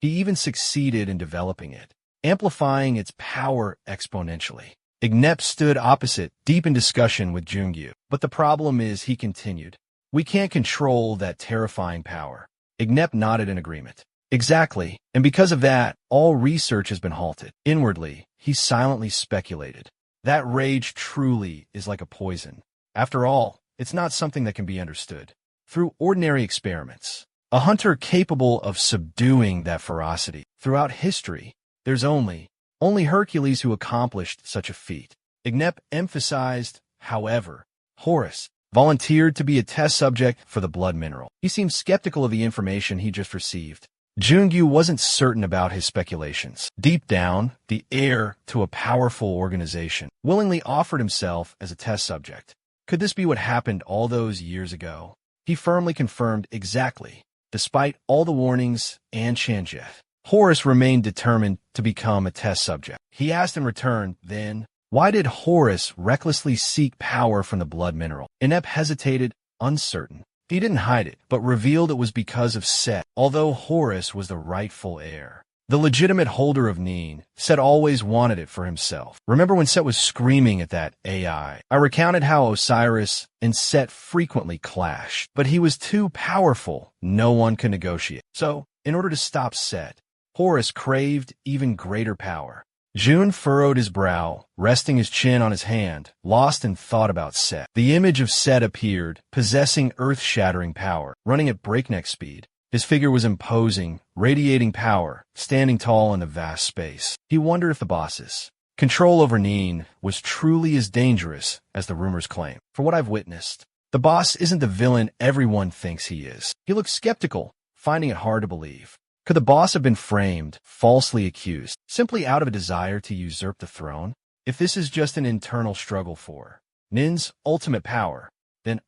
He even succeeded in developing it, amplifying its power exponentially. Ignep stood opposite, deep in discussion with Jungyu. But the problem is, he continued, we can't control that terrifying power. Ignep nodded in agreement. Exactly, and because of that, all research has been halted. Inwardly, he silently speculated. That rage truly is like a poison. After all, it's not something that can be understood through ordinary experiments. A hunter capable of subduing that ferocity. Throughout history, there's only Hercules who accomplished such a feat. Ignep emphasized, however, Horus volunteered to be a test subject for the blood mineral. He seemed skeptical of the information he just received. Jungyu wasn't certain about his speculations. Deep down, the heir to a powerful organization willingly offered himself as a test subject. Could this be what happened all those years ago? He firmly confirmed exactly. Despite all the warnings and Chanjet, Horus remained determined to become a test subject. He asked in return, then, why did Horus recklessly seek power from the blood mineral? Ignep hesitated, uncertain. He didn't hide it, but revealed it was because of Set. Although Horus was the rightful heir, the legitimate holder of Nin, Set always wanted it for himself. Remember when Set was screaming at that AI? I recounted how Osiris and Set frequently clashed, but he was too powerful. No one could negotiate. So, in order to stop Set, Horus craved even greater power. June furrowed his brow, resting his chin on his hand, lost in thought about Set. The image of Set appeared, possessing earth-shattering power, running at breakneck speed. His figure was imposing, radiating power, standing tall in the vast space. He wondered if the boss's control over Nin was truly as dangerous as the rumors claim. For what I've witnessed, the boss isn't the villain everyone thinks he is. He looks skeptical, finding it hard to believe. Could the boss have been framed, falsely accused, simply out of a desire to usurp the throne? If this is just an internal struggle for Nin's ultimate power, then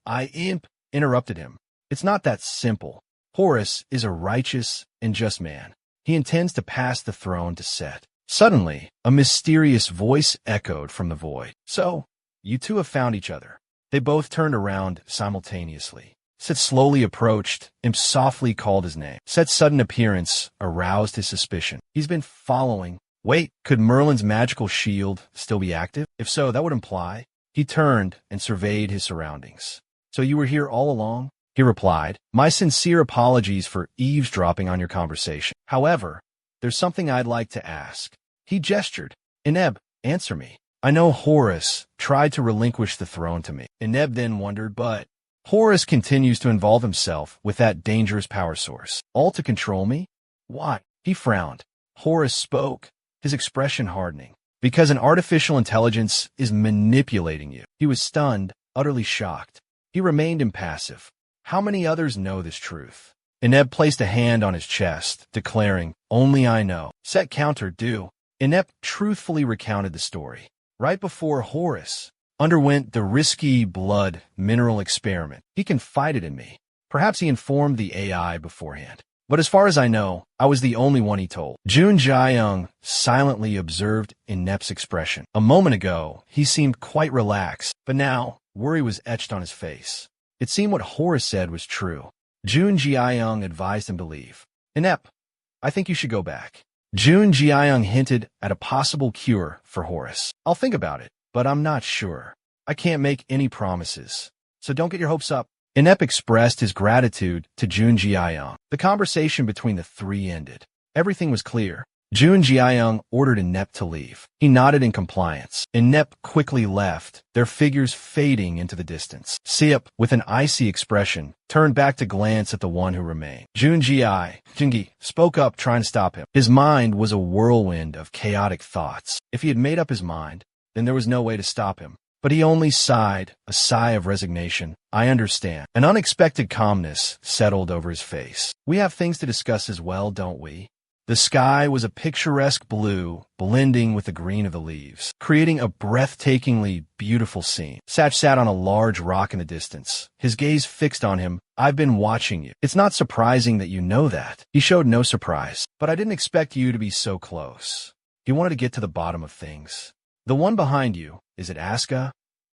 interrupted him. It's not that simple. Horus is a righteous and just man. He intends to pass the throne to Set. Suddenly, a mysterious voice echoed from the void. So, you two have found each other. They both turned around simultaneously. Set slowly approached and softly called his name. Set's sudden appearance aroused his suspicion. He's been following. Wait, could Merlin's magical shield still be active? If so, that would imply. He turned and surveyed his surroundings. So you were here all along? He replied, my sincere apologies for eavesdropping on your conversation. However, there's something I'd like to ask. He gestured. Ignep, answer me. I know Horus tried to relinquish the throne to me. Ignep then wondered, but Horus continues to involve himself with that dangerous power source, all to control me? Why? He frowned. Horus spoke, his expression hardening. Because an artificial intelligence is manipulating you. He was stunned, utterly shocked. He remained impassive. How many others know this truth? Ignep placed a hand on his chest, declaring, only I know. Set countered, Ignep truthfully recounted the story. Right before Horus underwent the risky blood mineral experiment, he confided in me. Perhaps he informed the AI beforehand. But as far as I know, I was the only one he told. Jun Jiayoung silently observed Ignep's expression. A moment ago, he seemed quite relaxed, but now, worry was etched on his face. It seemed what Horus said was true. Jun Jiayoung advised him to leave. Ignep, I think you should go back. Jun Jiayoung hinted at a possible cure for Horus. I'll think about it, but I'm not sure. I can't make any promises, so don't get your hopes up. Ignep expressed his gratitude to Jun Jiayoung. The conversation between the three ended. Everything was clear. Jun Jiayoung ordered Ignep to leave. He nodded in compliance. Ignep quickly left, their figures fading into the distance. Siep, with an icy expression, turned back to glance at the one who remained. Jungi, spoke up, trying to stop him. His mind was a whirlwind of chaotic thoughts. If he had made up his mind, then there was no way to stop him. But he only sighed, a sigh of resignation. I understand. An unexpected calmness settled over his face. We have things to discuss as well, don't we? The sky was a picturesque blue, blending with the green of the leaves, creating a breathtakingly beautiful scene. Satch sat on a large rock in the distance, his gaze fixed on him. I've been watching you. It's not surprising that you know that. He showed no surprise. But I didn't expect you to be so close. He wanted to get to the bottom of things. The one behind you, is it Aska?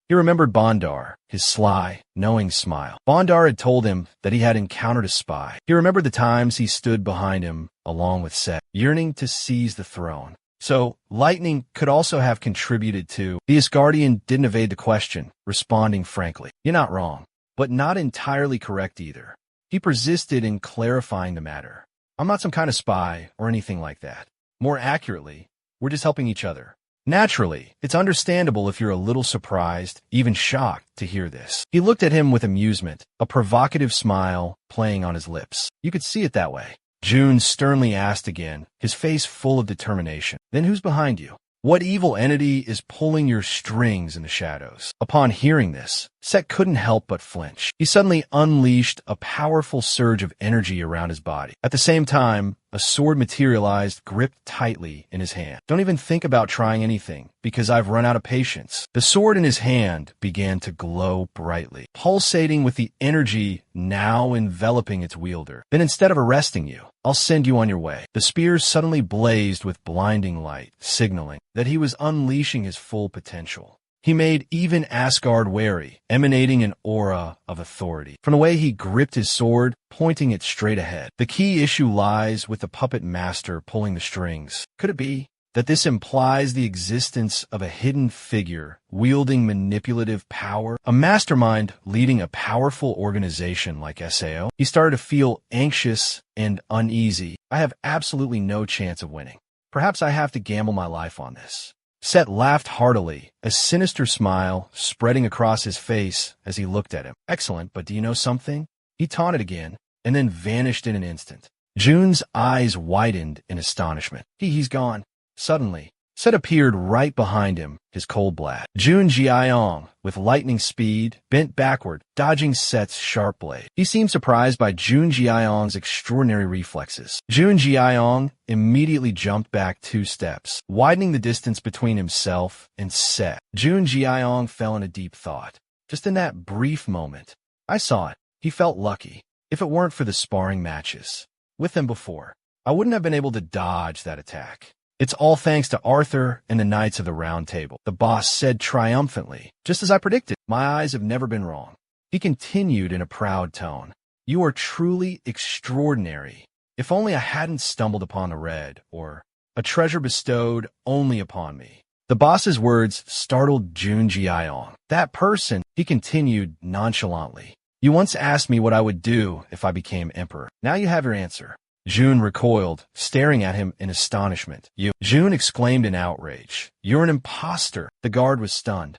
He remembered Bondar, his sly, knowing smile. Bondar had told him that he had encountered a spy. He remembered the times he stood behind him, along with Set, yearning to seize the throne. So, lightning could also have contributed to. The Asgardian didn't evade the question, responding frankly, "You're not wrong, but not entirely correct either." He persisted in clarifying the matter. "I'm not some kind of spy or anything like that. More accurately, we're just helping each other." Naturally, it's understandable if you're a little surprised, even shocked, to hear this. He looked at him with amusement, a provocative smile playing on his lips. "You could see it that way." June sternly asked again, his face full of determination. "Then who's behind you? What evil entity is pulling your strings in the shadows?" Upon hearing this, Set couldn't help but flinch. He suddenly unleashed a powerful surge of energy around his body. At the same time, a sword materialized, gripped tightly in his hand. "Don't even think about trying anything, because I've run out of patience." The sword in his hand began to glow brightly, pulsating with the energy now enveloping its wielder. "Then instead of arresting you, I'll send you on your way." The spear suddenly blazed with blinding light, signaling that he was unleashing his full potential. He made even Asgard wary, emanating an aura of authority. From the way he gripped his sword, pointing it straight ahead. The key issue lies with the puppet master pulling the strings. Could it be that this implies the existence of a hidden figure wielding manipulative power? A mastermind leading a powerful organization like SAO? He started to feel anxious and uneasy. "I have absolutely no chance of winning. Perhaps I have to gamble my life on this." Set laughed heartily, a sinister smile spreading across his face as he looked at him. "Excellent, but do you know something?" He taunted again, and then vanished in an instant. June's eyes widened in astonishment. He's gone. Suddenly, Set appeared right behind him, his cold blast. Jun Jiayong, with lightning speed, bent backward, dodging Set's sharp blade. He seemed surprised by Jun Jiayong's extraordinary reflexes. Jun Jiayong immediately jumped back 2 steps, widening the distance between himself and Set. Jun Jiayong fell in a deep thought. Just in that brief moment, I saw it. He felt lucky. If it weren't for the sparring matches with him before, I wouldn't have been able to dodge that attack. "It's all thanks to Arthur and the Knights of the Round Table," the boss said triumphantly. "Just as I predicted, my eyes have never been wrong." He continued in a proud tone. "You are truly extraordinary. If only I hadn't stumbled upon the red, or a treasure bestowed only upon me." The boss's words startled Jun Jiayong. "That person," he continued nonchalantly. "You once asked me what I would do if I became emperor. Now you have your answer." Jun recoiled, staring at him in astonishment. "You!" Jun exclaimed in outrage. "You're an imposter!" The guard was stunned.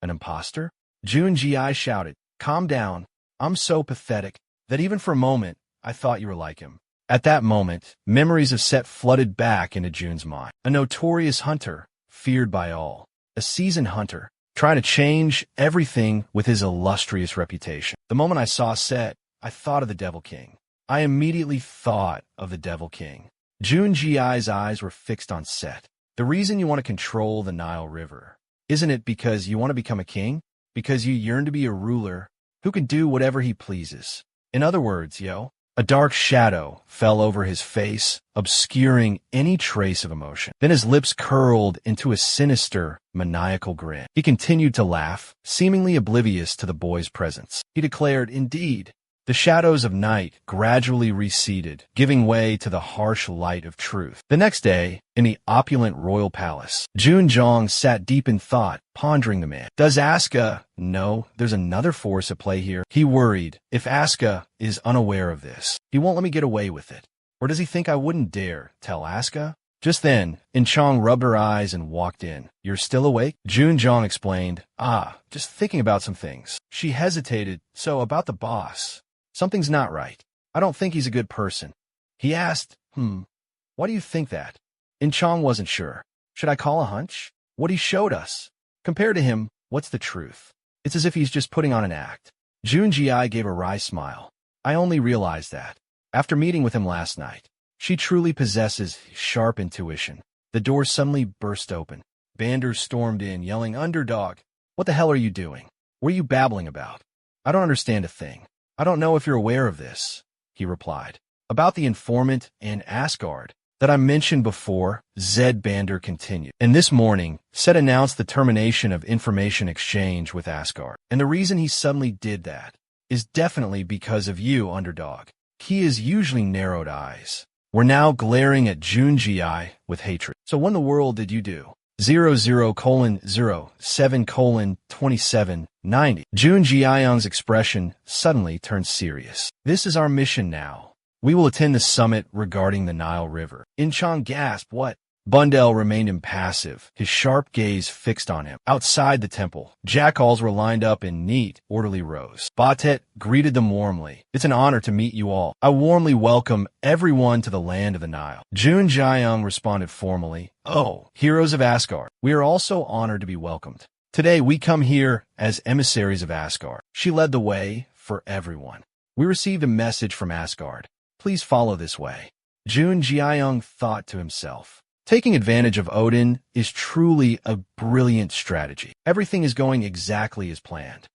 "An imposter?" Jun Ji shouted. "Calm down. I'm so pathetic that even for a moment, I thought you were like him." At that moment, memories of Set flooded back into Jun's mind. A notorious hunter, feared by all. A seasoned hunter, trying to change everything with his illustrious reputation. The moment I saw Set, I thought of the Devil King. I immediately thought of the Devil King. Jun Ji's eyes were fixed on Set. "The reason you want to control the Nile River, isn't it because you want to become a king? Because you yearn to be a ruler who can do whatever he pleases? In other words, yo." A dark shadow fell over his face, obscuring any trace of emotion. Then his lips curled into a sinister, maniacal grin. He continued to laugh, seemingly oblivious to the boy's presence. He declared, "Indeed." The shadows of night gradually receded, giving way to the harsh light of truth. The next day, in the opulent royal palace, Jun Jong sat deep in thought, pondering the man. Does Asuka know there's another force at play here? He worried. If Asuka is unaware of this, he won't let me get away with it. Or does he think I wouldn't dare tell Asuka? Just then, In Chong rubbed her eyes and walked in. "You're still awake?" Jun Jong explained. Just thinking about some things." She hesitated. "So, about the boss. Something's not right. I don't think he's a good person." He asked, "Why do you think that?" In Chong wasn't sure. Should I call a hunch? What he showed us. Compared to him, what's the truth? It's as if he's just putting on an act. Jun Ji gave a wry smile. "I only realized that after meeting with him last night. She truly possesses sharp intuition." The door suddenly burst open. Bander stormed in, yelling, "Underdog! What the hell are you doing? What are you babbling about? I don't understand a thing." "I don't know if you're aware of this," he replied. "About the informant and Asgard that I mentioned before," Zed Bander continued. "And this morning, Set announced the termination of information exchange with Asgard. And the reason he suddenly did that is definitely because of you, Underdog. He is usually narrowed eyes were now glaring at Junji with hatred. So what in the world did you do? 00:07:2790. Junji expression suddenly turned serious. This is our mission now. We will attend the summit regarding the Nile River. Inchon gasped, what? Bundell remained impassive, his sharp gaze fixed on him. Outside the temple, jackals were lined up in neat, orderly rows. Batet greeted them warmly. It's an honor to meet you all. I warmly welcome everyone to the land of the Nile. Jun Jiang responded formally. Oh, heroes of Asgard, we are also honored to be welcomed. Today we come here as emissaries of Asgard. She led the way for everyone. We received a message from Asgard. Please follow this way. Jun Jiang thought to himself. Taking advantage of Odin is truly a brilliant strategy. Everything is going exactly as planned.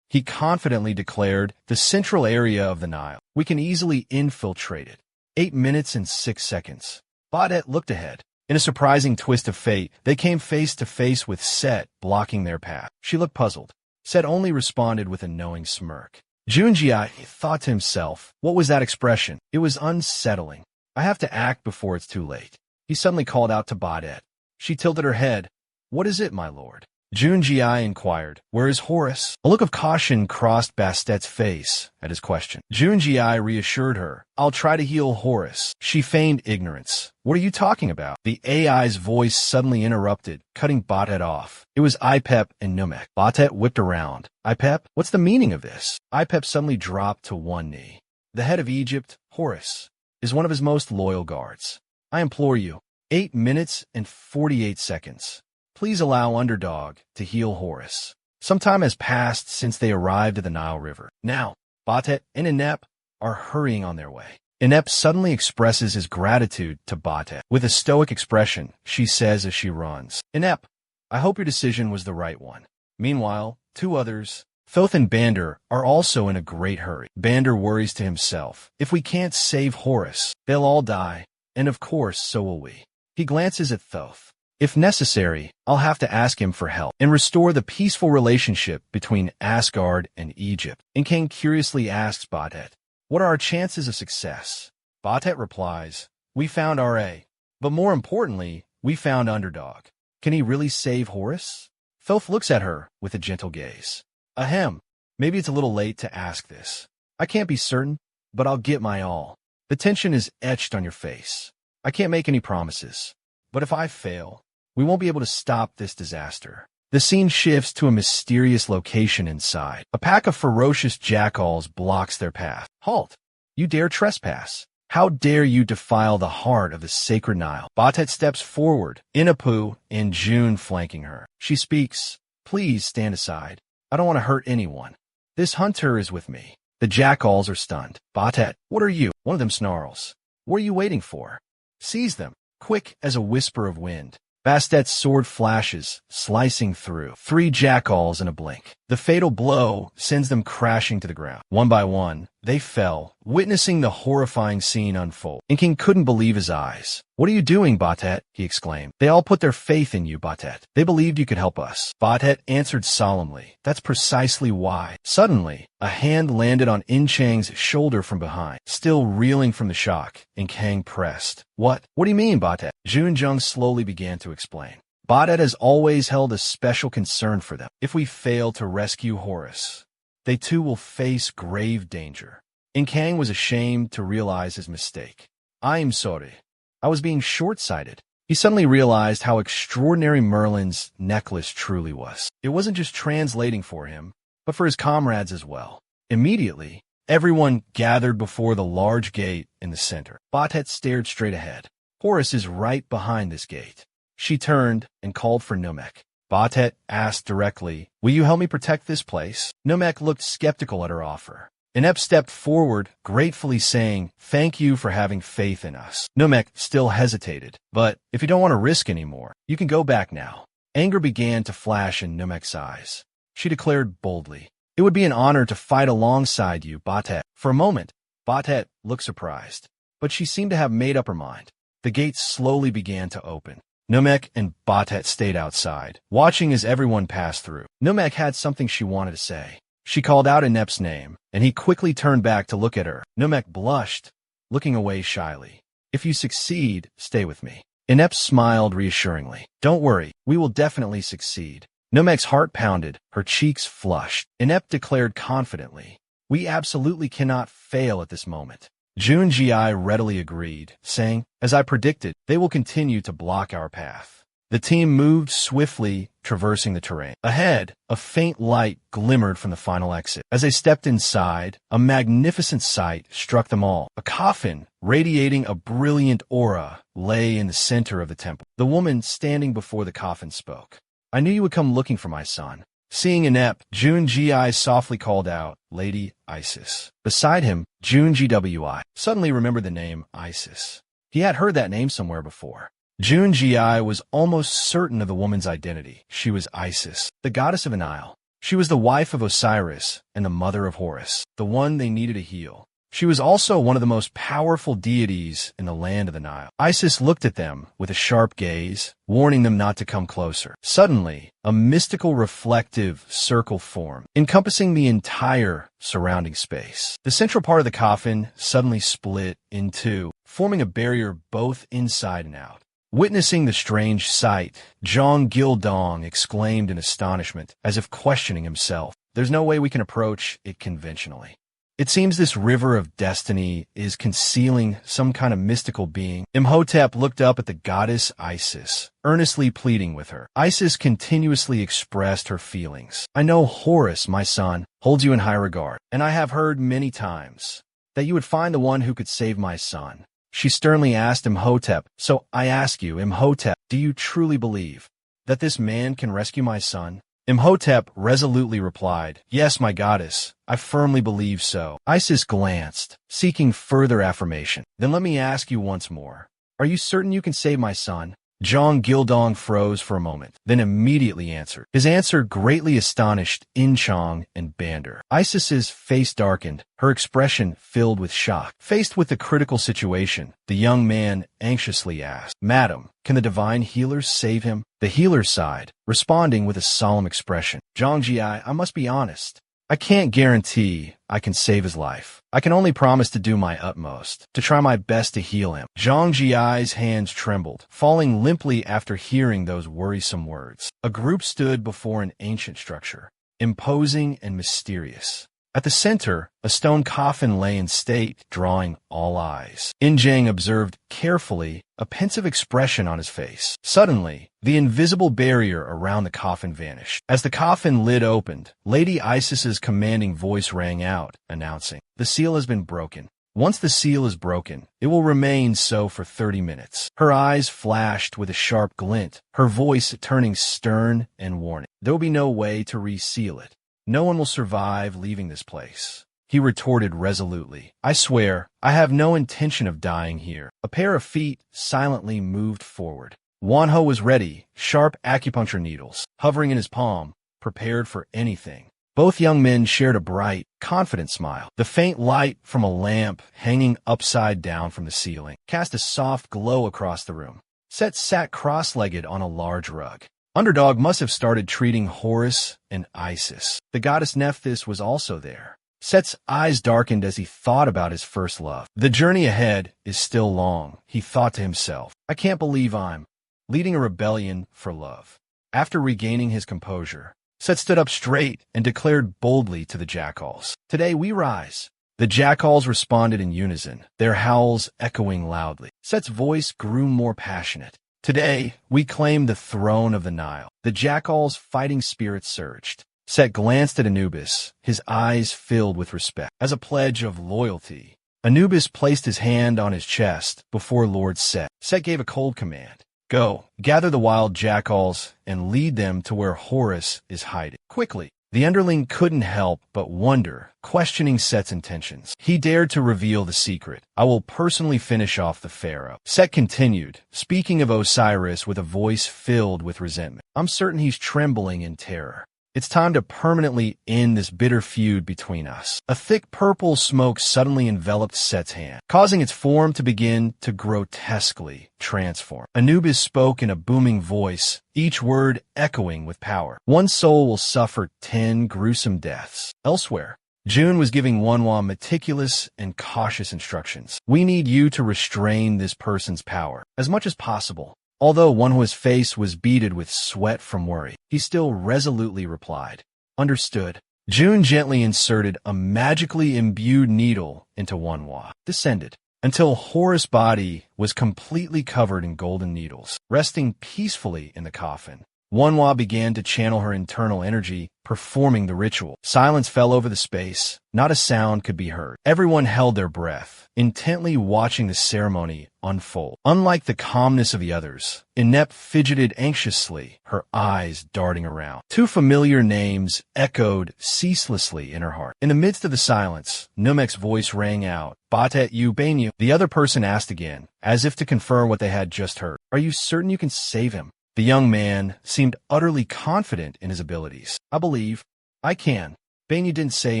He confidently declared the central area of the Nile. We can easily infiltrate it. 8 minutes and 6 seconds. Badet looked ahead. In a surprising twist of fate, they came face to face with Set blocking their path. She looked puzzled. Set only responded with a knowing smirk. Junji thought to himself, what was that expression? It was unsettling. I have to act before it's too late. He suddenly called out to Badet. She tilted her head. What is it, my lord? Junji inquired. Where is Horus? A look of caution crossed Bastet's face at his question. Junji reassured her. I'll try to heal Horus. She feigned ignorance. What are you talking about? The AI's voice suddenly interrupted, cutting Batet off. It was Ipep and Numek. Batet whipped around. Ipep, what's the meaning of this? Ipep suddenly dropped to one knee. The head of Egypt, Horus, is one of his most loyal guards. I implore you, 8 minutes and 48 seconds. Please allow Underdog to heal Horus. Some time has passed since they arrived at the Nile River. Now, Batet and Inep are hurrying on their way. Inep suddenly expresses his gratitude to Batet. With a stoic expression, she says as she runs, Inep, I hope your decision was the right one. Meanwhile, two others, Thoth and Bander, are also in a great hurry. Bander worries to himself. If we can't save Horus, they'll all die. And of course, so will we. He glances at Thoth. If necessary, I'll have to ask him for help and restore the peaceful relationship between Asgard and Egypt. And Kang curiously asks Batet, what are our chances of success? Batet replies, we found RA, but more importantly, we found Underdog. Can he really save Horus? Thoth looks at her with a gentle gaze. Ahem, maybe it's a little late to ask this. I can't be certain, but I'll get my all. The tension is etched on your face. I can't make any promises, but if I fail, we won't be able to stop this disaster. The scene shifts to a mysterious location inside. A pack of ferocious jackals blocks their path. Halt! You dare trespass. How dare you defile the heart of the sacred Nile? Batet steps forward, Inapu and June flanking her. She speaks, please stand aside. I don't want to hurt anyone. This hunter is with me. The jackals are stunned. Batet, what are you? One of them snarls. What are you waiting for? Seize them, quick as a whisper of wind. Bastet's sword flashes, slicing through 3 jackals in a blink. The fatal blow sends them crashing to the ground. One by one, they fell, witnessing the horrifying scene unfold. Inking couldn't believe his eyes. What are you doing, Batet? He exclaimed. They all put their faith in you, Batet. They believed you could help us. Batet answered solemnly. That's precisely why. Suddenly, a hand landed on Inchang's shoulder from behind. Still reeling from the shock, Inkang pressed. What? What do you mean, Batet? Junjung slowly began to explain. Batet has always held a special concern for them. If we fail to rescue Horus, they too will face grave danger. Inkang was ashamed to realize his mistake. I'm sorry. I was being short-sighted. He suddenly realized how extraordinary Merlin's necklace truly was. It wasn't just translating for him, but for his comrades as well. Immediately, everyone gathered before the large gate in the center. Batet stared straight ahead. Horus is right behind this gate. She turned and called for Numek. Batet asked directly, will you help me protect this place? Numek looked skeptical at her offer. Inep stepped forward, gratefully saying, thank you for having faith in us. Numek still hesitated, but if you don't want to risk anymore, you can go back now. Anger began to flash in Numek's eyes. She declared boldly, it would be an honor to fight alongside you, Batet. For a moment, Batet looked surprised, but she seemed to have made up her mind. The gates slowly began to open. Numek and Batet stayed outside, watching as everyone passed through. Numek had something she wanted to say. She called out Inep's name, and he quickly turned back to look at her. Numek blushed, looking away shyly. If you succeed, stay with me. Inep smiled reassuringly. Don't worry, we will definitely succeed. Nomek's heart pounded, her cheeks flushed. Inep declared confidently, we absolutely cannot fail at this moment. Junji readily agreed, saying, as I predicted, they will continue to block our path. The team moved swiftly, traversing the terrain. Ahead, a faint light glimmered from the final exit. As they stepped inside, a magnificent sight struck them all. A coffin, radiating a brilliant aura, lay in the center of the temple. The woman standing before the coffin spoke. I knew you would come looking for my son. Seeing Inep, Junji softly called out, Lady Isis. Beside him, Junji suddenly remembered the name Isis. He had heard that name somewhere before. Junji was almost certain of the woman's identity. She was Isis, the goddess of the Nile. She was the wife of Osiris and the mother of Horus, the one they needed to heal. She was also one of the most powerful deities in the land of the Nile. Isis looked at them with a sharp gaze, warning them not to come closer. Suddenly, a mystical reflective circle formed, encompassing the entire surrounding space. The central part of the coffin suddenly split in two, forming a barrier both inside and out. Witnessing the strange sight, Zhang Gildong exclaimed in astonishment, as if questioning himself. There's no way we can approach it conventionally. It seems this river of destiny is concealing some kind of mystical being. Imhotep looked up at the goddess Isis, earnestly pleading with her. Isis continuously expressed her feelings. I know Horus, my son, holds you in high regard, and I have heard many times that you would find the one who could save my son. She sternly asked Imhotep, so I ask you, Imhotep, do you truly believe that this man can rescue my son? Imhotep resolutely replied, yes, my goddess, I firmly believe so. Isis glanced, seeking further affirmation. Then let me ask you once more. Are you certain you can save my son? Zhang Gildong froze for a moment, then immediately answered. His answer greatly astonished Inchong and Bander. Isis's face darkened, her expression filled with shock. Faced with the critical situation, the young man anxiously asked, Madam, can the divine healers save him? The healer sighed, responding with a solemn expression. Zhangji, I must be honest. I can't guarantee I can save his life. I can only promise to do my utmost, to try my best to heal him. Zhang Jiai's hands trembled, falling limply after hearing those worrisome words. A group stood before an ancient structure, imposing and mysterious. At the center, a stone coffin lay in state, drawing all eyes. Injang observed carefully, a pensive expression on his face. Suddenly, the invisible barrier around the coffin vanished. As the coffin lid opened, Lady Isis's commanding voice rang out, announcing, the seal has been broken. Once the seal is broken, it will remain so for 30 minutes. Her eyes flashed with a sharp glint, her voice turning stern and warning. There will be no way to reseal it. No one will survive leaving this place. He retorted resolutely. I swear, I have no intention of dying here. A pair of feet silently moved forward. Wanho was ready, sharp acupuncture needles, hovering in his palm, prepared for anything. Both young men shared a bright, confident smile. The faint light from a lamp hanging upside down from the ceiling cast a soft glow across the room. Set sat cross-legged on a large rug. Underdog must have started treating Horus and Isis. The goddess Nephthys was also there. Set's eyes darkened as he thought about his first love. The journey ahead is still long, he thought to himself. I can't believe I'm leading a rebellion for love. After regaining his composure, Set stood up straight and declared boldly to the jackals, Today we rise. The jackals responded in unison, their howls echoing loudly. Set's voice grew more passionate. Today, we claim the throne of the Nile. The jackal's fighting spirit surged. Set glanced at Anubis, his eyes filled with respect. As a pledge of loyalty, Anubis placed his hand on his chest before Lord Set. Set gave a cold command. Go, gather the wild jackals and lead them to where Horus is hiding. Quickly, the underling couldn't help but wonder, questioning Set's intentions. He dared to reveal the secret. I will personally finish off the pharaoh. Set continued, speaking of Osiris with a voice filled with resentment. I'm certain he's trembling in terror. It's time to permanently end this bitter feud between us. A thick purple smoke suddenly enveloped Set's hand, causing its form to begin to grotesquely transform. Anubis spoke in a booming voice, each word echoing with power. One soul will suffer 10 gruesome deaths. Elsewhere, June was giving Manhwa meticulous and cautious instructions. We need you to restrain this person's power as much as possible. Although Manhwa's face was beaded with sweat from worry, he still resolutely replied, "Understood." June gently inserted a magically imbued needle into Manhwa, descended, until Horace's body was completely covered in golden needles. Resting peacefully in the coffin, Manhwa began to channel her internal energy, performing the ritual. Silence fell over the space. Not a sound could be heard. Everyone held their breath, intently watching the ceremony unfold. Unlike the calmness of the others, Inept fidgeted anxiously, her eyes darting around. Two familiar names echoed ceaselessly in her heart. In the midst of the silence, Numek's voice rang out, "Batet you Banyu." The other person asked again, as if to confirm what they had just heard, "Are you certain you can save him?" The young man seemed utterly confident in his abilities. "I believe I can." Banyu didn't say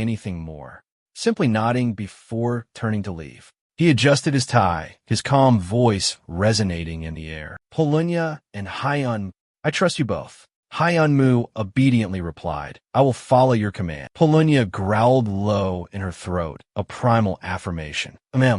anything more, simply nodding before turning to leave. He adjusted his tie, his calm voice resonating in the air. "Polunya and Hyun, I trust you both." Hyunmu obediently replied, "I will follow your command." Polunya growled low in her throat, a primal affirmation.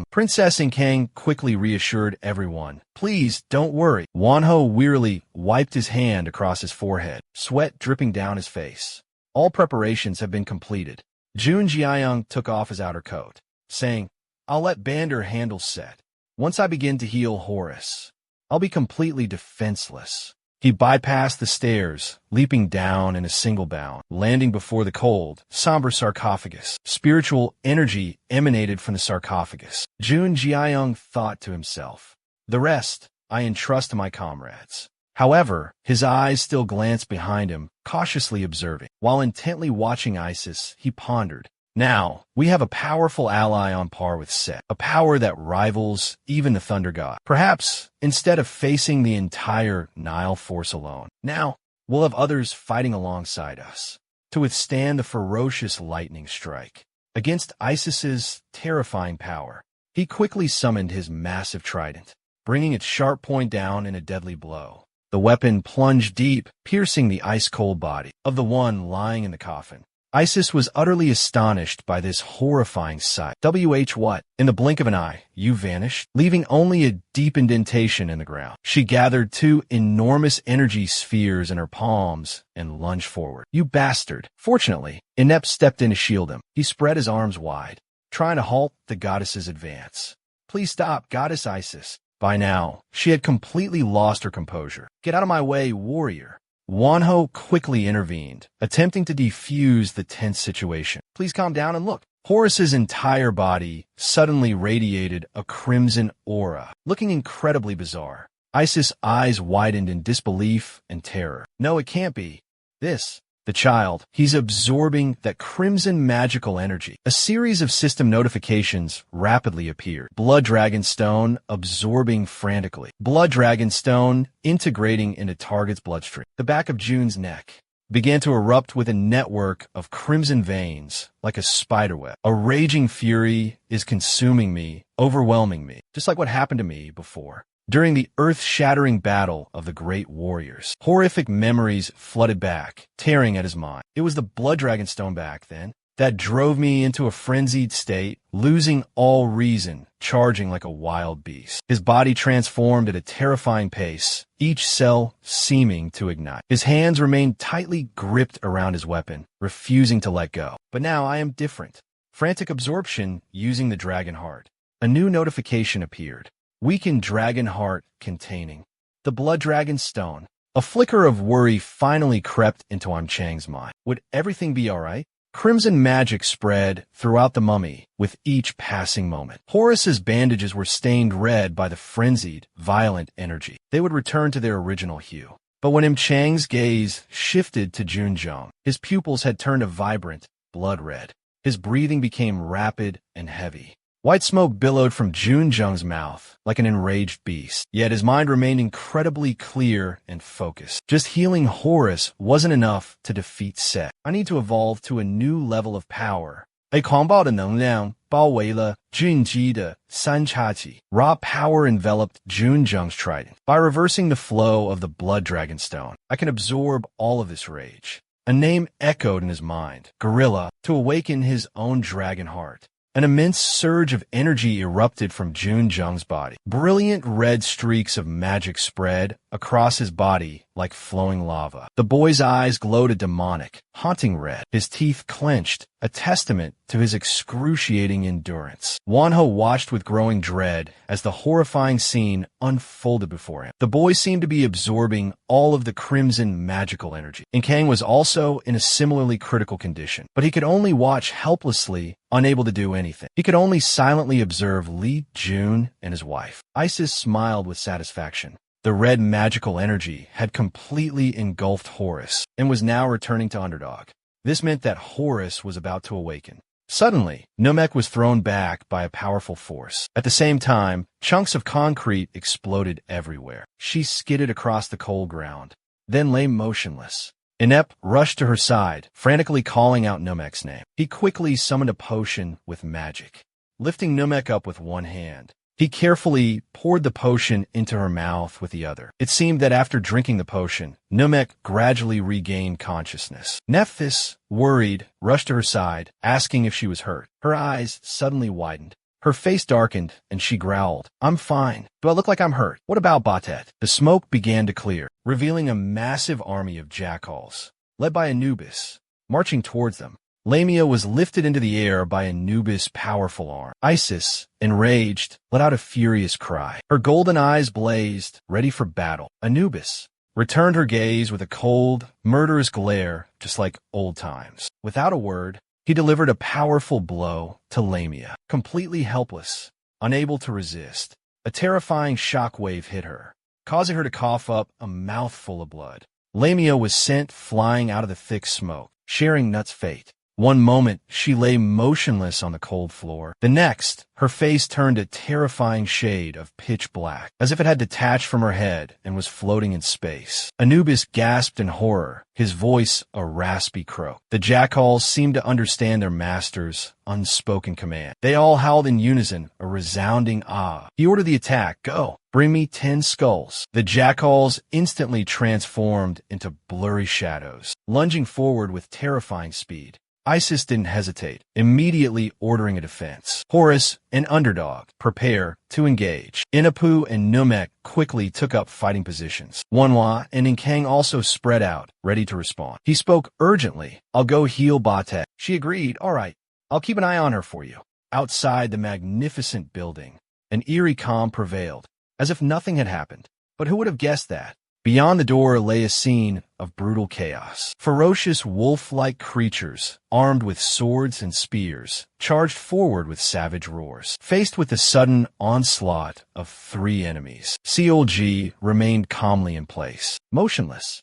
Princess Inkang quickly reassured everyone. "Please, don't worry." Wanho wearily wiped his hand across his forehead, sweat dripping down his face. All preparations have been completed. Jun Jiayang took off his outer coat, saying, "I'll let Bander handle Set. Once I begin to heal Horace, I'll be completely defenseless." He bypassed the stairs, leaping down in a single bound, landing before the cold, somber sarcophagus. Spiritual energy emanated from the sarcophagus. Jun Jiayang thought to himself, "The rest I entrust to my comrades." However, his eyes still glanced behind him, cautiously observing. While intently watching Isis, he pondered, "Now, we have a powerful ally on par with Set, a power that rivals even the Thunder God. Perhaps, instead of facing the entire Nile force alone, now we'll have others fighting alongside us to withstand the ferocious lightning strike." Against Isis's terrifying power, he quickly summoned his massive trident, bringing its sharp point down in a deadly blow. The weapon plunged deep, piercing the ice-cold body of the one lying in the coffin. Isis was utterly astonished by this horrifying sight. What? In the blink of an eye, you vanished, leaving only a deep indentation in the ground. She gathered two enormous energy spheres in her palms and lunged forward. "You bastard." Fortunately, Inept stepped in to shield him. He spread his arms wide, trying to halt the goddess's advance. "Please stop, Goddess Isis." By now, she had completely lost her composure. "Get out of my way, warrior." Wanho quickly intervened, attempting to defuse the tense situation. "Please calm down and look." Horace's entire body suddenly radiated a crimson aura, looking incredibly bizarre. Isis' eyes widened in disbelief and terror. "No, it can't be. This, the child, he's absorbing that crimson magical energy." A series of system notifications rapidly appeared. Blood Dragon Stone absorbing frantically. Blood Dragon Stone integrating into target's bloodstream. The back of June's neck began to erupt with a network of crimson veins, like a spiderweb. "A raging fury is consuming me, overwhelming me, just like what happened to me before during the earth-shattering battle of the great warriors." Horrific memories flooded back, tearing at his mind. It was the Blood Dragon Stone back then that drove me into a frenzied state, losing all reason, charging like a wild beast. His body transformed at a terrifying pace, each cell seeming to ignite. His hands remained tightly gripped around his weapon, refusing to let go. "But now I am different." Frantic absorption using the Dragon Heart. A new notification appeared. Weakened Dragon Heart containing the Blood Dragon Stone. A flicker of worry finally crept into Chang's mind. Would everything be all right? Crimson magic spread throughout the mummy with each passing moment. Horace's bandages were stained red by the frenzied, violent energy. They would return to their original hue. But when Chang's gaze shifted to Junjong, his pupils had turned a vibrant blood red. His breathing became rapid and heavy. White smoke billowed from Junjung's mouth like an enraged beast, yet his mind remained incredibly clear and focused. Just healing Horace wasn't enough to defeat Set. "I need to evolve to a new level of power." 被狂暴的能量包围了 Junji 的三叉戟. Raw power enveloped Junjung's trident. By reversing the flow of the Blood Dragon Stone, I can absorb all of this rage. A name echoed in his mind, Gorilla, to awaken his own dragon heart. An immense surge of energy erupted from Jun Jung's body. Brilliant red streaks of magic spread across his body like flowing lava. The boy's eyes glowed a demonic, haunting red. His teeth clenched, a testament to his excruciating endurance. Manhwa watched with growing dread as the horrifying scene unfolded before him. The boy seemed to be absorbing all of the crimson magical energy. And Kang was also in a similarly critical condition, but he could only watch helplessly, unable to do anything. He could only silently observe Li Jun and his wife. Isis smiled with satisfaction. The red magical energy had completely engulfed Horus and was now returning to Underdog. This meant that Horus was about to awaken. Suddenly, Namek was thrown back by a powerful force. At the same time, chunks of concrete exploded everywhere. She skidded across the cold ground, then lay motionless. Inep rushed to her side, frantically calling out Namek's name. He quickly summoned a potion with magic. Lifting Namek up with one hand, he carefully poured the potion into her mouth with the other. It seemed that after drinking the potion, Namek gradually regained consciousness. Nephthys, worried, rushed to her side, asking if she was hurt. Her eyes suddenly widened. Her face darkened, and she growled, "I'm fine. Do I look like I'm hurt? What about Batet?" The smoke began to clear, revealing a massive army of jackals, led by Anubis, marching towards them. Lamia was lifted into the air by Anubis' powerful arm. Isis, enraged, let out a furious cry. Her golden eyes blazed, ready for battle. Anubis returned her gaze with a cold, murderous glare, just like old times. Without a word, he delivered a powerful blow to Lamia. Completely helpless, unable to resist, a terrifying shockwave hit her, causing her to cough up a mouthful of blood. Lamia was sent flying out of the thick smoke, sharing Nut's fate. One moment, she lay motionless on the cold floor. The next, her face turned a terrifying shade of pitch black, as if it had detached from her head and was floating in space. Anubis gasped in horror, his voice a raspy croak. The jackals seemed to understand their master's unspoken command. They all howled in unison, a resounding ah. He ordered the attack. Go, bring me 10 skulls. The jackals instantly transformed into blurry shadows, lunging forward with terrifying speed. Isis didn't hesitate, immediately ordering a defense. Horus and Underdog prepare to engage. Inapu and Namek quickly took up fighting positions. Manhwa and Nkang also spread out, ready to respond. He spoke urgently. "I'll go heal Batet." She agreed. "All right, I'll keep an eye on her for you." Outside the magnificent building, an eerie calm prevailed, as if nothing had happened. But who would have guessed that? Beyond the door lay a scene of brutal chaos. Ferocious wolf-like creatures, armed with swords and spears, charged forward with savage roars. Faced with the sudden onslaught of 3 enemies, CLG remained calmly in place, motionless.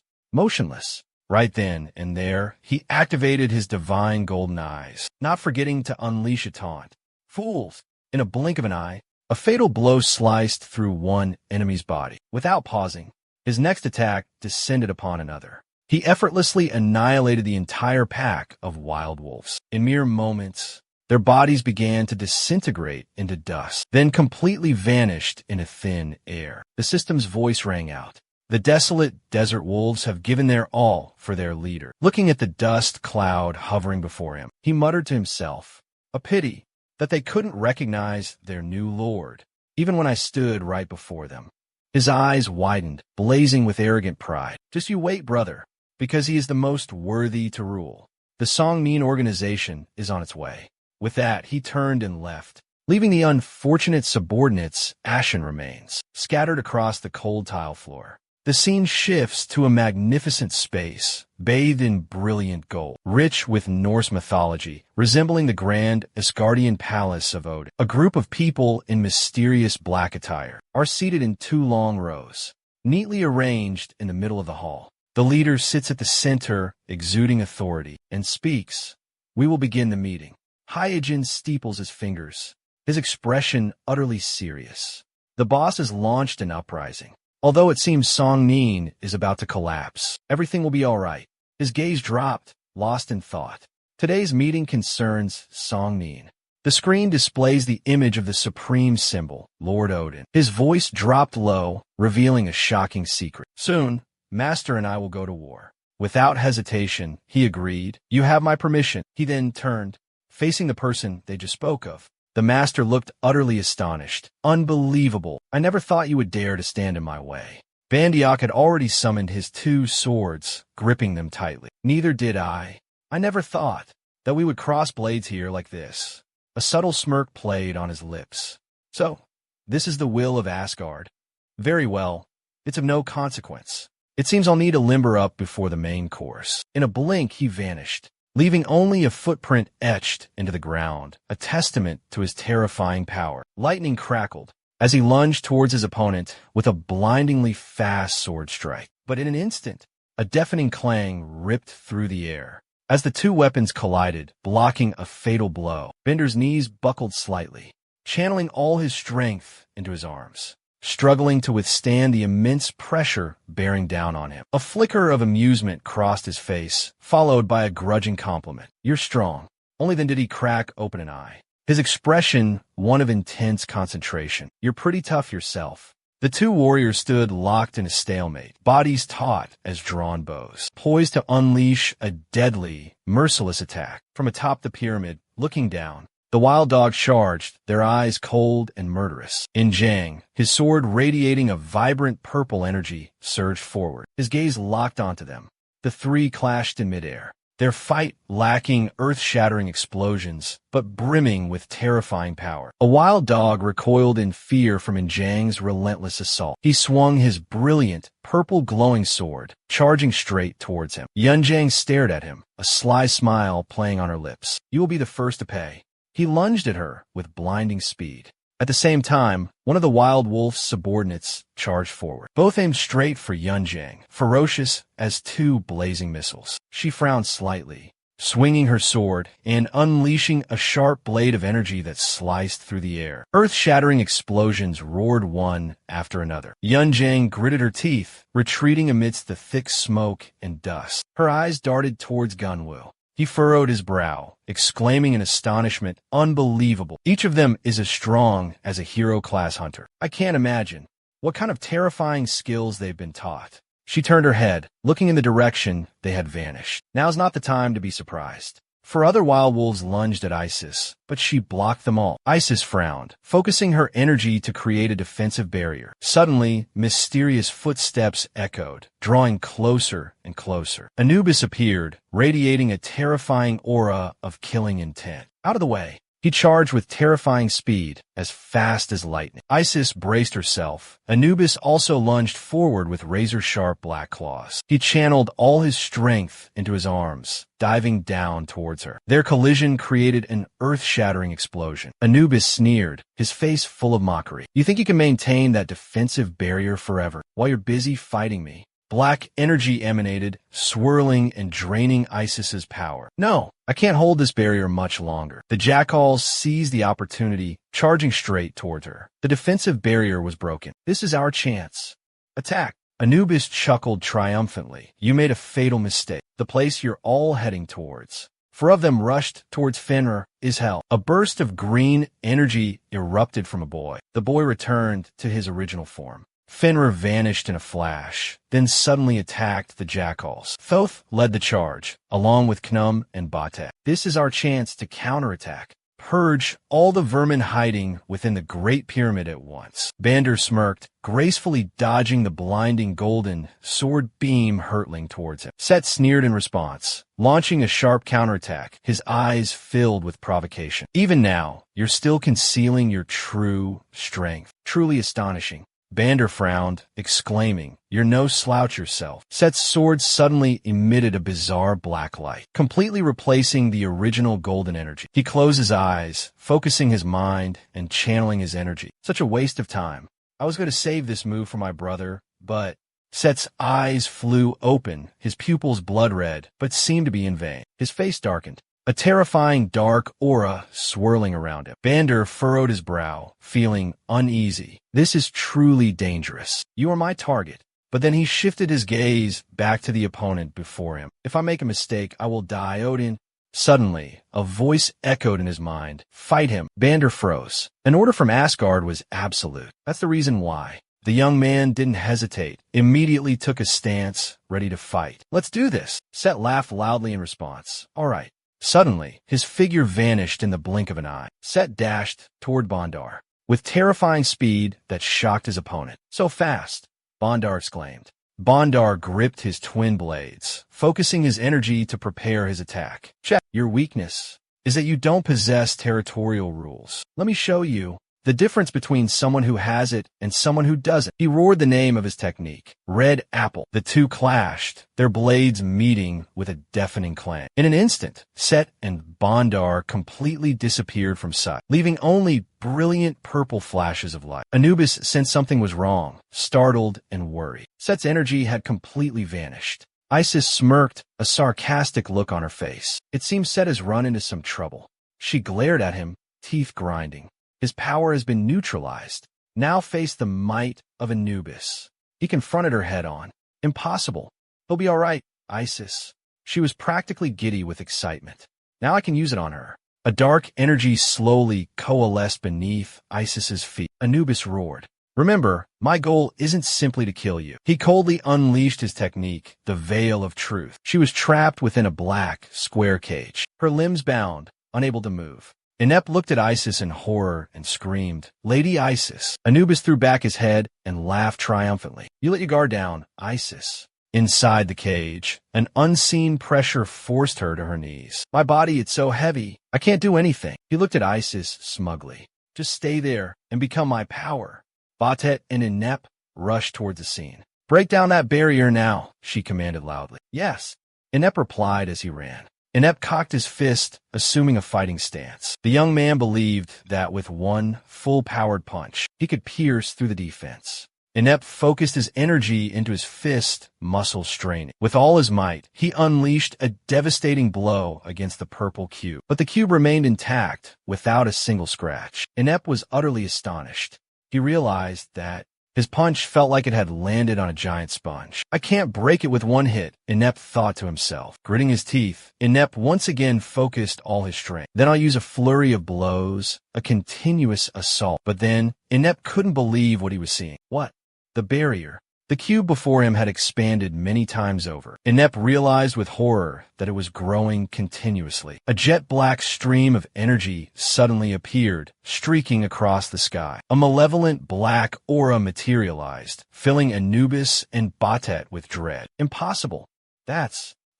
Right then and there, he activated his divine golden eyes, not forgetting to unleash a taunt. Fools! In a blink of an eye, a fatal blow sliced through one enemy's body. Without pausing, his next attack descended upon another. He effortlessly annihilated the entire pack of wild wolves. In mere moments, their bodies began to disintegrate into dust, then completely vanished in a thin air. The system's voice rang out. The desolate desert wolves have given their all for their leader. Looking at the dust cloud hovering before him, he muttered to himself, "A pity that they couldn't recognize their new lord, even when I stood right before them." His eyes widened, blazing with arrogant pride. "Just you wait, brother, because he is the most worthy to rule. The Songmin organization is on its way." With that, he turned and left, leaving the unfortunate subordinates' ashen remains scattered across the cold tile floor. The scene shifts to a magnificent space, bathed in brilliant gold, rich with Norse mythology, resembling the grand Asgardian palace of Odin. A group of people in mysterious black attire are seated in 2 long rows, neatly arranged in the middle of the hall. The leader sits at the center, exuding authority, and speaks. "We will begin the meeting." Hyojin steeples his fingers, his expression utterly serious. The boss has launched an uprising. Although it seems Songmin is about to collapse, everything will be all right. His gaze dropped, lost in thought. Today's meeting concerns Songmin. The screen displays the image of the supreme symbol, Lord Odin. His voice dropped low, revealing a shocking secret. "Soon, Master and I will go to war. Without hesitation, he agreed. You have my permission. He then turned, facing the person they just spoke of. The master looked utterly astonished. Unbelievable. I never thought you would dare to stand in my way. Bandyak had already summoned his 2 swords, gripping them tightly. Neither did I. I never thought that we would cross blades here like this. A subtle smirk played on his lips. So, this is the will of Asgard. Very well. It's of no consequence. It seems I'll need to limber up before the main course. In a blink, he vanished, leaving only a footprint etched into the ground, a testament to his terrifying power. Lightning crackled as he lunged towards his opponent with a blindingly fast sword strike. But in an instant, a deafening clang ripped through the air. As the 2 weapons collided, blocking a fatal blow, Bender's knees buckled slightly, channeling all his strength into his arms, struggling to withstand the immense pressure bearing down on him. A flicker of amusement crossed his face, followed by a grudging compliment. You're strong. Only then did he crack open an eye, his expression one of intense concentration. You're pretty tough yourself. The 2 warriors stood locked in a stalemate, bodies taut as drawn bows, poised to unleash a deadly, merciless attack. From atop the pyramid, looking down, the wild dog charged, their eyes cold and murderous. Jang, his sword radiating a vibrant purple energy, surged forward. His gaze locked onto them. The 3 clashed in midair, their fight lacking earth-shattering explosions, but brimming with terrifying power. A wild dog recoiled in fear from Jang's relentless assault. He swung his brilliant, purple glowing sword, charging straight towards him. Jang stared at him, a sly smile playing on her lips. You will be the first to pay. He lunged at her with blinding speed. At the same time, one of the wild wolf's subordinates charged forward. Both aimed straight for Jang, ferocious as 2 blazing missiles. She frowned slightly, swinging her sword and unleashing a sharp blade of energy that sliced through the air. Earth-shattering explosions roared one after another. Jang gritted her teeth, retreating amidst the thick smoke and dust. Her eyes darted towards Gunwoo. He furrowed his brow, exclaiming in astonishment, unbelievable. Each of them is as strong as a hero-class hunter. I can't imagine what kind of terrifying skills they've been taught. She turned her head, looking in the direction they had vanished. Now's not the time to be surprised. For other wild wolves lunged at Isis, but she blocked them all. Isis frowned, focusing her energy to create a defensive barrier. Suddenly, mysterious footsteps echoed, drawing closer and closer. Anubis appeared, radiating a terrifying aura of killing intent. Out of the way. He charged with terrifying speed, as fast as lightning. Isis braced herself. Anubis also lunged forward with razor-sharp black claws. He channeled all his strength into his arms, diving down towards her. Their collision created an earth-shattering explosion. Anubis sneered, his face full of mockery. You think you can maintain that defensive barrier forever, while you're busy fighting me? Black energy emanated, swirling and draining Isis's power. No, I can't hold this barrier much longer. The jackals seized the opportunity, charging straight towards her. The defensive barrier was broken. This is our chance. Attack. Anubis chuckled triumphantly. You made a fatal mistake. The place you're all heading towards. 4 of them rushed towards Fenrir, is hell. A burst of green energy erupted from a boy. The boy returned to his original form. Fenrir vanished in a flash, then suddenly attacked the jackals. Thoth led the charge, along with Knum and Bate. This is our chance to counterattack. Purge all the vermin hiding within the Great Pyramid at once. Bander smirked, gracefully dodging the blinding golden sword beam hurtling towards him. Set sneered in response, launching a sharp counterattack, his eyes filled with provocation. Even now, you're still concealing your true strength. Truly astonishing. Bander frowned, exclaiming, You're no slouch yourself. Set's sword suddenly emitted a bizarre black light, completely replacing the original golden energy. He closed his eyes, focusing his mind and channeling his energy. Such a waste of time. I was going to save this move for my brother, but... Set's eyes flew open, his pupils blood red, but seemed to be in vain. His face darkened, a terrifying dark aura swirling around him. Bander furrowed his brow, feeling uneasy. This is truly dangerous. You are my target. But then he shifted his gaze back to the opponent before him. If I make a mistake, I will die, Odin. Suddenly, a voice echoed in his mind. Fight him. Bander froze. An order from Asgard was absolute. That's the reason why. The young man didn't hesitate, immediately took a stance, ready to fight. Let's do this. Set laughed loudly in response. All right. Suddenly, his figure vanished in the blink of an eye. Set dashed toward Bondar with terrifying speed that shocked his opponent. So fast, Bondar exclaimed. Bondar gripped his twin blades, focusing his energy to prepare his attack. Check. Your weakness is that you don't possess territorial rules. Let me show you the difference between someone who has it and someone who doesn't. He roared the name of his technique, Red Apple. The two clashed, their blades meeting with a deafening clang. In an instant, Set and Bondar completely disappeared from sight, leaving only brilliant purple flashes of light. Anubis sensed something was wrong, startled and worried. Set's energy had completely vanished. Isis smirked, a sarcastic look on her face. It seems Set has run into some trouble. She glared at him, teeth grinding. His power has been neutralized. Now face the might of Anubis. He confronted her head-on. Impossible. He'll be all right, Isis. She was practically giddy with excitement. Now I can use it on her. A dark energy slowly coalesced beneath Isis's feet. Anubis roared. Remember, my goal isn't simply to kill you. He coldly unleashed his technique, the Veil of Truth. She was trapped within a black, square cage, her limbs bound, unable to move. Inept looked at Isis in horror and screamed, Lady Isis. Anubis threw back his head and laughed triumphantly. You let your guard down, Isis. Inside the cage, an unseen pressure forced her to her knees. My body, it's so heavy, I can't do anything. He looked at Isis smugly. Just stay there and become my power. Batet and Inept rushed towards the scene. Break down that barrier now, she commanded loudly. Yes, Inept replied as he ran. Inept cocked his fist, assuming a fighting stance. The young man believed that with one full-powered punch, he could pierce through the defense. Inept focused his energy into his fist, muscle straining. With all his might, he unleashed a devastating blow against the purple cube. But the cube remained intact, without a single scratch. Inept was utterly astonished. He realized that his punch felt like it had landed on a giant sponge. I can't break it with one hit, Inept thought to himself. Gritting his teeth, Inept once again focused all his strength. Then I'll use a flurry of blows, a continuous assault. But then, Inept couldn't believe what he was seeing. What? The barrier. The cube before him had expanded many times over. Inept realized with horror that it was growing continuously. A jet-black stream of energy suddenly appeared, streaking across the sky. A malevolent black aura materialized, filling Anubis and Batet with dread. Impossible.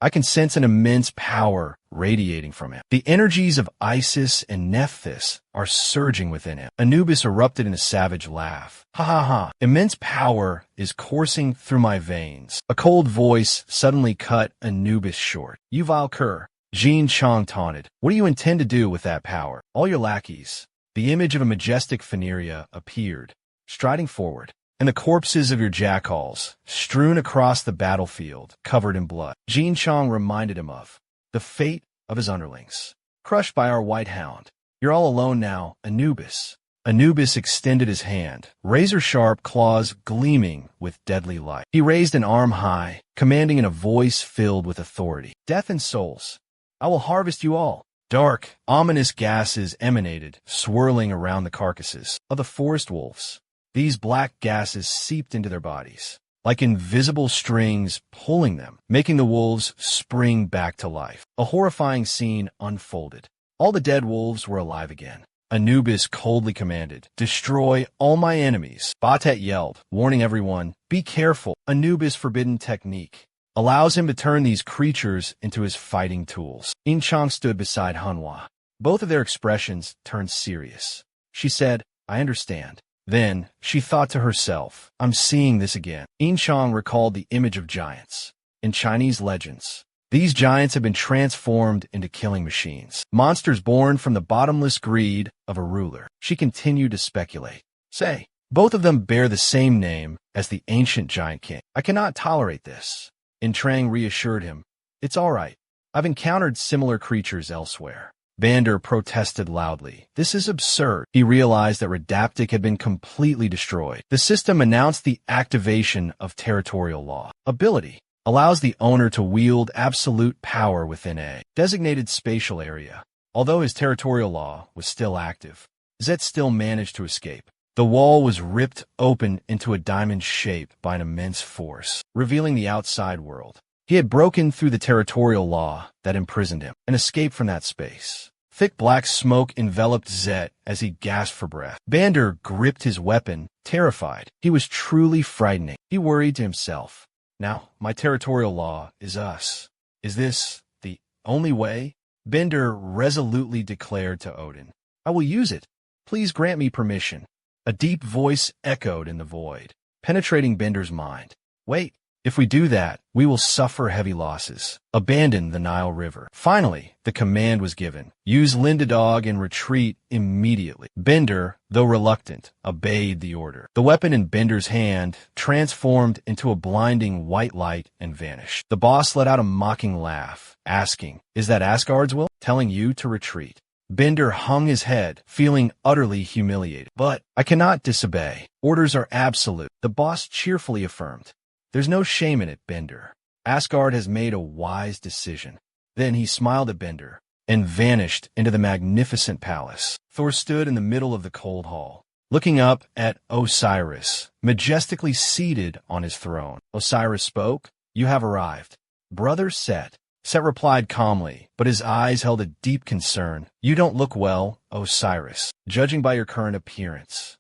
I can sense an immense power radiating from him. The energies of Isis and Nephthys are surging within him. Anubis erupted in a savage laugh. Ha ha ha. Immense power is coursing through my veins. A cold voice suddenly cut Anubis short. You vile cur. Jin Chong taunted. What do you intend to do with that power? All your lackeys. The image of a majestic Phaneria appeared, striding forward. And the corpses of your jackals, strewn across the battlefield, covered in blood. Jin Chong reminded him of the fate of his underlings, crushed by our white hound. You're all alone now, Anubis. Anubis extended his hand, razor-sharp claws gleaming with deadly light. He raised an arm high, commanding in a voice filled with authority. Death and souls, I will harvest you all. Dark, ominous gases emanated, swirling around the carcasses of the forest wolves. These black gases seeped into their bodies, like invisible strings pulling them, making the wolves spring back to life. A horrifying scene unfolded. All the dead wolves were alive again. Anubis coldly commanded, destroy all my enemies. Batet yelled, warning everyone, be careful. Anubis' forbidden technique allows him to turn these creatures into his fighting tools. Inchang stood beside Manhwa. Both of their expressions turned serious. She said, I understand. Then, she thought to herself, I'm seeing this again. Inchang recalled the image of giants. In Chinese legends, these giants have been transformed into killing machines, monsters born from the bottomless greed of a ruler. She continued to speculate. Say, both of them bear the same name as the ancient giant king. I cannot tolerate this. Intrang reassured him. It's all right. I've encountered similar creatures elsewhere. Vander protested loudly. This is absurd. He realized that Redaptic had been completely destroyed. The system announced the activation of territorial law. Ability allows the owner to wield absolute power within a designated spatial area. Although his territorial law was still active, Zet still managed to escape. The wall was ripped open into a diamond shape by an immense force, revealing the outside world. He had broken through the territorial law that imprisoned him and escaped from that space. Thick black smoke enveloped Zet as he gasped for breath. Bander gripped his weapon, terrified. He was truly frightening. He worried to himself. Now, my territorial law is us. Is this the only way? Bender resolutely declared to Odin. I will use it. Please grant me permission. A deep voice echoed in the void, penetrating Bender's mind. Wait. If we do that, we will suffer heavy losses. Abandon the Nile River. Finally, the command was given. Use Lindadog and retreat immediately. Bender, though reluctant, obeyed the order. The weapon in Bender's hand transformed into a blinding white light and vanished. The boss let out a mocking laugh, asking, "Is that Asgard's will, telling you to retreat?" Bender hung his head, feeling utterly humiliated. But I cannot disobey. Orders are absolute, the boss cheerfully affirmed. There's no shame in it, Bender. Asgard has made a wise decision. Then he smiled at Bender and vanished into the magnificent palace. Thor stood in the middle of the cold hall, looking up at Osiris, majestically seated on his throne. Osiris spoke, "You have arrived." "Brother Set." Set replied calmly, but his eyes held a deep concern. "You don't look well, Osiris, judging by your current appearance.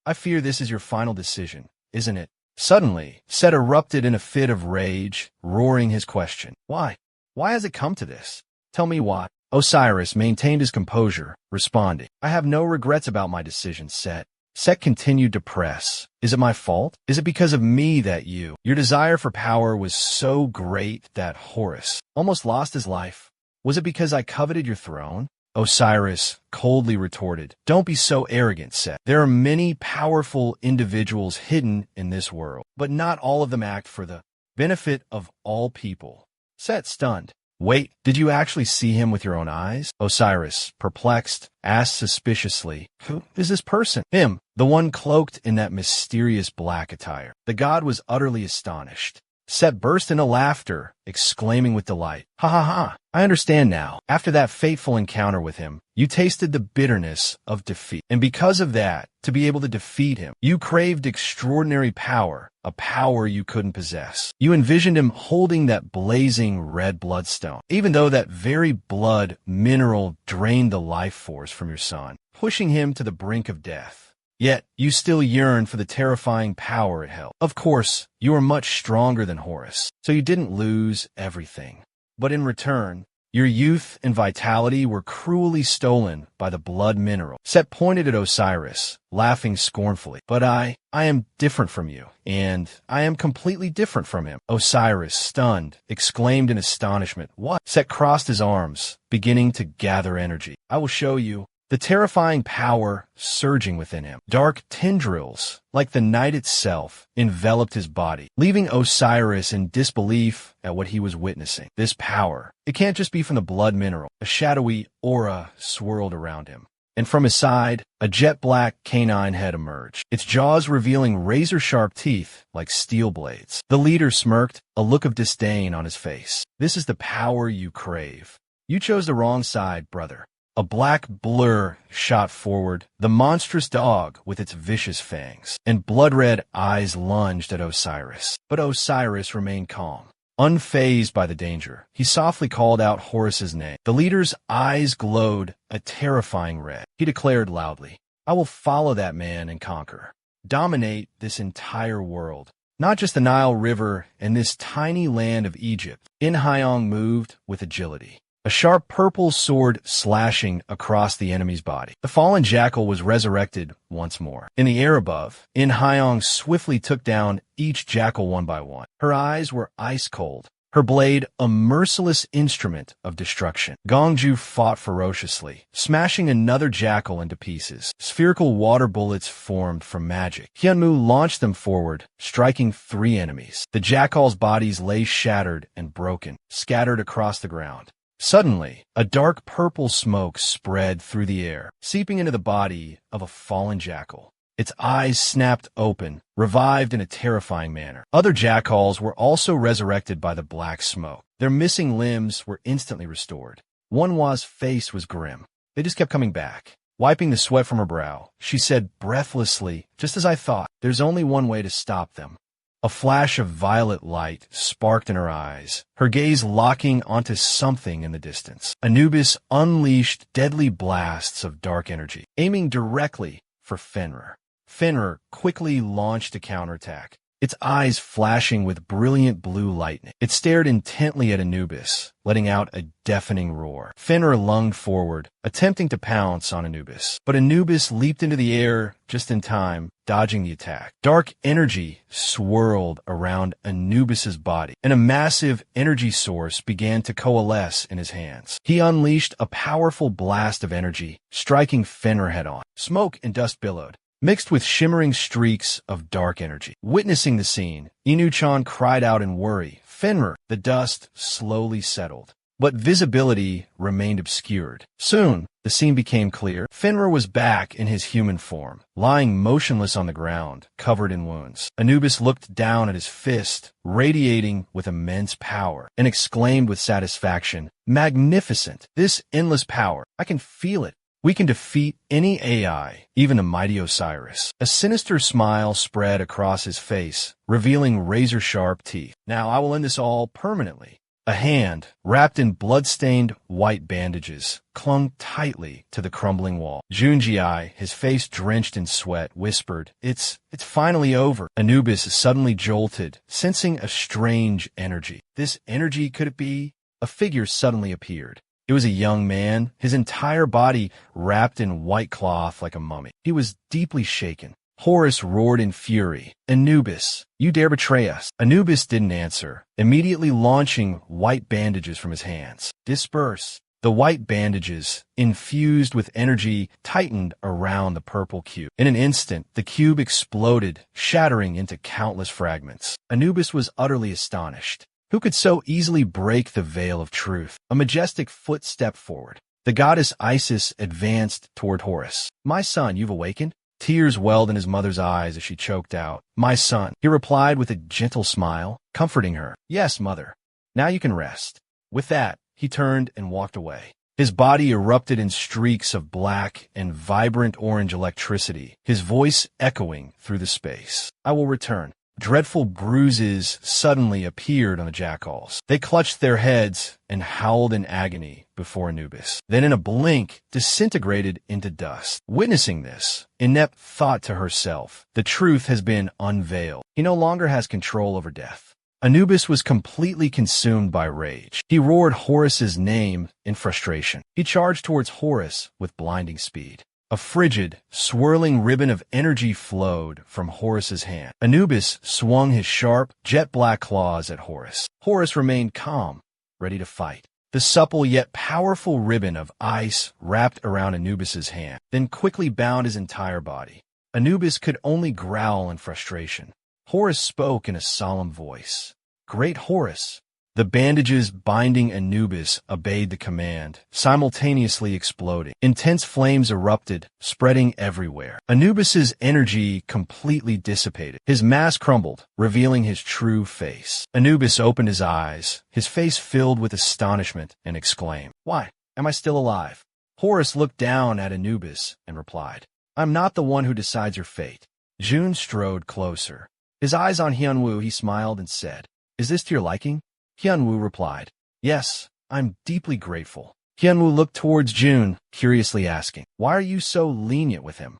I fear this is your final decision, isn't it?" Suddenly, Set erupted in a fit of rage, roaring his question. Why? Why has it come to this? Tell me why. Osiris maintained his composure, responding, "I have no regrets about my decision, Set." Set continued to press. "Is it my fault? Is it because of me that your desire for power was so great that Horus almost lost his life? Was it because I coveted your throne?" Osiris coldly retorted, "Don't be so arrogant, Set. There are many powerful individuals hidden in this world, but not all of them act for the benefit of all people." Set stunned. "Wait, did you actually see him with your own eyes?" Osiris, perplexed, asked suspiciously, "Who is this person?" "Him, the one cloaked in that mysterious black attire." The god was utterly astonished. Set burst into laughter, exclaiming with delight, "Ha ha ha! I understand now. After that fateful encounter with him, you tasted the bitterness of defeat. And because of that, to be able to defeat him, you craved extraordinary power, a power you couldn't possess. You envisioned him holding that blazing red bloodstone, even though that very blood mineral drained the life force from your son, pushing him to the brink of death. Yet, you still yearn for the terrifying power it held. Of course, you are much stronger than Horus, so you didn't lose everything. But in return, your youth and vitality were cruelly stolen by the blood mineral." Set pointed at Osiris, laughing scornfully. "But I am different from you, and I am completely different from him." Osiris, stunned, exclaimed in astonishment, "What?" Set crossed his arms, beginning to gather energy. "I will show you." The terrifying power surging within him. Dark tendrils, like the night itself, enveloped his body, leaving Osiris in disbelief at what he was witnessing. This power, it can't just be from the blood mineral. A shadowy aura swirled around him. And from his side, a jet-black canine head emerged, its jaws revealing razor-sharp teeth like steel blades. The leader smirked, a look of disdain on his face. "This is the power you crave. You chose the wrong side, brother." A black blur shot forward, the monstrous dog with its vicious fangs, and blood-red eyes lunged at Osiris. But Osiris remained calm, unfazed by the danger. He softly called out Horus's name. The leader's eyes glowed a terrifying red. He declared loudly, "I will follow that man and conquer. Dominate this entire world. Not just the Nile River and this tiny land of Egypt." In Hyong moved with agility, a sharp purple sword slashing across the enemy's body. The fallen jackal was resurrected once more. In the air above, In Hyong swiftly took down each jackal one by one. Her eyes were ice cold, her blade a merciless instrument of destruction. Gongju fought ferociously, smashing another jackal into pieces. Spherical water bullets formed from magic. Hyunmu launched them forward, striking 3 enemies. The jackal's bodies lay shattered and broken, scattered across the ground. Suddenly, a dark purple smoke spread through the air, seeping into the body of a fallen jackal. Its eyes snapped open, revived in a terrifying manner. Other jackals were also resurrected by the black smoke. Their missing limbs were instantly restored. Wanhwa's face was grim. They just kept coming back. Wiping the sweat from her brow, she said breathlessly, "Just as I thought, there's only one way to stop them." A flash of violet light sparked in her eyes, her gaze locking onto something in the distance. Anubis unleashed deadly blasts of dark energy, aiming directly for Fenrir. Fenrir quickly launched a counterattack, its eyes flashing with brilliant blue lightning. It stared intently at Anubis, letting out a deafening roar. Fenrir lunged forward, attempting to pounce on Anubis, but Anubis leaped into the air just in time, dodging the attack. Dark energy swirled around Anubis's body, and a massive energy source began to coalesce in his hands. He unleashed a powerful blast of energy, striking Fenrir head-on. Smoke and dust billowed, mixed with shimmering streaks of dark energy. Witnessing the scene, Inu-chan cried out in worry. Fenrir! The dust slowly settled, but visibility remained obscured. Soon, the scene became clear. Fenrir was back in his human form, lying motionless on the ground, covered in wounds. Anubis looked down at his fist, radiating with immense power, and exclaimed with satisfaction, "Magnificent! This endless power! I can feel it! We can defeat any AI, even the mighty Osiris." A sinister smile spread across his face, revealing razor-sharp teeth. "Now I will end this all permanently." A hand, wrapped in blood-stained white bandages, clung tightly to the crumbling wall. Junji, his face drenched in sweat, whispered, It's finally over." Anubis suddenly jolted, sensing a strange energy. This energy, could it be? A figure suddenly appeared. It was a young man, his entire body wrapped in white cloth like a mummy. He was deeply shaken. Horus roared in fury, "Anubis, you dare betray us?" Anubis didn't answer, immediately launching white bandages from his hands. "Disperse." The white bandages, infused with energy, tightened around the purple cube. In an instant, the cube exploded, shattering into countless fragments. Anubis was utterly astonished. Who could so easily break the veil of truth? A majestic foot stepped forward. The goddess Isis advanced toward Horus. "My son, you've awakened?" Tears welled in his mother's eyes as she choked out. "My son," he replied with a gentle smile, comforting her. "Yes, mother. Now you can rest." With that, he turned and walked away. His body erupted in streaks of black and vibrant orange electricity, his voice echoing through the space. "I will return." Dreadful bruises suddenly appeared on the jackals. They clutched their heads and howled in agony before Anubis, then in a blink disintegrated into dust. Witnessing this, Inept thought to herself, "The truth has been unveiled. He no longer has control over death." Anubis was completely consumed by rage. He roared Horus's name in frustration. He charged towards Horus with blinding speed. A frigid, swirling ribbon of energy flowed from Horus's hand. Anubis swung his sharp, jet-black claws at Horus. Horus remained calm, ready to fight. The supple yet powerful ribbon of ice wrapped around Anubis's hand, then quickly bound his entire body. Anubis could only growl in frustration. Horus spoke in a solemn voice. "Great Horus." The bandages binding Anubis obeyed the command, simultaneously exploding. Intense flames erupted, spreading everywhere. Anubis's energy completely dissipated. His mask crumbled, revealing his true face. Anubis opened his eyes, his face filled with astonishment, and exclaimed, "Why, am I still alive?" Horus looked down at Anubis and replied, "I'm not the one who decides your fate." Jun strode closer. His eyes on Hyunwoo, he smiled and said, "Is this to your liking?" Hyunwoo replied, "Yes, I'm deeply grateful." Hyunwoo looked towards Jun, curiously asking, "Why are you so lenient with him?"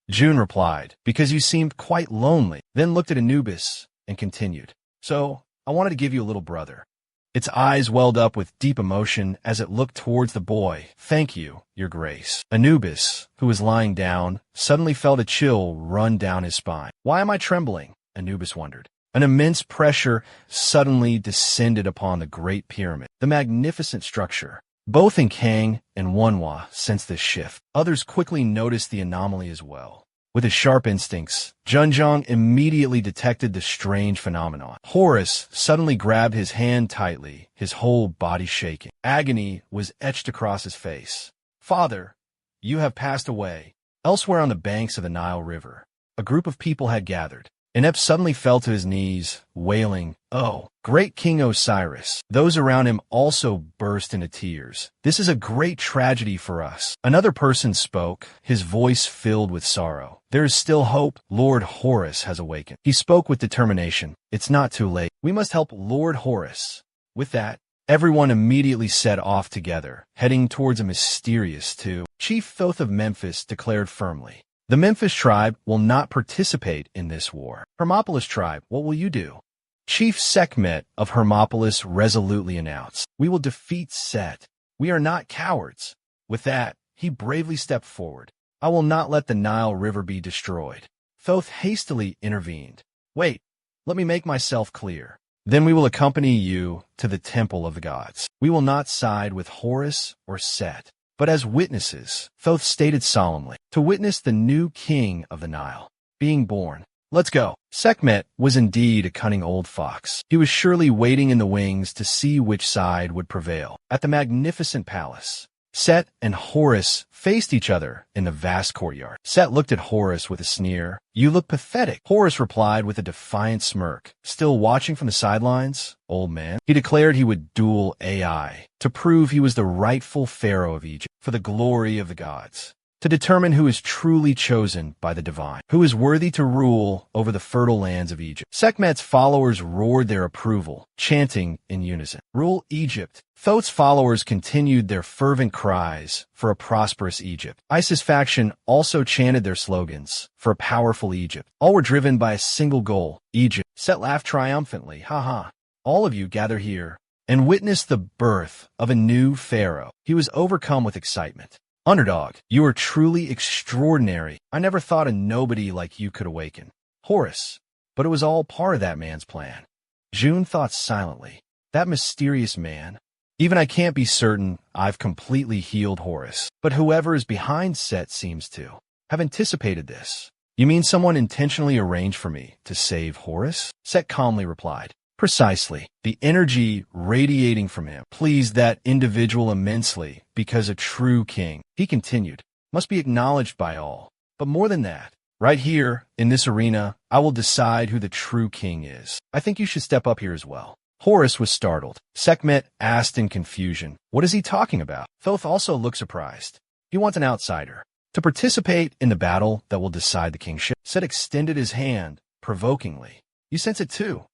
Jun replied, "Because you seemed quite lonely," then looked at Anubis and continued, "So, I wanted to give you a little brother." Its eyes welled up with deep emotion as it looked towards the boy. "Thank you, Your Grace." Anubis, who was lying down, suddenly felt a chill run down his spine. "Why am I trembling?" Anubis wondered. An immense pressure suddenly descended upon the Great Pyramid, the magnificent structure. Both in Kang and Manhwa sensed this shift. Others quickly noticed the anomaly as well. With his sharp instincts, Junjong immediately detected the strange phenomenon. Horus suddenly grabbed his hand tightly, his whole body shaking. Agony was etched across his face. "Father, you have passed away." Elsewhere on the banks of the Nile River, a group of people had gathered. Inept suddenly fell to his knees, wailing, Oh, great King Osiris. Those around him also burst into tears. This is a great tragedy for us. Another person spoke, his voice filled with sorrow. There is still hope. Lord Horus has awakened. He spoke with determination. It's not too late. We must help Lord Horus. With that, everyone immediately set off together, heading towards a mysterious tomb. Chief Thoth of Memphis declared firmly, "The Memphis tribe will not participate in this war." Hermopolis tribe, what will you do? Chief Sekhmet of Hermopolis resolutely announced, "We will defeat Set. We are not cowards." With that, he bravely stepped forward. "I will not let the Nile River be destroyed." Thoth hastily intervened. "Wait, let me make myself clear. Then we will accompany you to the temple of the gods. We will not side with Horus or Set, but as witnesses," Thoth stated solemnly, "to witness the new king of the Nile being born. Let's go." Sekhmet was indeed a cunning old fox. He was surely waiting in the wings to see which side would prevail. At the magnificent palace, Set and Horus faced each other in the vast courtyard. Set looked at Horus with a sneer. "You look pathetic." Horus replied with a defiant smirk. "Still watching from the sidelines, old man?" He declared he would duel AI to prove he was the rightful pharaoh of Egypt for the glory of the gods, to determine who is truly chosen by the divine, who is worthy to rule over the fertile lands of Egypt. Sekhmet's followers roared their approval, chanting in unison, "Rule Egypt." Thoth's followers continued their fervent cries for a prosperous Egypt. Isis faction also chanted their slogans for a powerful Egypt. All were driven by a single goal, Egypt. Set laughed triumphantly. "Ha ha. All of you gather here and witness the birth of a new pharaoh." He was overcome with excitement. "Underdog, you are truly extraordinary. I never thought a nobody like you could awaken." Horus, but it was all part of that man's plan. June thought silently. That mysterious man. Even I can't be certain I've completely healed Horus, but whoever is behind Set seems to have anticipated this. "You mean someone intentionally arranged for me to save Horus?" Set calmly replied. "Precisely." The energy radiating from him pleased that individual immensely, because a true king, he continued, must be acknowledged by all. But more than that, right here, in this arena, I will decide who the true king is. I think you should step up here as well. Horus was startled. Sekhmet asked in confusion, "What is he talking about?" Thoth also looked surprised. "He wants an outsider to participate in the battle that will decide the kingship." Set extended his hand, provokingly. "You sense it too,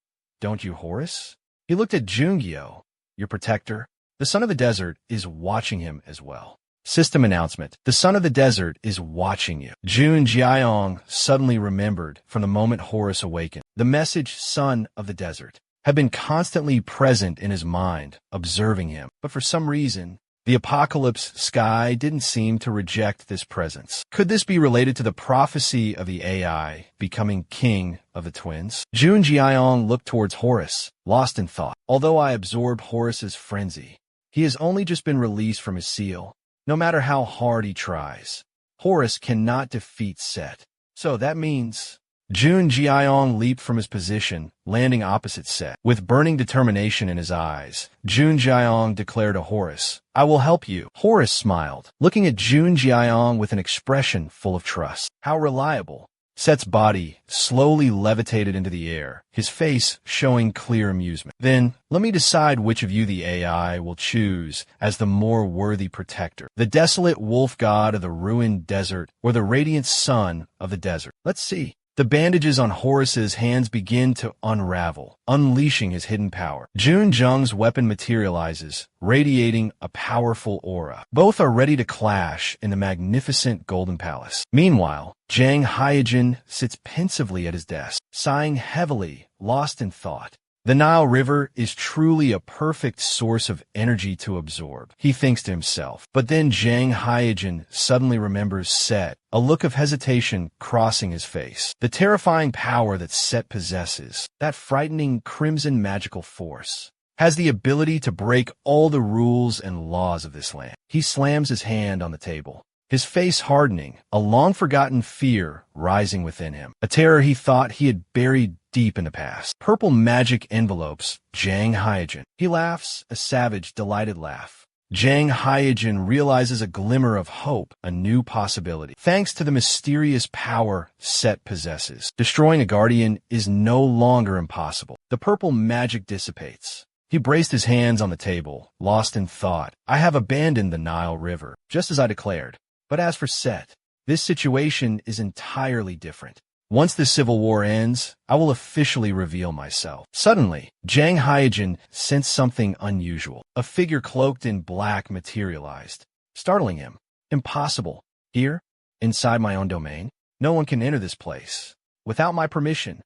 don't you, Horus?" He looked at Jungyo, your protector. The son of the desert is watching him as well. System announcement. The son of the desert is watching you. Jun Jiayong suddenly remembered from the moment Horus awakened. The message, son of the desert, had been constantly present in his mind, observing him. But for some reason, the apocalypse sky didn't seem to reject this presence. Could this be related to the prophecy of the AI becoming king of the twins? Jun Jiayong looked towards Horus, lost in thought. Although I absorbed Horus's frenzy, he has only just been released from his seal. No matter how hard he tries, Horus cannot defeat Set. So that means... Jun Jiayong leaped from his position, landing opposite Set. With burning determination in his eyes, Jun Jiayong declared to Horus, "I will help you." Horus smiled, looking at Jun Jiayong with an expression full of trust. How reliable. Set's body slowly levitated into the air, his face showing clear amusement. "Then, let me decide which of you the AI will choose as the more worthy protector. The desolate wolf god of the ruined desert or the radiant sun of the desert. Let's see." The bandages on Horus's hands begin to unravel, unleashing his hidden power. Jun Jung's weapon materializes, radiating a powerful aura. Both are ready to clash in the magnificent Golden Palace. Meanwhile, Jang Hyojin sits pensively at his desk, sighing heavily, lost in thought. The Nile River is truly a perfect source of energy to absorb, he thinks to himself. But then Jang Hyojin suddenly remembers Set, a look of hesitation crossing his face. The terrifying power that Set possesses, that frightening crimson magical force, has the ability to break all the rules and laws of this land. He slams his hand on the table, his face hardening, a long-forgotten fear rising within him, a terror he thought he had buried deep in the past. Purple magic envelopes Jang Hyojin. He laughs, a savage, delighted laugh. Jang Hyojin realizes a glimmer of hope, a new possibility. Thanks to the mysterious power Set possesses, destroying a guardian is no longer impossible. The purple magic dissipates. He braced his hands on the table, lost in thought. I have abandoned the Nile River, just as I declared. But as for Set, this situation is entirely different. Once the civil war ends, I will officially reveal myself. Suddenly, Jang Hyojin sensed something unusual. A figure cloaked in black materialized, startling him. Impossible. Here, inside my own domain, no one can enter this place. Without my permission.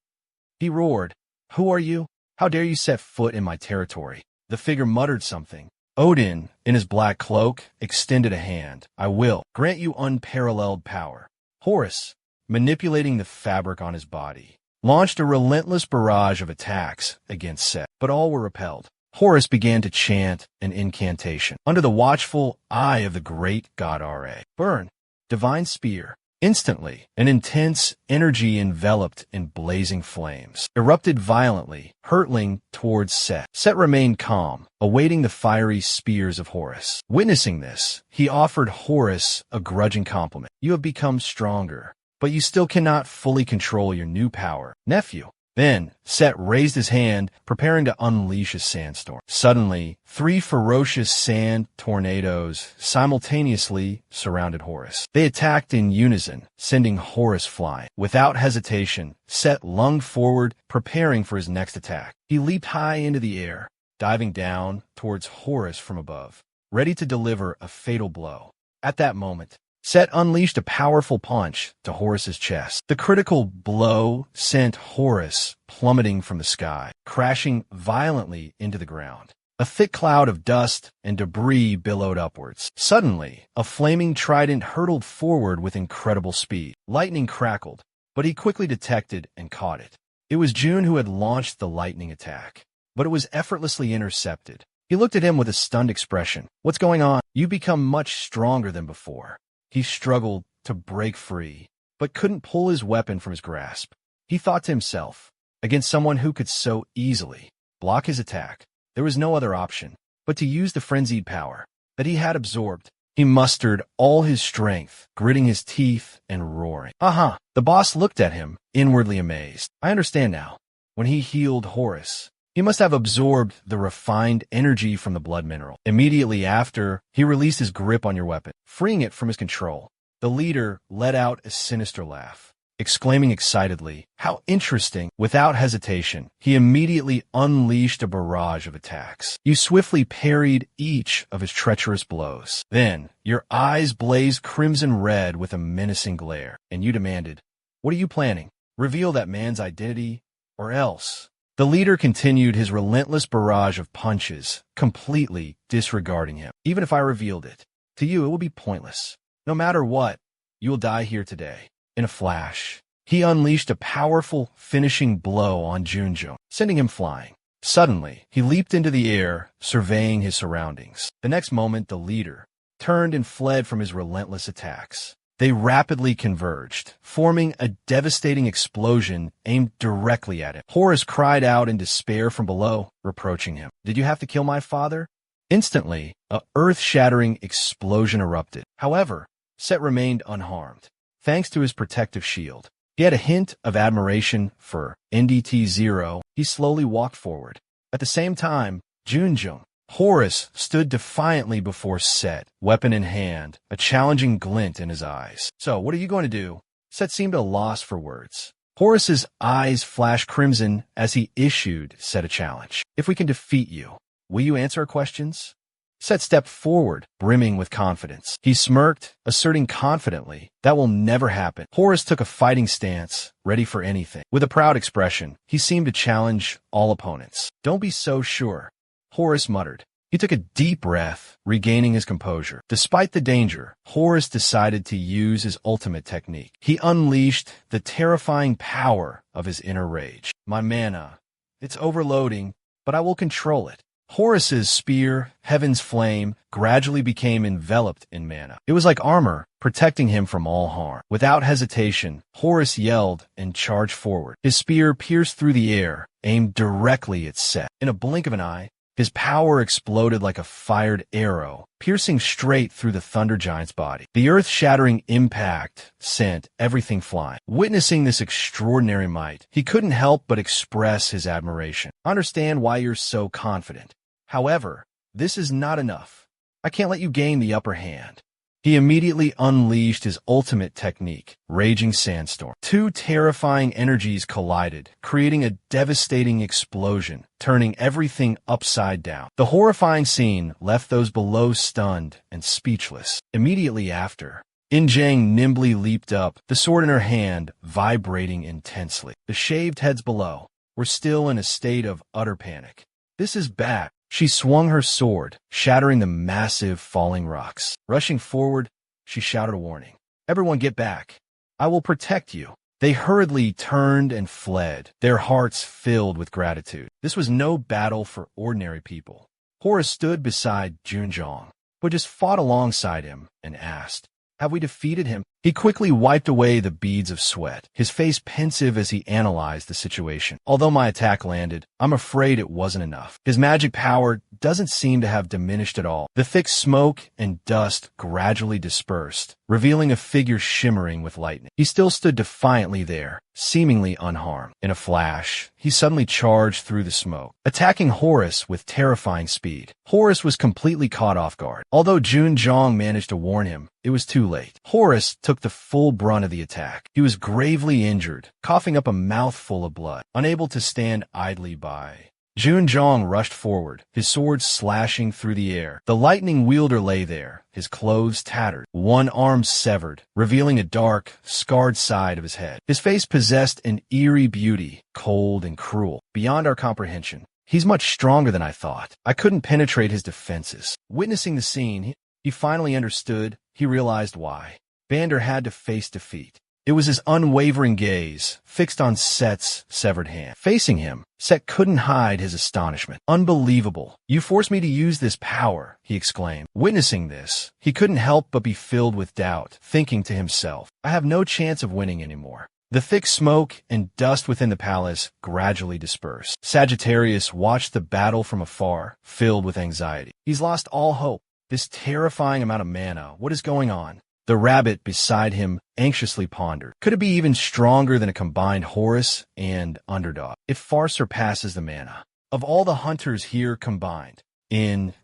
He roared. Who are you? How dare you set foot in my territory? The figure muttered something. Odin, in his black cloak, extended a hand. I will grant you unparalleled power. Horus, manipulating the fabric on his body, launched a relentless barrage of attacks against Set, but all were repelled. Horus began to chant an incantation. Under the watchful eye of the great god Ra. Burn, divine spear. Instantly, an intense energy enveloped in blazing flames, erupted violently, hurtling towards Set. Set remained calm, awaiting the fiery spears of Horus. Witnessing this, he offered Horus a grudging compliment. You have become stronger, but you still cannot fully control your new power, nephew. Then, Set raised his hand, preparing to unleash a sandstorm. Suddenly, 3 ferocious sand tornadoes simultaneously surrounded Horus. They attacked in unison, sending Horus flying. Without hesitation, Set lunged forward, preparing for his next attack. He leaped high into the air, diving down towards Horus from above, ready to deliver a fatal blow. At that moment, Set unleashed a powerful punch to Horus's chest. The critical blow sent Horus plummeting from the sky, crashing violently into the ground. A thick cloud of dust and debris billowed upwards. Suddenly, a flaming trident hurtled forward with incredible speed. Lightning crackled, but he quickly detected and caught it. It was June who had launched the lightning attack, but it was effortlessly intercepted. He looked at him with a stunned expression. What's going on? You become much stronger than before. He struggled to break free, but couldn't pull his weapon from his grasp. He thought to himself, against someone who could so easily block his attack, there was no other option but to use the frenzied power that he had absorbed. He mustered all his strength, gritting his teeth and roaring. Aha! The boss looked at him, inwardly amazed. I understand now. When he healed Horus, he must have absorbed the refined energy from the blood mineral. Immediately after, he released his grip on your weapon, freeing it from his control. The leader let out a sinister laugh, exclaiming excitedly, "How interesting!" Without hesitation, he immediately unleashed a barrage of attacks. You swiftly parried each of his treacherous blows. Then, your eyes blazed crimson red with a menacing glare, and you demanded, "What are you planning? Reveal that man's identity, or else." The leader continued his relentless barrage of punches, completely disregarding him. Even if I revealed it, to you it will be pointless. No matter what, you will die here today. In a flash, he unleashed a powerful finishing blow on Junjun, sending him flying. Suddenly, he leaped into the air, surveying his surroundings. The next moment, the leader turned and fled from his relentless attacks. They rapidly converged, forming a devastating explosion aimed directly at him. Horus cried out in despair from below, reproaching him. Did you have to kill my father? Instantly, a earth-shattering explosion erupted. However, Set remained unharmed, thanks to his protective shield. He had a hint of admiration for NDT-0. He slowly walked forward. At the same time, Junjun, Horus stood defiantly before Set, weapon in hand, a challenging glint in his eyes. So, what are you going to do? Set seemed at a loss for words. Horus's eyes flashed crimson as he issued Set a challenge. If we can defeat you, will you answer our questions? Set stepped forward, brimming with confidence. He smirked, asserting confidently, that will never happen. Horus took a fighting stance, ready for anything. With a proud expression, he seemed to challenge all opponents. Don't be so sure, Horus muttered. He took a deep breath, regaining his composure. Despite the danger, Horus decided to use his ultimate technique. He unleashed the terrifying power of his inner rage. My mana, it's overloading, but I will control it. Horus's spear, Heaven's Flame, gradually became enveloped in mana. It was like armor, protecting him from all harm. Without hesitation, Horus yelled and charged forward. His spear pierced through the air, aimed directly at Set. In a blink of an eye, His power exploded like a fired arrow, piercing straight through the Thunder Giant's body. The earth-shattering impact sent everything flying. Witnessing this extraordinary might, he couldn't help but express his admiration. "I understand why you're so confident. However, this is not enough. I can't let you gain the upper hand." He immediately unleashed his ultimate technique, Raging Sandstorm. Two terrifying energies collided, creating a devastating explosion, turning everything upside down. The horrifying scene left those below stunned and speechless. Immediately after, Injang nimbly leaped up, the sword in her hand vibrating intensely. The shaved heads below were still in a state of utter panic. "This is bad." She swung her sword, shattering the massive falling rocks. Rushing forward, she shouted a warning. "Everyone get back. I will protect you." They hurriedly turned and fled, their hearts filled with gratitude. This was no battle for ordinary people. Horus stood beside Junjong, who just fought alongside him, and asked, "Have we defeated him?" He quickly wiped away the beads of sweat, his face pensive as he analyzed the situation. "Although my attack landed, I'm afraid it wasn't enough. His magic power doesn't seem to have diminished at all." The thick smoke and dust gradually dispersed, revealing a figure shimmering with lightning. He still stood defiantly there, seemingly unharmed. In a flash, he suddenly charged through the smoke, attacking Horus with terrifying speed. Horus was completely caught off guard. Although Junjong managed to warn him, it was too late. Horus took the full brunt of the attack. He was gravely injured, coughing up a mouthful of blood, unable to stand idly by. Junjong rushed forward, his sword slashing through the air. The lightning wielder lay there, his clothes tattered, one arm severed, revealing a dark, scarred side of his head. His face possessed an eerie beauty, cold and cruel, beyond our comprehension. "He's much stronger than I thought. I couldn't penetrate his defenses." Witnessing the scene, he finally understood. He realized why. Bander had to face defeat. It was his unwavering gaze, fixed on Set's severed hand. Facing him, Set couldn't hide his astonishment. "Unbelievable. You forced me to use this power," he exclaimed. Witnessing this, he couldn't help but be filled with doubt, thinking to himself, "I have no chance of winning anymore." The thick smoke and dust within the palace gradually dispersed. Sagittarius watched the battle from afar, filled with anxiety. He's lost all hope. This terrifying amount of mana, what is going on? The rabbit beside him anxiously pondered. Could it be even stronger than a combined Horus and Underdog? It far surpasses the mana of all the hunters here combined.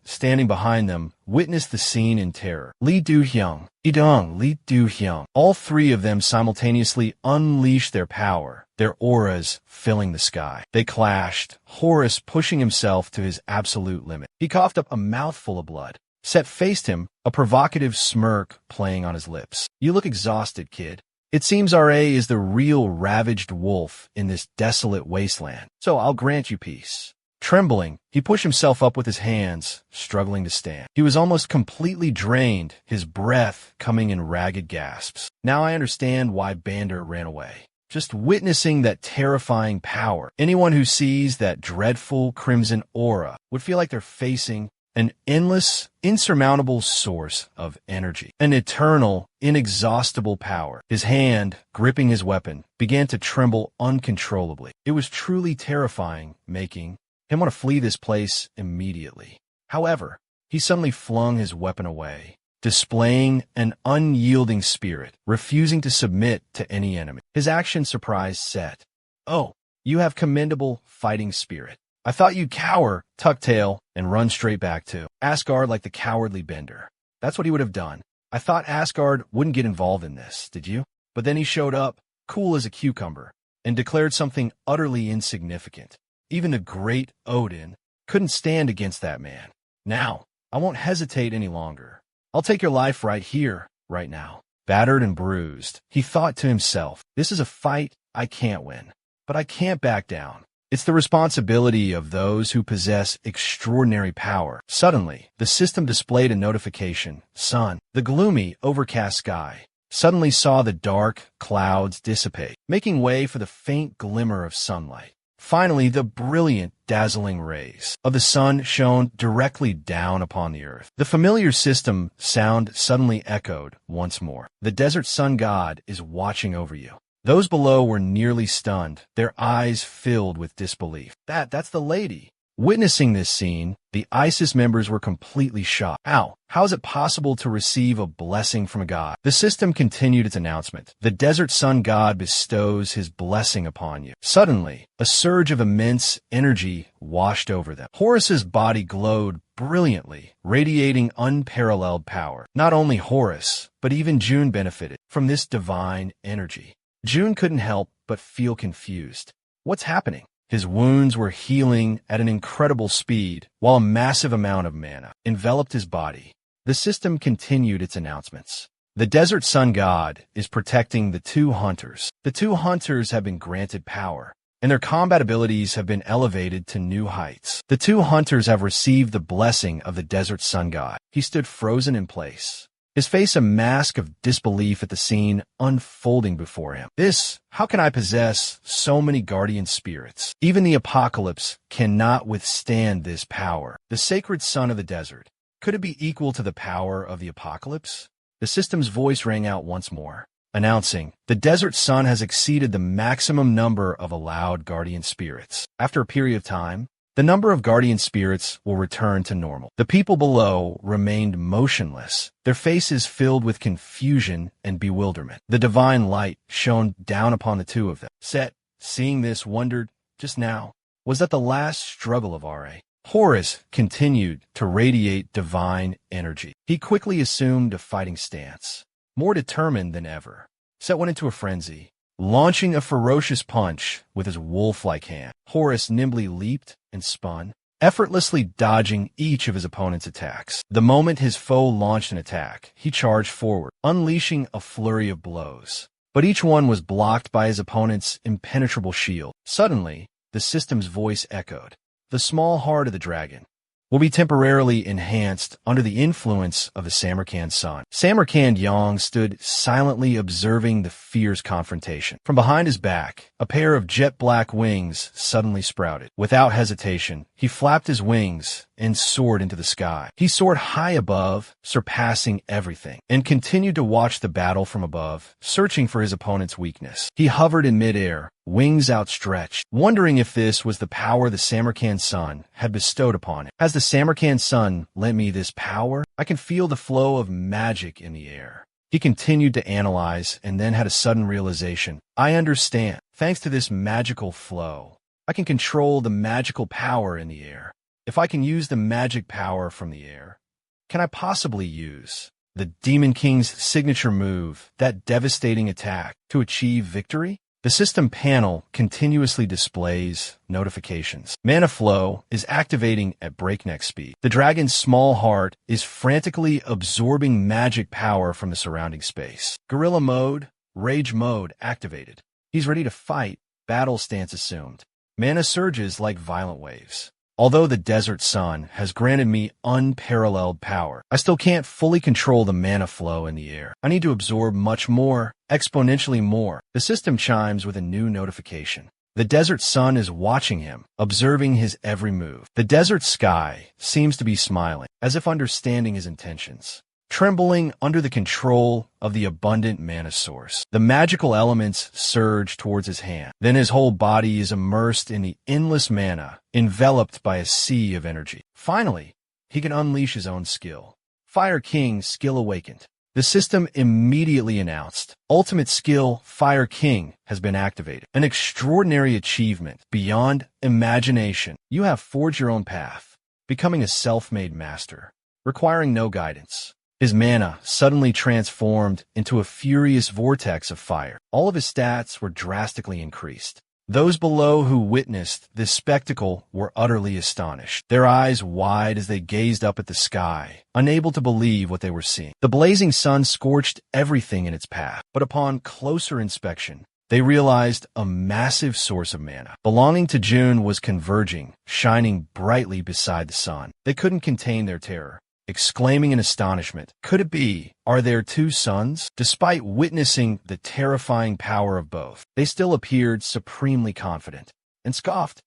Standing behind them, witnessed the scene in terror. Li Du-hyung, Idong, Li Du-hyung. All three of them simultaneously unleashed their power, their auras filling the sky. They clashed, Horus pushing himself to his absolute limit. He coughed up a mouthful of blood. Set faced him, a provocative smirk playing on his lips. "You look exhausted, kid. It seems R.A. is the real ravaged wolf in this desolate wasteland, so I'll grant you peace." Trembling, he pushed himself up with his hands, struggling to stand. He was almost completely drained, his breath coming in ragged gasps. Now I understand why Bander ran away. Just witnessing that terrifying power, anyone who sees that dreadful crimson aura would feel like they're facing an endless, insurmountable source of energy, an eternal, inexhaustible power. His hand, gripping his weapon, began to tremble uncontrollably. It was truly terrifying, making him want to flee this place immediately. However, he suddenly flung his weapon away, displaying an unyielding spirit, refusing to submit to any enemy. His action surprised Set. "Oh, you have commendable fighting spirit. I thought you'd cower, tuck tail, and run straight back to Asgard like the cowardly Bender. That's what he would have done. I thought Asgard wouldn't get involved in this, did you?" But then he showed up, cool as a cucumber, and declared something utterly insignificant. Even the great Odin couldn't stand against that man. "Now, I won't hesitate any longer. I'll take your life right here, right now." Battered and bruised, he thought to himself, "This is a fight I can't win, but I can't back down. It's the responsibility of those who possess extraordinary power." Suddenly, the system displayed a notification. Sun, the gloomy, overcast sky, suddenly saw the dark clouds dissipate, making way for the faint glimmer of sunlight. Finally, the brilliant, dazzling rays of the sun shone directly down upon the earth. The familiar system sound suddenly echoed once more. "The desert sun god is watching over you." Those below were nearly stunned, their eyes filled with disbelief. That's the lady. Witnessing this scene, the ISIS members were completely shocked. How is it possible to receive a blessing from a god? The system continued its announcement. The desert sun god bestows his blessing upon you. Suddenly, a surge of immense energy washed over them. Horus's body glowed brilliantly, radiating unparalleled power. Not only Horus, but even June benefited from this divine energy. June couldn't help but feel confused. What's happening? His wounds were healing at an incredible speed, while a massive amount of mana enveloped his body. The system continued its announcements. The desert sun god is protecting the two hunters. The two hunters have been granted power, and their combat abilities have been elevated to new heights. The two hunters have received the blessing of the desert sun god. He stood frozen in place, his face a mask of disbelief at the scene unfolding before him. How can I possess so many guardian spirits? Even the apocalypse cannot withstand this power. The sacred sun of the desert. Could it be equal to the power of the apocalypse? The system's voice rang out once more, announcing, the desert sun has exceeded the maximum number of allowed guardian spirits. After a period of time, the number of guardian spirits will return to normal. The people below remained motionless, their faces filled with confusion and bewilderment. The divine light shone down upon the two of them. Set, seeing this, wondered, just now, was that the last struggle of RA? Horus continued to radiate divine energy. He quickly assumed a fighting stance, more determined than ever. Set went into a frenzy, launching a ferocious punch with his wolf-like hand. Horus nimbly leaped and spun, effortlessly dodging each of his opponent's attacks. The moment his foe launched an attack, he charged forward, unleashing a flurry of blows. But each one was blocked by his opponent's impenetrable shield. Suddenly, the system's voice echoed. The small heart of the dragon will be temporarily enhanced under the influence of the Samarkand sun. Samarkand Yang stood silently observing the fierce confrontation. From behind his back, a pair of jet-black wings suddenly sprouted. Without hesitation, he flapped his wings and soared into the sky. He soared high above, surpassing everything, and continued to watch the battle from above, searching for his opponent's weakness. He hovered in midair, wings outstretched, wondering if this was the power the Samarkand sun had bestowed upon him. Has the Samarkand sun lent me this power? I can feel the flow of magic in the air. He continued to analyze and then had a sudden realization. I understand. Thanks to this magical flow, I can control the magical power in the air. If I can use the magic power from the air, can I possibly use the Demon King's signature move, that devastating attack, to achieve victory? The system panel continuously displays notifications. Mana flow is activating at breakneck speed. The dragon's small heart is frantically absorbing magic power from the surrounding space. Guerrilla mode, rage mode activated. He's ready to fight, battle stance assumed. Mana surges like violent waves. Although the desert sun has granted me unparalleled power, I still can't fully control the mana flow in the air. I need to absorb much more, exponentially more. The system chimes with a new notification. The desert sun is watching him, observing his every move. The desert sky seems to be smiling, as if understanding his intentions, trembling under the control of the abundant mana source. The magical elements surge towards his hand. Then his whole body is immersed in the endless mana, enveloped by a sea of energy. Finally, he can unleash his own skill. Fire King skill awakened. The system immediately announced, Ultimate skill Fire King has been activated. An extraordinary achievement beyond imagination. You have forged your own path, becoming a self-made master, requiring no guidance. His mana suddenly transformed into a furious vortex of fire. All of his stats were drastically increased. Those below who witnessed this spectacle were utterly astonished, their eyes wide as they gazed up at the sky, unable to believe what they were seeing. The blazing sun scorched everything in its path, but upon closer inspection, they realized a massive source of mana belonging to June was converging, shining brightly beside the sun. They couldn't contain their terror, exclaiming in astonishment, could it be? Are there two suns? Despite witnessing the terrifying power of both, they still appeared supremely confident and scoffed.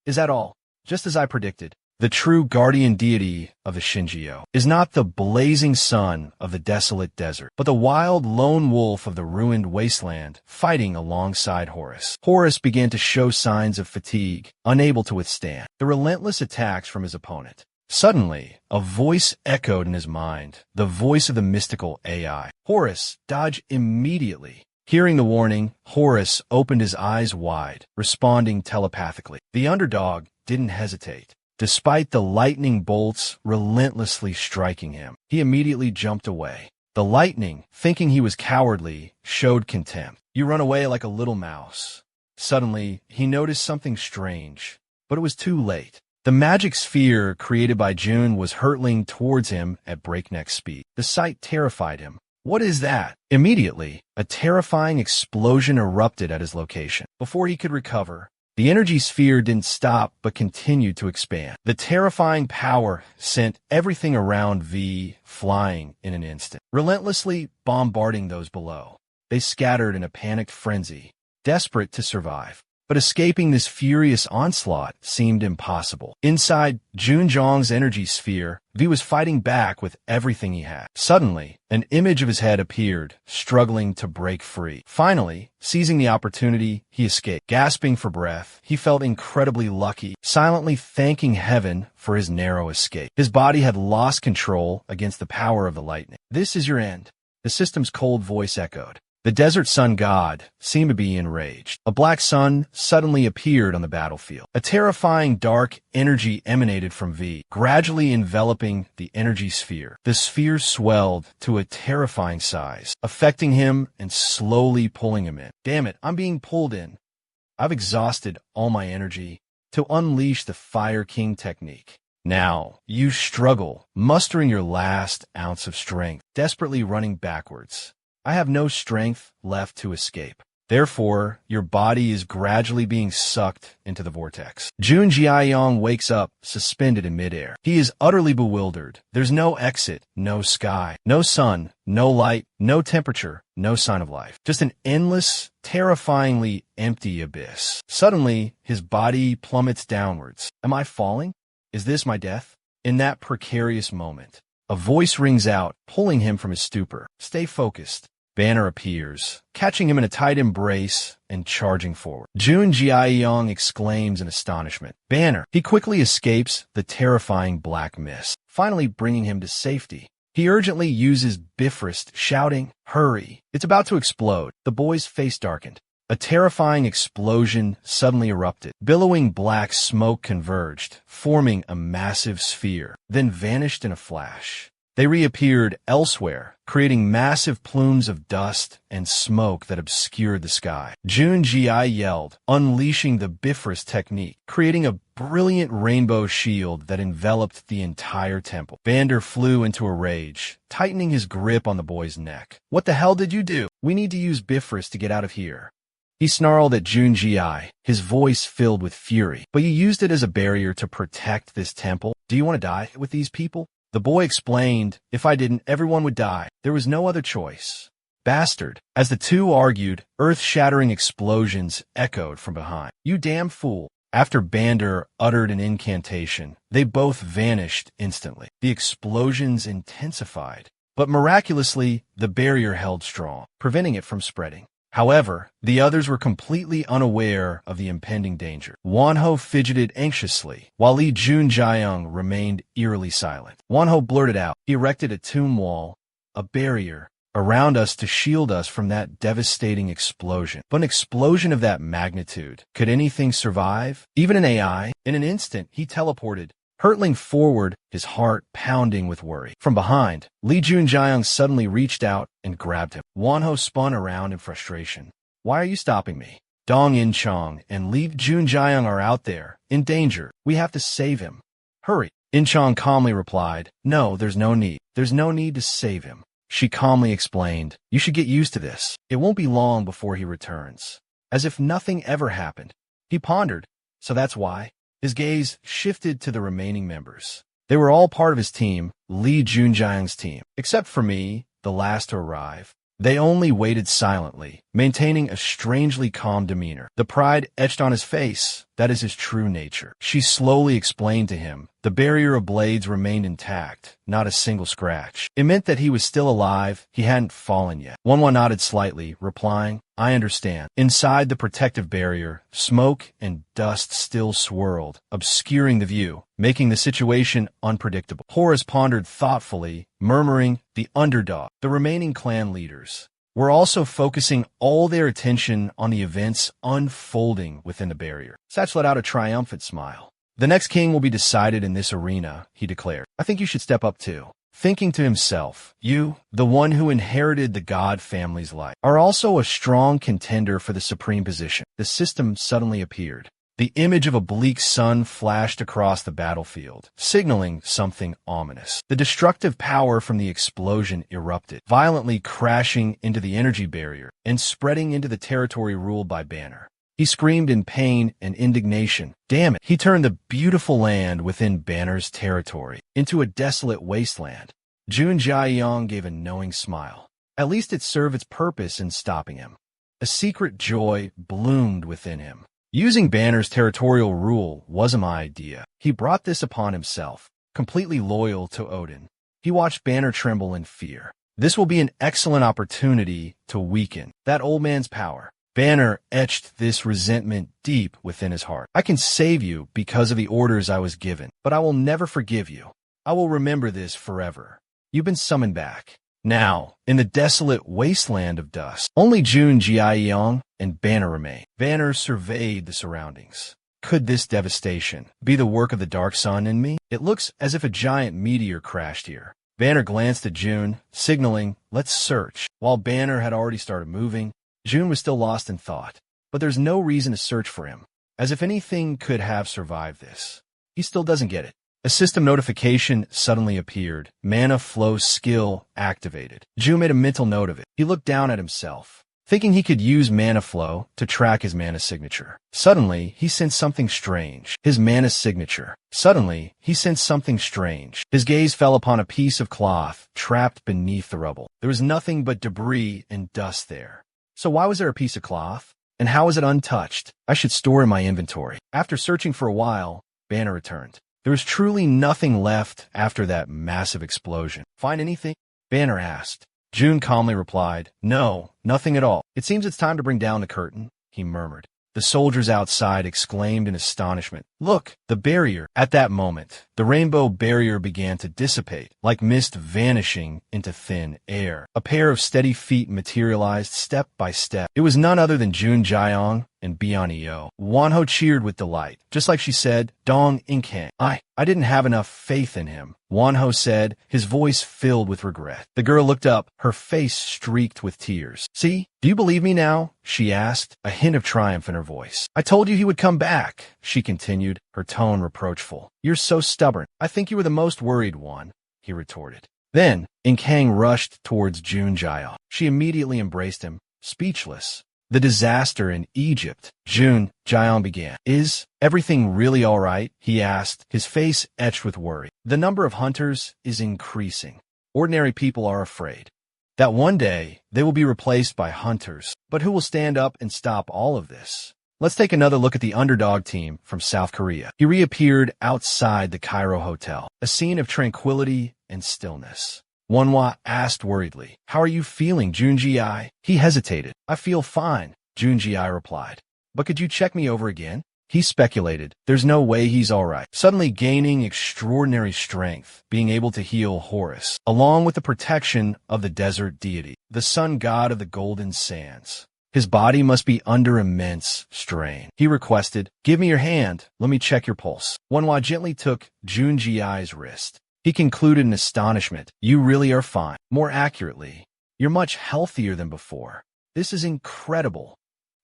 Is that all? Just as I predicted. the true guardian deity of the Shinjio, is not the blazing sun of the desolate desert, but the wild lone wolf of the ruined wasteland fighting alongside Horus. Horus began to show signs of fatigue, unable to withstand the relentless attacks from his opponent. Suddenly, a voice echoed in his mind, the voice of the mystical AI. Horus, dodge immediately. Hearing the warning, Horus opened his eyes wide, responding telepathically. The underdog didn't hesitate. Despite the lightning bolts relentlessly striking him, he immediately jumped away. The lightning, thinking he was cowardly, showed contempt. You run away like a little mouse. Suddenly, he noticed something strange, but it was too late. The magic sphere created by June was hurtling towards him at breakneck speed. The sight terrified him. What is that? Immediately, a terrifying explosion erupted at his location. Before he could recover, the energy sphere didn't stop but continued to expand. The terrifying power sent everything around V flying in an instant, relentlessly bombarding those below. They scattered in a panicked frenzy, desperate to survive. But escaping this furious onslaught seemed impossible. Inside Junjiang's energy sphere, V was fighting back with everything he had. Suddenly, an image of his head appeared, struggling to break free. Finally, seizing the opportunity, he escaped. Gasping for breath, he felt incredibly lucky, silently thanking heaven for his narrow escape. His body had lost control against the power of the lightning. This is your end, the system's cold voice echoed. The desert sun god seemed to be enraged. A black sun suddenly appeared on the battlefield. A terrifying dark energy emanated from V, gradually enveloping the energy sphere. The sphere swelled to a terrifying size, affecting him and slowly pulling him in. Damn it, I'm being pulled in. I've exhausted all my energy to unleash the Fire King technique. Now, you struggle, mustering your last ounce of strength, desperately running backwards. I have no strength left to escape. Therefore, your body is gradually being sucked into the vortex. Jun Jiayong wakes up, suspended in midair. He is utterly bewildered. There's no exit, no sky, no sun, no light, no temperature, no sign of life. Just an endless, terrifyingly empty abyss. Suddenly, his body plummets downwards. Am I falling? Is this my death? In that precarious moment, a voice rings out, pulling him from his stupor. Stay focused. Banner appears, catching him in a tight embrace and charging forward. Jun Jiayong exclaims in astonishment. Banner! He quickly escapes the terrifying black mist, finally bringing him to safety. He urgently uses Bifrost, shouting, Hurry! It's about to explode. The boy's face darkened. A terrifying explosion suddenly erupted. Billowing black smoke converged, forming a massive sphere, then vanished in a flash. They reappeared elsewhere, creating massive plumes of dust and smoke that obscured the sky. Jun Ji yelled, unleashing the Bifrost technique, creating a brilliant rainbow shield that enveloped the entire temple. Vander flew into a rage, tightening his grip on the boy's neck. What the hell did you do? We need to use Bifrost to get out of here. He snarled at Jun Ji, his voice filled with fury. But you used it as a barrier to protect this temple. Do you want to die with these people? The boy explained, if I didn't, everyone would die. There was no other choice. Bastard. As the two argued, earth-shattering explosions echoed from behind. You damn fool. After Bander uttered an incantation, they both vanished instantly. The explosions intensified, but miraculously, the barrier held strong, preventing it from spreading. However, the others were completely unaware of the impending danger. Wanho fidgeted anxiously, while Li Junjiang remained eerily silent. Wanho blurted out, he erected a tomb wall, a barrier, around us to shield us from that devastating explosion. But an explosion of that magnitude, could anything survive? Even an AI? In an instant, he teleported, hurtling forward, his heart pounding with worry. From behind, Li Junjiang suddenly reached out and grabbed him. Wanho spun around in frustration. Why are you stopping me? Dong Inchong and Li Junjiang are out there, in danger. We have to save him. Hurry. Inchong calmly replied, No, there's no need. There's no need to save him. She calmly explained, You should get used to this. It won't be long before he returns. As if nothing ever happened. He pondered. So that's why. His gaze shifted to the remaining members. They were all part of his team, Li Junjiang's team. Except for me, the last to arrive. They only waited silently, maintaining a strangely calm demeanor. The pride etched on his face, that is his true nature. She slowly explained to him. The barrier of blades remained intact, not a single scratch. It meant that he was still alive, he hadn't fallen yet. Manhwa nodded slightly, replying, I understand. Inside the protective barrier, smoke and dust still swirled, obscuring the view, making the situation unpredictable. Horus pondered thoughtfully, murmuring, the underdog. The remaining clan leaders were also focusing all their attention on the events unfolding within the barrier. Satch let out a triumphant smile. The next king will be decided in this arena, he declared. I think you should step up too. Thinking to himself, you, the one who inherited the god family's life, are also a strong contender for the supreme position. The system suddenly appeared. The image of a bleak sun flashed across the battlefield, signaling something ominous. The destructive power from the explosion erupted, violently crashing into the energy barrier and spreading into the territory ruled by Banner. He screamed in pain and indignation. Damn it! He turned the beautiful land within Banner's territory into a desolate wasteland. Jun Jiayong gave a knowing smile. At least it served its purpose in stopping him. A secret joy bloomed within him. Using Banner's territorial rule wasn't my idea. He brought this upon himself, completely loyal to Odin. He watched Banner tremble in fear. This will be an excellent opportunity to weaken that old man's power. Banner etched this resentment deep within his heart. I can save you because of the orders I was given, but I will never forgive you. I will remember this forever. You've been summoned back. Now, in the desolate wasteland of dust, only Jun Jiayong and Banner remain. Banner surveyed the surroundings. Could this devastation be the work of the Dark Sun in me? It looks as if a giant meteor crashed here. Banner glanced at Jun, signaling, let's search. While Banner had already started moving, Jun was still lost in thought. But there's no reason to search for him, as if anything could have survived this. He still doesn't get it. A system notification suddenly appeared. Mana flow skill activated. Jun made a mental note of it. He looked down at himself, thinking he could use mana flow to track his mana signature. Suddenly, he sensed something strange. His mana signature. Suddenly, he sensed something strange. His gaze fell upon a piece of cloth trapped beneath the rubble. There was nothing but debris and dust there. So why was there a piece of cloth? And how was it untouched? I should store it in my inventory. After searching for a while, Banner returned. There was truly nothing left after that massive explosion. Find anything? Banner asked. Jun calmly replied, no, nothing at all. It seems it's time to bring down the curtain, he murmured. The soldiers outside exclaimed in astonishment. Look, the barrier. At that moment, the rainbow barrier began to dissipate, like mist vanishing into thin air. A pair of steady feet materialized step by step. It was none other than Jun Jiayong and Bianio. Wanho cheered with delight. Just like she said, Dong Inkang. I didn't have enough faith in him, Wanho said, his voice filled with regret. The girl looked up, her face streaked with tears. See, do you believe me now? She asked, a hint of triumph in her voice. I told you he would come back, she continued, her tone reproachful. You're so stubborn. I think you were the most worried one, he retorted. Then, Inkang rushed towards Jun Jiayong. She immediately embraced him, speechless. The disaster in Egypt. Jun Jiayong began. Is everything really all right? He asked, his face etched with worry. The number of hunters is increasing. Ordinary people are afraid that one day they will be replaced by hunters. But who will stand up and stop all of this? Let's take another look at the underdog team from South Korea. He reappeared outside the Cairo hotel, a scene of tranquility and stillness. Manhwa asked worriedly, how are you feeling, Junji? He hesitated. I feel fine, Junji replied. But could you check me over again? He speculated. There's no way he's all right. Suddenly gaining extraordinary strength, being able to heal Horus, along with the protection of the desert deity, the sun god of the golden sands. His body must be under immense strain. He requested, give me your hand, let me check your pulse. Manhwa gently took Junji's wrist. He concluded in astonishment, you really are fine. More accurately, you're much healthier than before. This is incredible.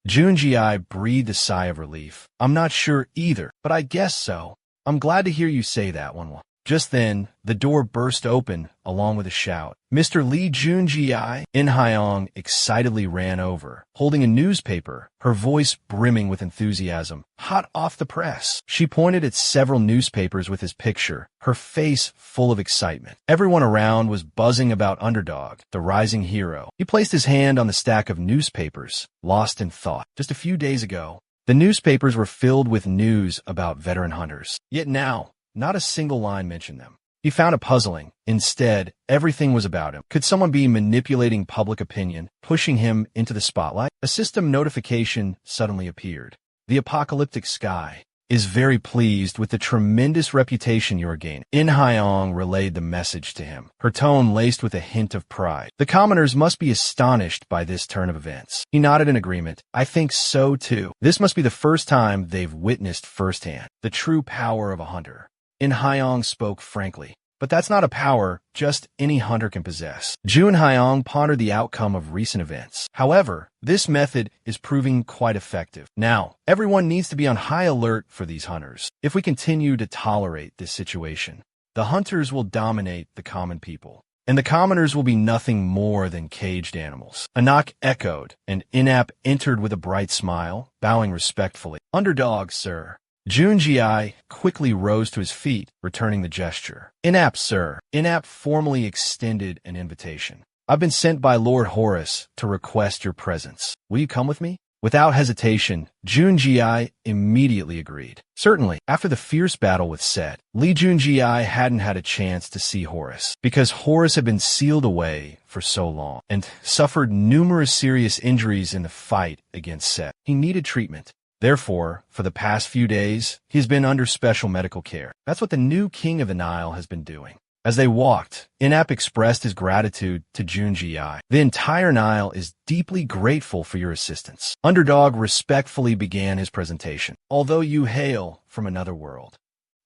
Junji breathed a sigh of relief. I'm not sure either, but I guess so. I'm glad to hear you say that, Manhwa. Just then, the door burst open, along with a shout. Mr. Lee Junji. In Hyong excitedly ran over, holding a newspaper, her voice brimming with enthusiasm. Hot off the press. She pointed at several newspapers with his picture, her face full of excitement. Everyone around was buzzing about Underdog, the rising hero. He placed his hand on the stack of newspapers, lost in thought. Just a few days ago, the newspapers were filled with news about veteran hunters. Yet now, not a single line mentioned them. He found it puzzling. Instead, everything was about him. Could someone be manipulating public opinion, pushing him into the spotlight? A system notification suddenly appeared. The apocalyptic sky is very pleased with the tremendous reputation you are gaining. In Hyong relayed the message to him, her tone laced with a hint of pride. The commoners must be astonished by this turn of events. He nodded in agreement. I think so too. This must be the first time they've witnessed firsthand the true power of a hunter. In Hyong spoke frankly. But that's not a power just any hunter can possess. Jun Hyong pondered the outcome of recent events. However, this method is proving quite effective. Now, everyone needs to be on high alert for these hunters. If we continue to tolerate this situation, the hunters will dominate the common people, and the commoners will be nothing more than caged animals. A knock echoed, and Inap entered with a bright smile, bowing respectfully. Underdog, sir. Junji quickly rose to his feet, returning the gesture. Inap, sir. Inap formally extended an invitation. I've been sent by Lord Horus to request your presence. Will you come with me? Without hesitation, Junji immediately agreed. Certainly, after the fierce battle with Set, Lee Junji hadn't had a chance to see Horus, because Horus had been sealed away for so long, and suffered numerous serious injuries in the fight against Set. He needed treatment. Therefore, for the past few days, he's been under special medical care. That's what the new king of the Nile has been doing. As they walked, Inap expressed his gratitude to Junji. The entire Nile is deeply grateful for your assistance. Underdog respectfully began his presentation. Although you hail from another world,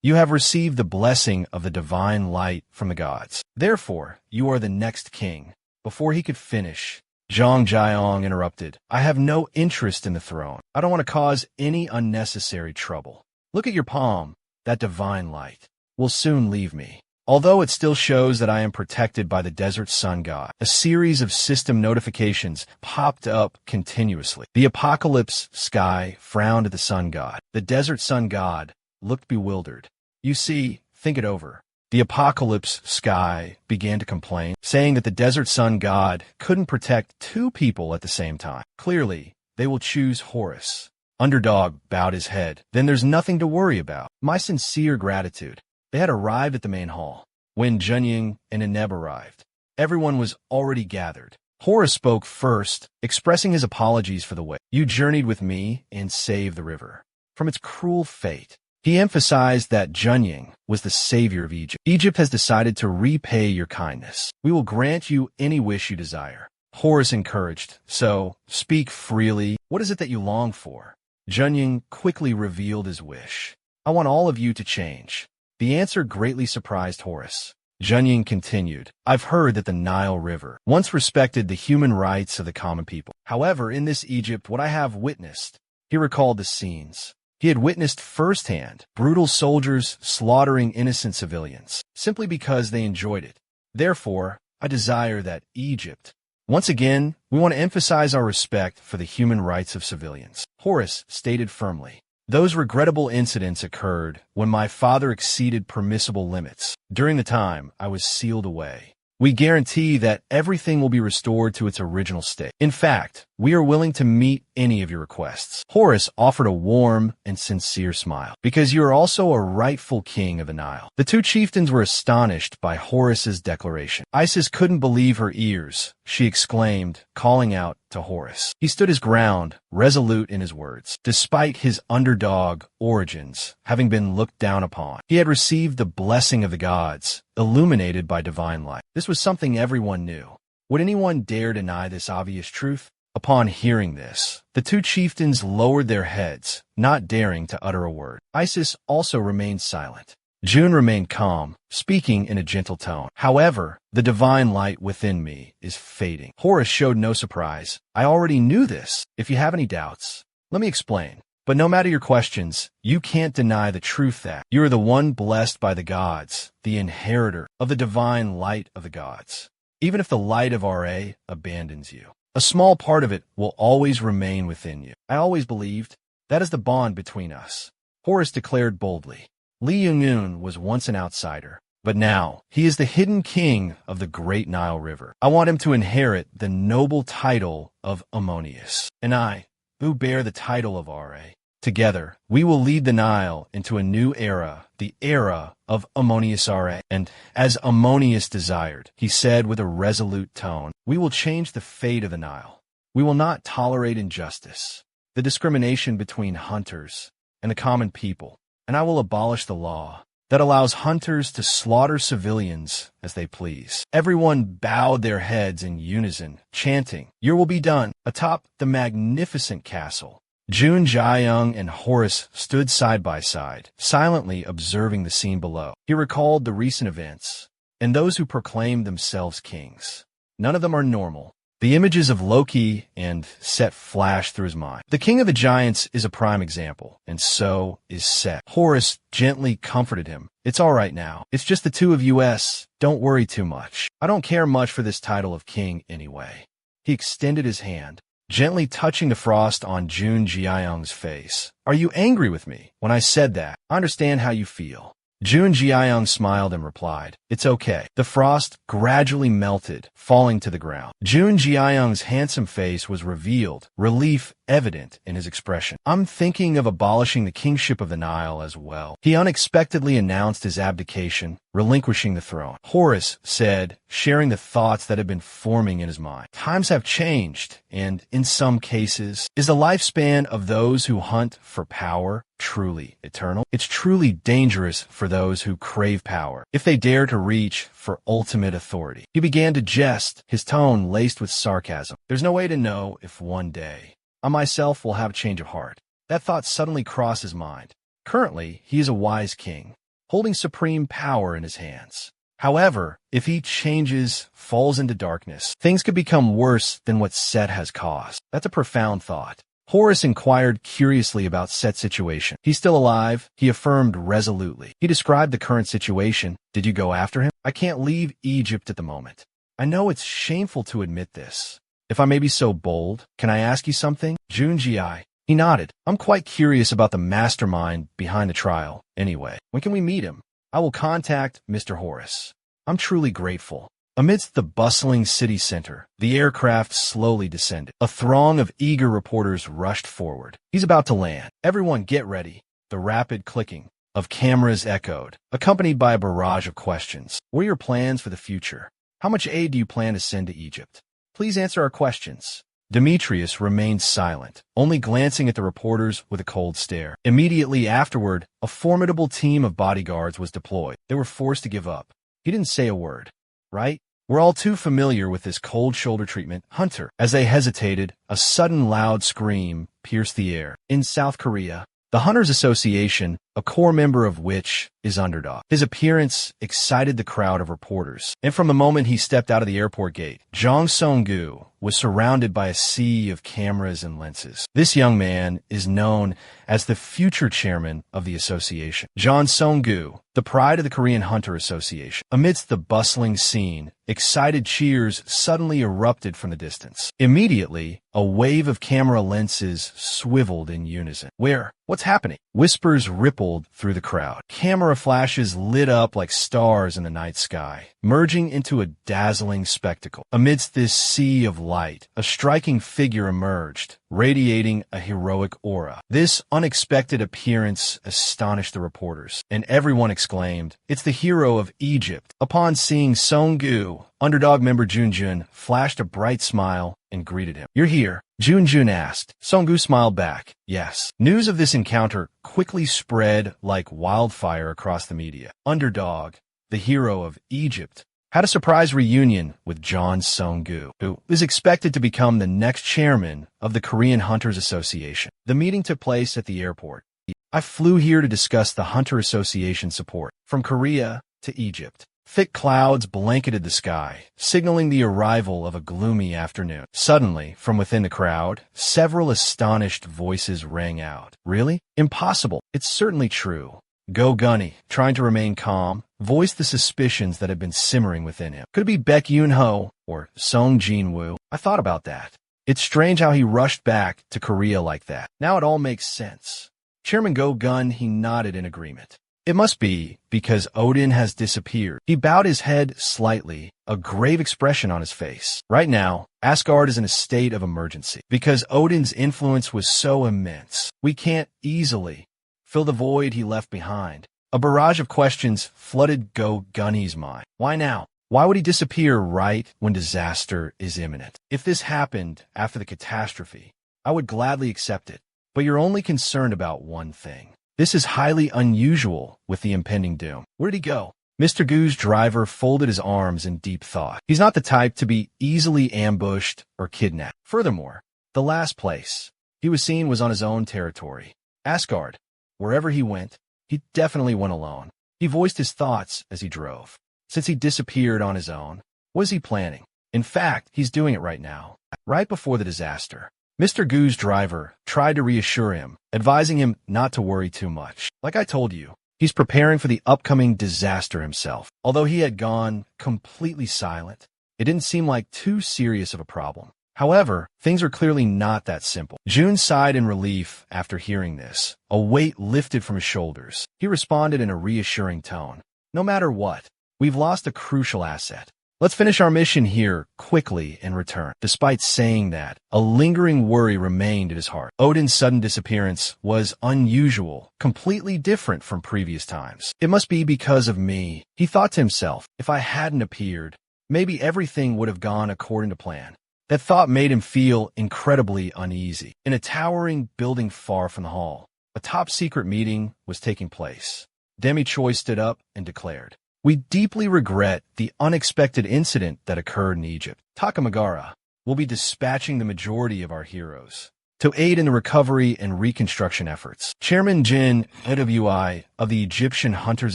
you have received the blessing of the divine light from the gods. Therefore, you are the next king. Before he could finish, Zhang Jiang interrupted. I have no interest in the throne. I don't want to cause any unnecessary trouble. Look at your palm. That divine light will soon leave me. Although it still shows that I am protected by the desert sun god, a series of system notifications popped up continuously. The apocalypse sky frowned at the sun god. The desert sun god looked bewildered. You see, think it over. The apocalypse sky began to complain, saying that the desert sun god couldn't protect two people at the same time. Clearly, they will choose Horus. Underdog bowed his head. Then there's nothing to worry about. My sincere gratitude. They had arrived at the main hall. When Junying and Ineb arrived, everyone was already gathered. Horus spoke first, expressing his apologies for the way you journeyed with me and saved the river from its cruel fate. He emphasized that Junying was the savior of Egypt. Egypt has decided to repay your kindness. We will grant you any wish you desire. Horus encouraged, so speak freely. What is it that you long for? Junying quickly revealed his wish. I want all of you to change. The answer greatly surprised Horus. Junying continued, I've heard that the Nile River once respected the human rights of the common people. However, in this Egypt, what I have witnessed, he recalled the scenes. He had witnessed firsthand brutal soldiers slaughtering innocent civilians, simply because they enjoyed it. Therefore, I desire that Egypt. Once again, we want to emphasize our respect for the human rights of civilians. Horus stated firmly, those regrettable incidents occurred when my father exceeded permissible limits. During the time I was sealed away. We guarantee that everything will be restored to its original state. In fact, we are willing to meet any of your requests. Horus offered a warm and sincere smile, because you are also a rightful king of the Nile. The two chieftains were astonished by Horus's declaration. Isis couldn't believe her ears. She exclaimed, calling out to Horus. He stood his ground, resolute in his words. Despite his underdog origins having been looked down upon, he had received the blessing of the gods, illuminated by divine light. This was something everyone knew. Would anyone dare deny this obvious truth? Upon hearing this, the two chieftains lowered their heads, not daring to utter a word. Isis also remained silent. June remained calm, speaking in a gentle tone. However, the divine light within me is fading. Horus showed no surprise. I already knew this. If you have any doubts, let me explain. But no matter your questions, you can't deny the truth that you are the one blessed by the gods, the inheritor of the divine light of the gods. Even if the light of RA abandons you, a small part of it will always remain within you. I always believed that is the bond between us, Horus declared boldly. Li Yungun was once an outsider, but now he is the hidden king of the great Nile River. I want him to inherit the noble title of Ammonius, and I, who bear the title of Ra. Together, we will lead the Nile into a new era, the era of Ammonius Ra. And as Ammonius desired, he said with a resolute tone, we will change the fate of the Nile. We will not tolerate injustice, the discrimination between hunters and the common people, and I will abolish the law that allows hunters to slaughter civilians as they please. Everyone bowed their heads in unison, chanting, "Your will be done." Atop the magnificent castle, Jun Jiayong and Horus stood side by side, silently observing the scene below. He recalled the recent events and those who proclaimed themselves kings. None of them are normal. The images of Loki and Set flashed through his mind. The king of the giants is a prime example, and so is Set. Horus gently comforted him. It's all right now. It's just the two of us. Don't worry too much. I don't care much for this title of king anyway. He extended his hand, gently touching the frost on Jun Jiayong's face. Are you angry with me? When I said that, I understand how you feel. Jun Jiayong smiled and replied, "It's okay." The frost gradually melted, falling to the ground. Jun Jiayong's handsome face was revealed, relief evident in his expression. I'm thinking of abolishing the kingship of the Nile as well. He unexpectedly announced his abdication, relinquishing the throne. Horus said, sharing the thoughts that had been forming in his mind. Times have changed, and in some cases, is the lifespan of those who hunt for power truly eternal? It's truly dangerous for those who crave power, if they dare to reach for ultimate authority. He began to jest, his tone laced with sarcasm. There's no way to know if one day I myself will have a change of heart. That thought suddenly crossed his mind. Currently, he is a wise king, holding supreme power in his hands. However, if he changes, falls into darkness, things could become worse than what Set has caused. That's a profound thought. Horus inquired curiously about Set's situation. He's still alive, he affirmed resolutely. He described the current situation. Did you go after him? I can't leave Egypt at the moment. I know it's shameful to admit this. If I may be so bold, can I ask you something? Junji. He nodded. I'm quite curious about the mastermind behind the trial. Anyway, when can we meet him? I will contact Mr. Horus. I'm truly grateful. Amidst the bustling city center, the aircraft slowly descended. A throng of eager reporters rushed forward. He's about to land. Everyone get ready. The rapid clicking of cameras echoed, accompanied by a barrage of questions. What are your plans for the future? How much aid do you plan to send to Egypt? Please answer our questions. Demetrius remained silent, only glancing at the reporters with a cold stare. Immediately afterward, a formidable team of bodyguards was deployed. They were forced to give up. He didn't say a word. Right? We're all too familiar with this cold shoulder treatment. Hunter. As they hesitated, a sudden loud scream pierced the air. In South Korea, the Hunters Association, a core member of which is Underdog. His appearance excited the crowd of reporters, and from the moment he stepped out of the airport gate, Jong Song-gu was surrounded by a sea of cameras and lenses. This young man is known as the future chairman of the association. Jong Song-gu, the pride of the Korean Hunter Association. Amidst the bustling scene, excited cheers suddenly erupted from the distance. Immediately, a wave of camera lenses swiveled in unison. Where? What's happening? Whispers rippled through the crowd. Camera flashes lit up like stars in the night sky, merging into a dazzling spectacle. Amidst this sea of light, a striking figure emerged, radiating a heroic aura. This unexpected appearance astonished the reporters, and everyone exclaimed, "It's the hero of Egypt." Upon seeing Song-gu, Underdog member Junjun flashed a bright smile and greeted him. "You're here?" Junjun asked. Song-gu smiled back. "Yes." News of this encounter quickly spread like wildfire across the media. Underdog, the hero of Egypt, had a surprise reunion with Jong Song-gu, who is expected to become the next chairman of the Korean Hunters Association. The meeting took place at the airport. I flew here to discuss the Hunter Association support from Korea to Egypt. Thick clouds blanketed the sky, signaling the arrival of a gloomy afternoon. Suddenly, from within the crowd, several astonished voices rang out. Really? Impossible. It's certainly true. Go Gunny, trying to remain calm, voiced the suspicions that had been simmering within him. Could it be Baek Yoon-ho or Song Jin-woo? I thought about that. It's strange how he rushed back to Korea like that. Now it all makes sense. Chairman Go Gun, he nodded in agreement. It must be because Odin has disappeared. He bowed his head slightly, a grave expression on his face. Right now, Asgard is in a state of emergency. Because Odin's influence was so immense, we can't easily fill the void he left behind. A barrage of questions flooded Go Gunny's mind. Why now? Why would he disappear right when disaster is imminent? If this happened after the catastrophe, I would gladly accept it. But you're only concerned about one thing. This is highly unusual with the impending doom. Where'd he go? Mr. Goo's driver folded his arms in deep thought. He's not the type to be easily ambushed or kidnapped. Furthermore, the last place he was seen was on his own territory, Asgard. Wherever he went, he definitely went alone. He voiced his thoughts as he drove. Since he disappeared on his own, what is he planning? In fact, he's doing it right now, right before the disaster. Mr. Goo's driver tried to reassure him, advising him not to worry too much. Like I told you, he's preparing for the upcoming disaster himself. Although he had gone completely silent, it didn't seem like too serious of a problem. However, things are clearly not that simple. Jun sighed in relief after hearing this. A weight lifted from his shoulders. He responded in a reassuring tone. No matter what, we've lost a crucial asset. Let's finish our mission here quickly and return. Despite saying that, a lingering worry remained at his heart. Odin's sudden disappearance was unusual, completely different from previous times. It must be because of me, he thought to himself. If I hadn't appeared, maybe everything would have gone according to plan. That thought made him feel incredibly uneasy. In a towering building far from the hall, a top-secret meeting was taking place. Demi Choi stood up and declared, "We deeply regret the unexpected incident that occurred in Egypt. Takamagara will be dispatching the majority of our heroes to aid in the recovery and reconstruction efforts." Chairman Jin Ewi of the Egyptian Hunters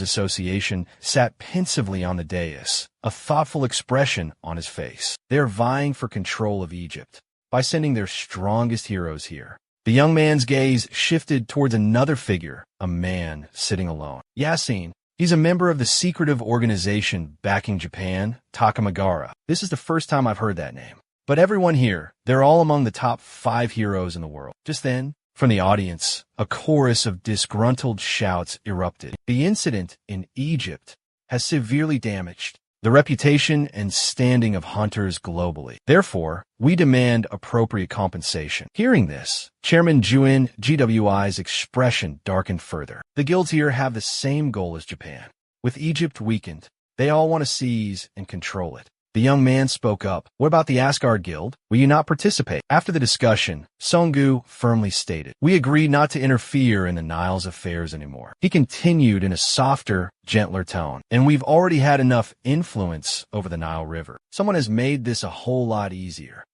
Association sat pensively on the dais, a thoughtful expression on his face. They're vying for control of Egypt by sending their strongest heroes here. The young man's gaze shifted towards another figure, a man sitting alone. Yasin. He's a member of the secretive organization backing Japan, Takamagara. This is the first time I've heard that name. But everyone here, they're all among the top 5 heroes in the world. Just then, from the audience, a chorus of disgruntled shouts erupted. The incident in Egypt has severely damaged the reputation and standing of hunters globally. Therefore, we demand appropriate compensation. Hearing this, Chairman Juin GWI's expression darkened further. The guilds here have the same goal as Japan. With Egypt weakened, they all want to seize and control it. The young man spoke up. What about the Asgard Guild? Will you not participate? After the discussion, Song-gu firmly stated, "We agreed not to interfere in the Nile's affairs anymore." He continued in a softer, gentler tone. "And we've already had enough influence over the Nile River. Someone has made this a whole lot easier.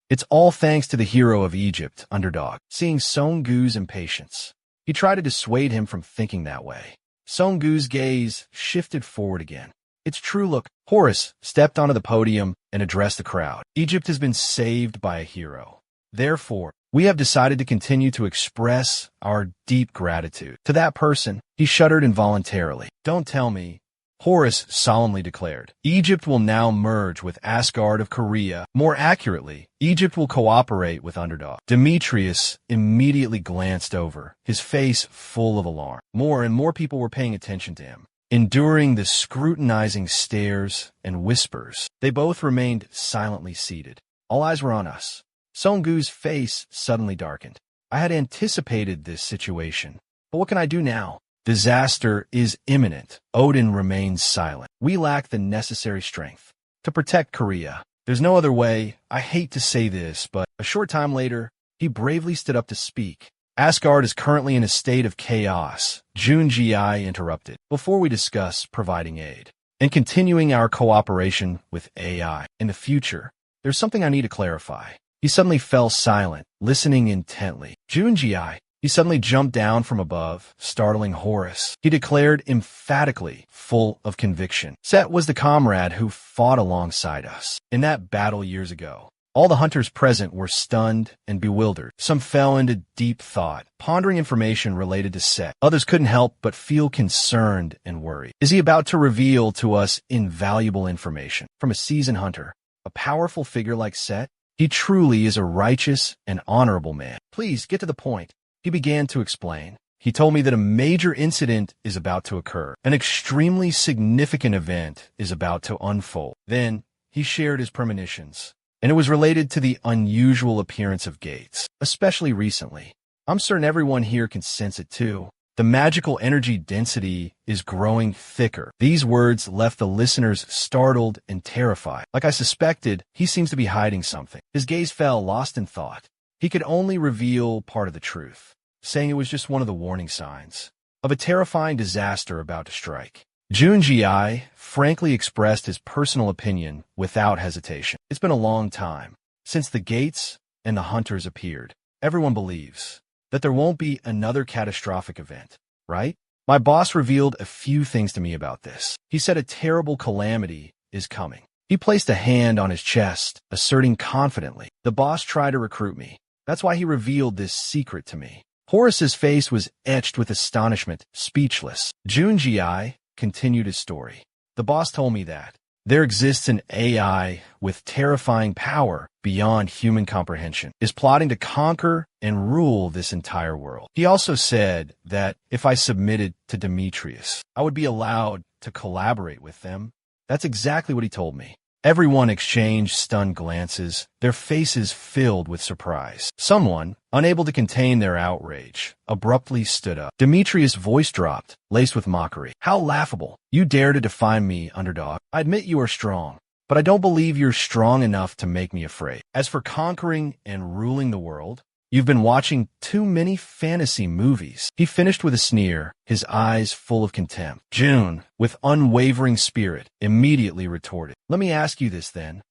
It's all thanks to the hero of Egypt, Underdog." Seeing Song-gu's impatience, he tried to dissuade him from thinking that way. Song-gu's gaze shifted forward again. It's true. Look, Horus stepped onto the podium and addressed the crowd. Egypt has been saved by a hero. Therefore, we have decided to continue to express our deep gratitude to that person. He shuddered involuntarily. Don't tell me, Horus solemnly declared. Egypt will now merge with Asgard of Korea. More accurately, Egypt will cooperate with Underdog. Demetrius immediately glanced over, his face full of alarm. More and more people were paying attention to him, enduring the scrutinizing stares and whispers. They both remained silently seated. All eyes were on us. Song-gu's face suddenly darkened. I had anticipated this situation, but what can I do now? Disaster is imminent. Odin remains silent. We lack the necessary strength to protect Korea. There's no other way. I hate to say this, but a short time later, he bravely stood up to speak. Asgard is currently in a state of chaos. Junji interrupted. Before we discuss providing aid and continuing our cooperation with AI in the future, there's something I need to clarify. He suddenly fell silent, listening intently. Junji, He suddenly jumped down from above, startling Horus. He declared emphatically, full of conviction. Set was the comrade who fought alongside us in that battle years ago. All the hunters present were stunned and bewildered. Some fell into deep thought, pondering information related to Set. Others couldn't help but feel concerned and worried. Is he about to reveal to us invaluable information from a seasoned hunter, a powerful figure like Set? He truly is a righteous and honorable man. Please get to the point. He began to explain. He told me that a major incident is about to occur. An extremely significant event is about to unfold. Then he shared his premonitions, and it was related to the unusual appearance of gates, especially recently. I'm certain everyone here can sense it too. The magical energy density is growing thicker. These words left the listeners startled and terrified. Like I suspected, he seems to be hiding something. His gaze fell, lost in thought. He could only reveal part of the truth, saying it was just one of the warning signs of a terrifying disaster about to strike. Junji frankly expressed his personal opinion without hesitation. It's been a long time since the gates and the hunters appeared. Everyone believes that there won't be another catastrophic event, right? My boss revealed a few things to me about this. He said a terrible calamity is coming. He placed a hand on his chest, asserting confidently, the boss tried to recruit me. That's why he revealed this secret to me. Horus's face was etched with astonishment, speechless. Junji continued his story. The boss told me that there exists an AI with terrifying power beyond human comprehension, is plotting to conquer and rule this entire world. He also said that if I submitted to Demetrius, I would be allowed to collaborate with them. That's exactly what he told me. Everyone exchanged stunned glances, their faces filled with surprise. Someone, unable to contain their outrage, abruptly stood up. Demetrius' voice dropped, laced with mockery. How laughable. You dare to define me, underdog. I admit you are strong, but I don't believe you're strong enough to make me afraid. As for conquering and ruling the world, you've been watching too many fantasy movies. He finished with a sneer, his eyes full of contempt. June, with unwavering spirit, immediately retorted. Let me ask you this then.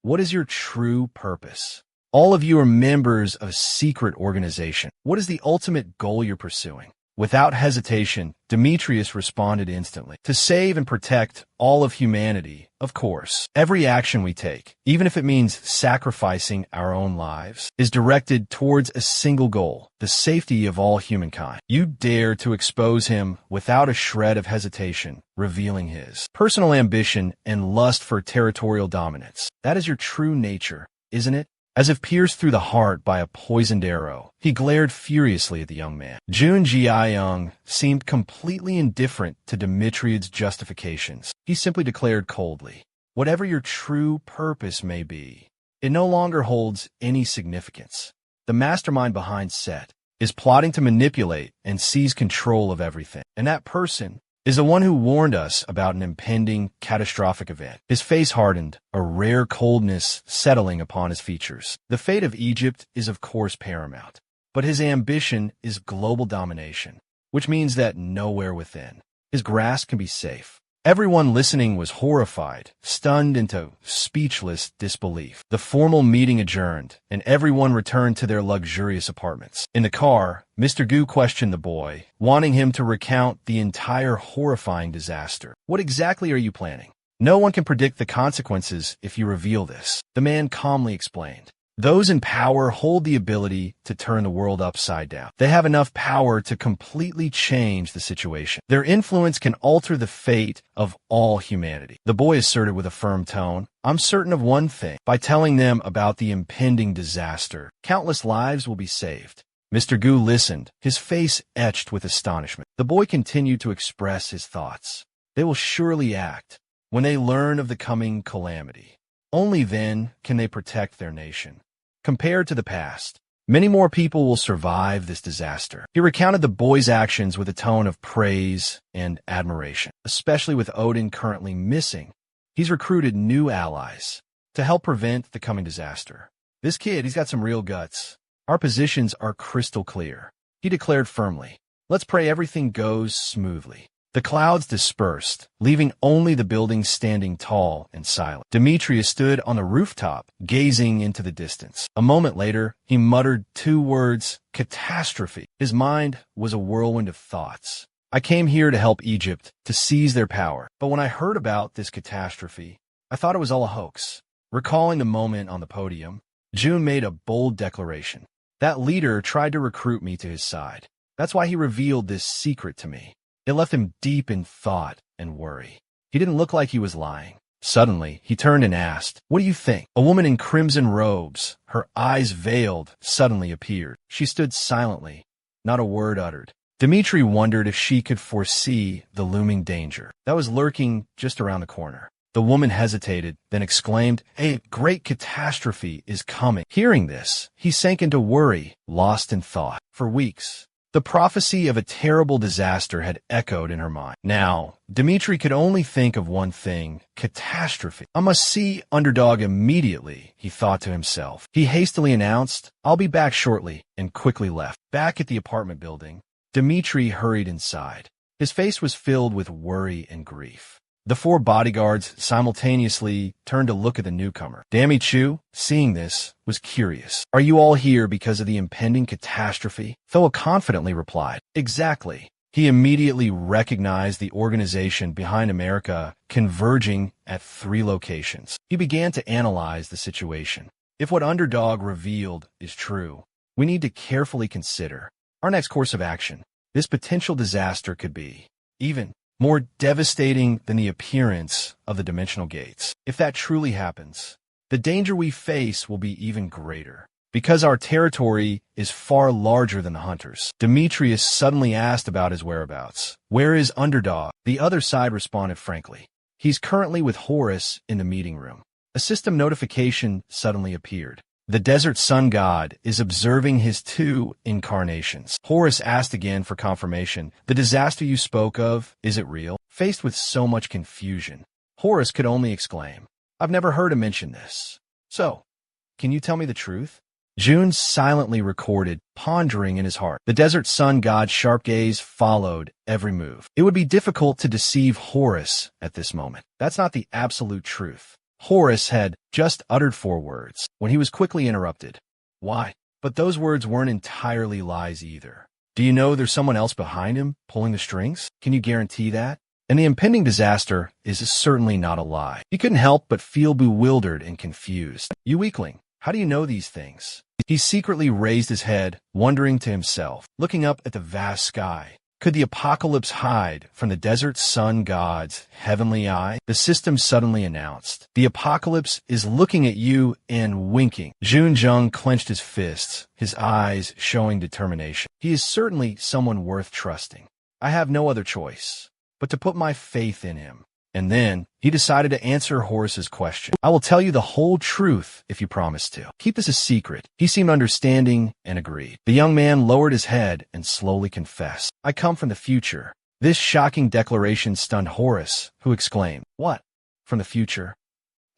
What is your true purpose? All of you are members of a secret organization. What is the ultimate goal you're pursuing? Without hesitation, Demetrius responded instantly. To save and protect all of humanity, of course. Every action we take, even if it means sacrificing our own lives, is directed towards a single goal, the safety of all humankind. You dare to expose him without a shred of hesitation, revealing his personal ambition and lust for territorial dominance. That is your true nature, isn't it? As if pierced through the heart by a poisoned arrow, he glared furiously at the young man. Junji seemed completely indifferent to Demetrius' justifications. He simply declared coldly, whatever your true purpose may be, it no longer holds any significance. The mastermind behind Set is plotting to manipulate and seize control of everything. And that person is the one who warned us about an impending catastrophic event. His face hardened, a rare coldness settling upon his features. The fate of Egypt is of course paramount, but his ambition is global domination, which means that nowhere within his grasp can be safe. Everyone listening was horrified, stunned into speechless disbelief. The formal meeting adjourned, and everyone returned to their luxurious apartments. In the car, Mr. Gu questioned the boy, wanting him to recount the entire horrifying disaster. What exactly are you planning? No one can predict the consequences if you reveal this, the man calmly explained. Those in power hold the ability to turn the world upside down. They have enough power to completely change the situation. Their influence can alter the fate of all humanity. The boy asserted with a firm tone, I'm certain of one thing. By telling them about the impending disaster, countless lives will be saved. Mr. Gu listened, his face etched with astonishment. The boy continued to express his thoughts. They will surely act when they learn of the coming calamity. Only then can they protect their nation. Compared to the past, many more people will survive this disaster. He recounted the boy's actions with a tone of praise and admiration, especially with Odin currently missing. He's recruited new allies to help prevent the coming disaster. This kid, he's got some real guts. Our positions are crystal clear. He declared firmly, let's pray everything goes smoothly. The clouds dispersed, leaving only the buildings standing tall and silent. Demetrius stood on the rooftop, gazing into the distance. A moment later, he muttered two words, catastrophe. His mind was a whirlwind of thoughts. I came here to help Egypt, to seize their power. But when I heard about this catastrophe, I thought it was all a hoax. Recalling the moment on the podium, June made a bold declaration. That leader tried to recruit me to his side. That's why he revealed this secret to me. It left him deep in thought and worry. He didn't look like he was lying. Suddenly, he turned and asked, "What do you think?" A woman in crimson robes, her eyes veiled, suddenly appeared. She stood silently, not a word uttered. Dmitri wondered if she could foresee the looming danger that was lurking just around the corner. The woman hesitated, then exclaimed, "A great catastrophe is coming." Hearing this, he sank into worry, lost in thought. For weeks, the prophecy of a terrible disaster had echoed in her mind. Now, Dmitri could only think of one thing, catastrophe. I must see Underdog immediately, he thought to himself. He hastily announced, "I'll be back shortly," and quickly left. Back at the apartment building, Dmitri hurried inside. His face was filled with worry and grief. The four bodyguards simultaneously turned to look at the newcomer. Dammy Chu, seeing this, was curious. "Are you all here because of the impending catastrophe?" Thoa confidently replied, "Exactly." He immediately recognized the organization behind America converging at 3 locations. He began to analyze the situation. If what Underdog revealed is true, we need to carefully consider our next course of action. This potential disaster could be even more devastating than the appearance of the dimensional gates. If that truly happens, the danger we face will be even greater. Because our territory is far larger than the hunters. Demetrius suddenly asked about his whereabouts. "Where is Underdog?" The other side responded frankly. "He's currently with Horus in the meeting room." A system notification suddenly appeared. The desert sun god is observing his 2 incarnations. Horus asked again for confirmation. "The disaster you spoke of, is it real?" Faced with so much confusion, Horus could only exclaim, "I've never heard him mention this. So, can you tell me the truth?" June silently recorded, pondering in his heart. The desert sun god's sharp gaze followed every move. It would be difficult to deceive Horus at this moment. That's not the absolute truth. Horus had just uttered 4 words when he was quickly interrupted. "Why?" But those words weren't entirely lies either. "Do you know there's someone else behind him, pulling the strings? Can you guarantee that?" And the impending disaster is certainly not a lie. He couldn't help but feel bewildered and confused. "You weakling, how do you know these things?" He secretly raised his head, wondering to himself, looking up at the vast sky. Could the apocalypse hide from the desert sun god's heavenly eye? The system suddenly announced, "The apocalypse is looking at you and winking." Jun Jung clenched his fists, his eyes showing determination. He is certainly someone worth trusting. I have no other choice but to put my faith in him. And then he decided to answer Horus's question. "I will tell you the whole truth if you promise to. Keep this a secret." He seemed understanding and agreed. The young man lowered his head and slowly confessed, "I come from the future." This shocking declaration stunned Horus, who exclaimed, "What? From the future?"